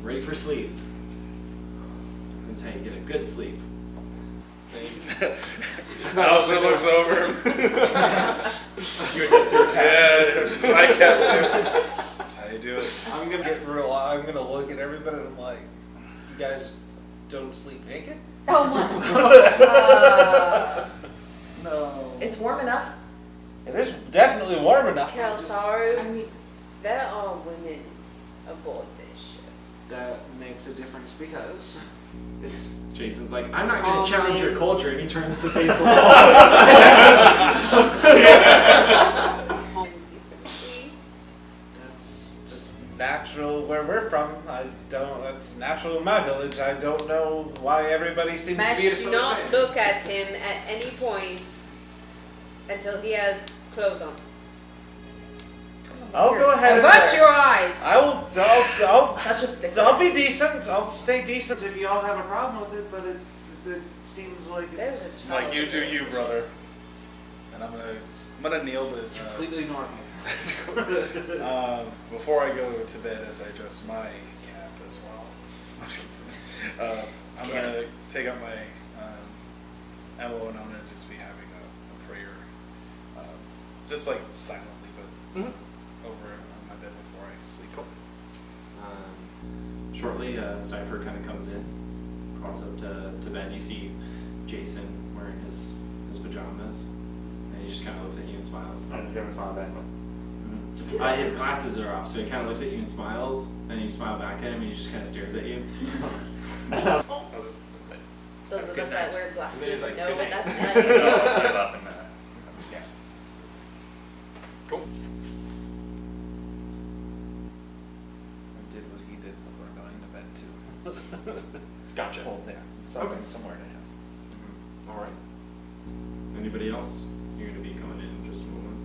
ready for sleep. That's how you get a good sleep. Alistair looks over. You would just do a cat. Yeah, just my cat too. That's how you do it. I'm gonna get real. I'm gonna look at everybody and I'm like, you guys don't sleep naked? Oh my. No. It's warm enough. It is definitely warm enough. Carol, Just- sorry. I mean, There are women aboard this ship. That makes a difference because it's. Jason's like, I'm not gonna Oh, challenge your man. culture, and he turns to face the wall. That's just natural where we're from. I don't. It's natural in my village. I don't know why everybody seems to be Mash, so do not ashamed. look at him at any point until he has clothes on. I'll go ahead. and Avert wear- your eyes! I will. such a stick. I'll be decent. I'll stay decent if you all have a problem with it. But it seems like There's it's a child. Like you do you, brother. And I'm gonna kneel to. completely normal. Before I go to bed, as I adjust my cap as well, I'm gonna take out my ammo and I'm gonna just be having a prayer, just like silently, but over on my bed before I sleep. Shortly, Cypher kind of comes in, crawls up to bed. You see Jason wearing his pajamas, and he just kind of looks at you and smiles. I just give him a smile back. His glasses are off, so he kind of looks at you and smiles, and you smile back at him, and he just kind of stares at you. Those of Good us that night. wear And then glasses he's like, know "Good what night." that's No, like. I'll tie it up and yeah. Cool. I did what he did before going to bed too. Gotcha. Well, yeah, something somewhere to him. All right. Anybody else? You're gonna be coming in in just a moment.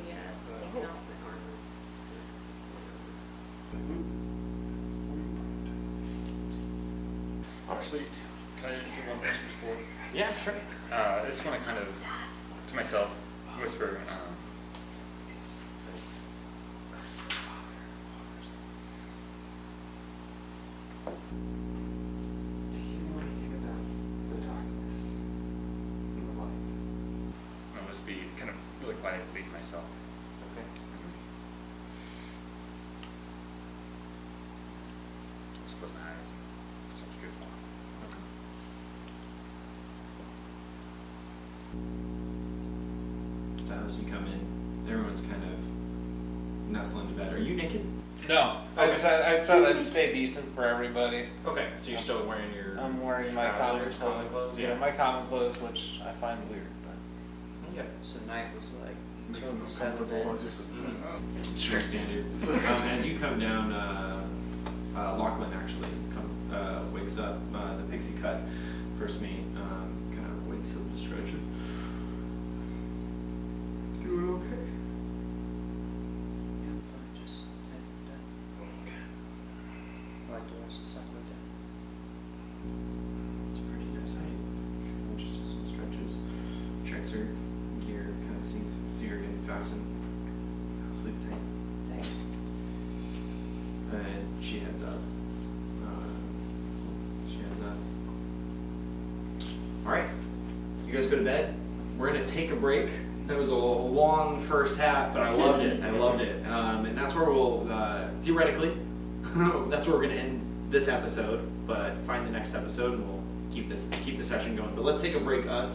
Yeah, taking off my armor. Actually, can I do one message before? Yeah, sure. I just want to kind of, to myself, whisper, Do you know anything about the darkness and the light? I'll just be kind of really quietly to myself. Okay. Just close my eyes. Sounds good. So as you come in, everyone's kind of nestling into bed. Are you naked? No, I said I'd stay decent for everybody. Okay, so you're still wearing your. I'm wearing my common Travelers, clothes. yeah. Yeah, my common clothes, which I find weird, but Okay. So night was like Makes them 207 uncomfortable bed. as you're sitting there. Very standard. As you come down, Lachlan actually wakes up. The pixie cut first mate kind of wakes up and stretches. Doing okay? Yeah, I'm fine. Just heading to bed. I like to watch the sun go down. It's a pretty nice night. Just does some stretches, checks her gear, kind of see her getting fastened. Sleep tight. Thanks. And she heads up. All right, you guys go to bed. We're gonna take a break. That was a long first half, but I loved it. I loved it. And that's where we'll theoretically, that's where we're gonna end this episode. But find the next episode, and we'll keep the session going. But let's take a break, us.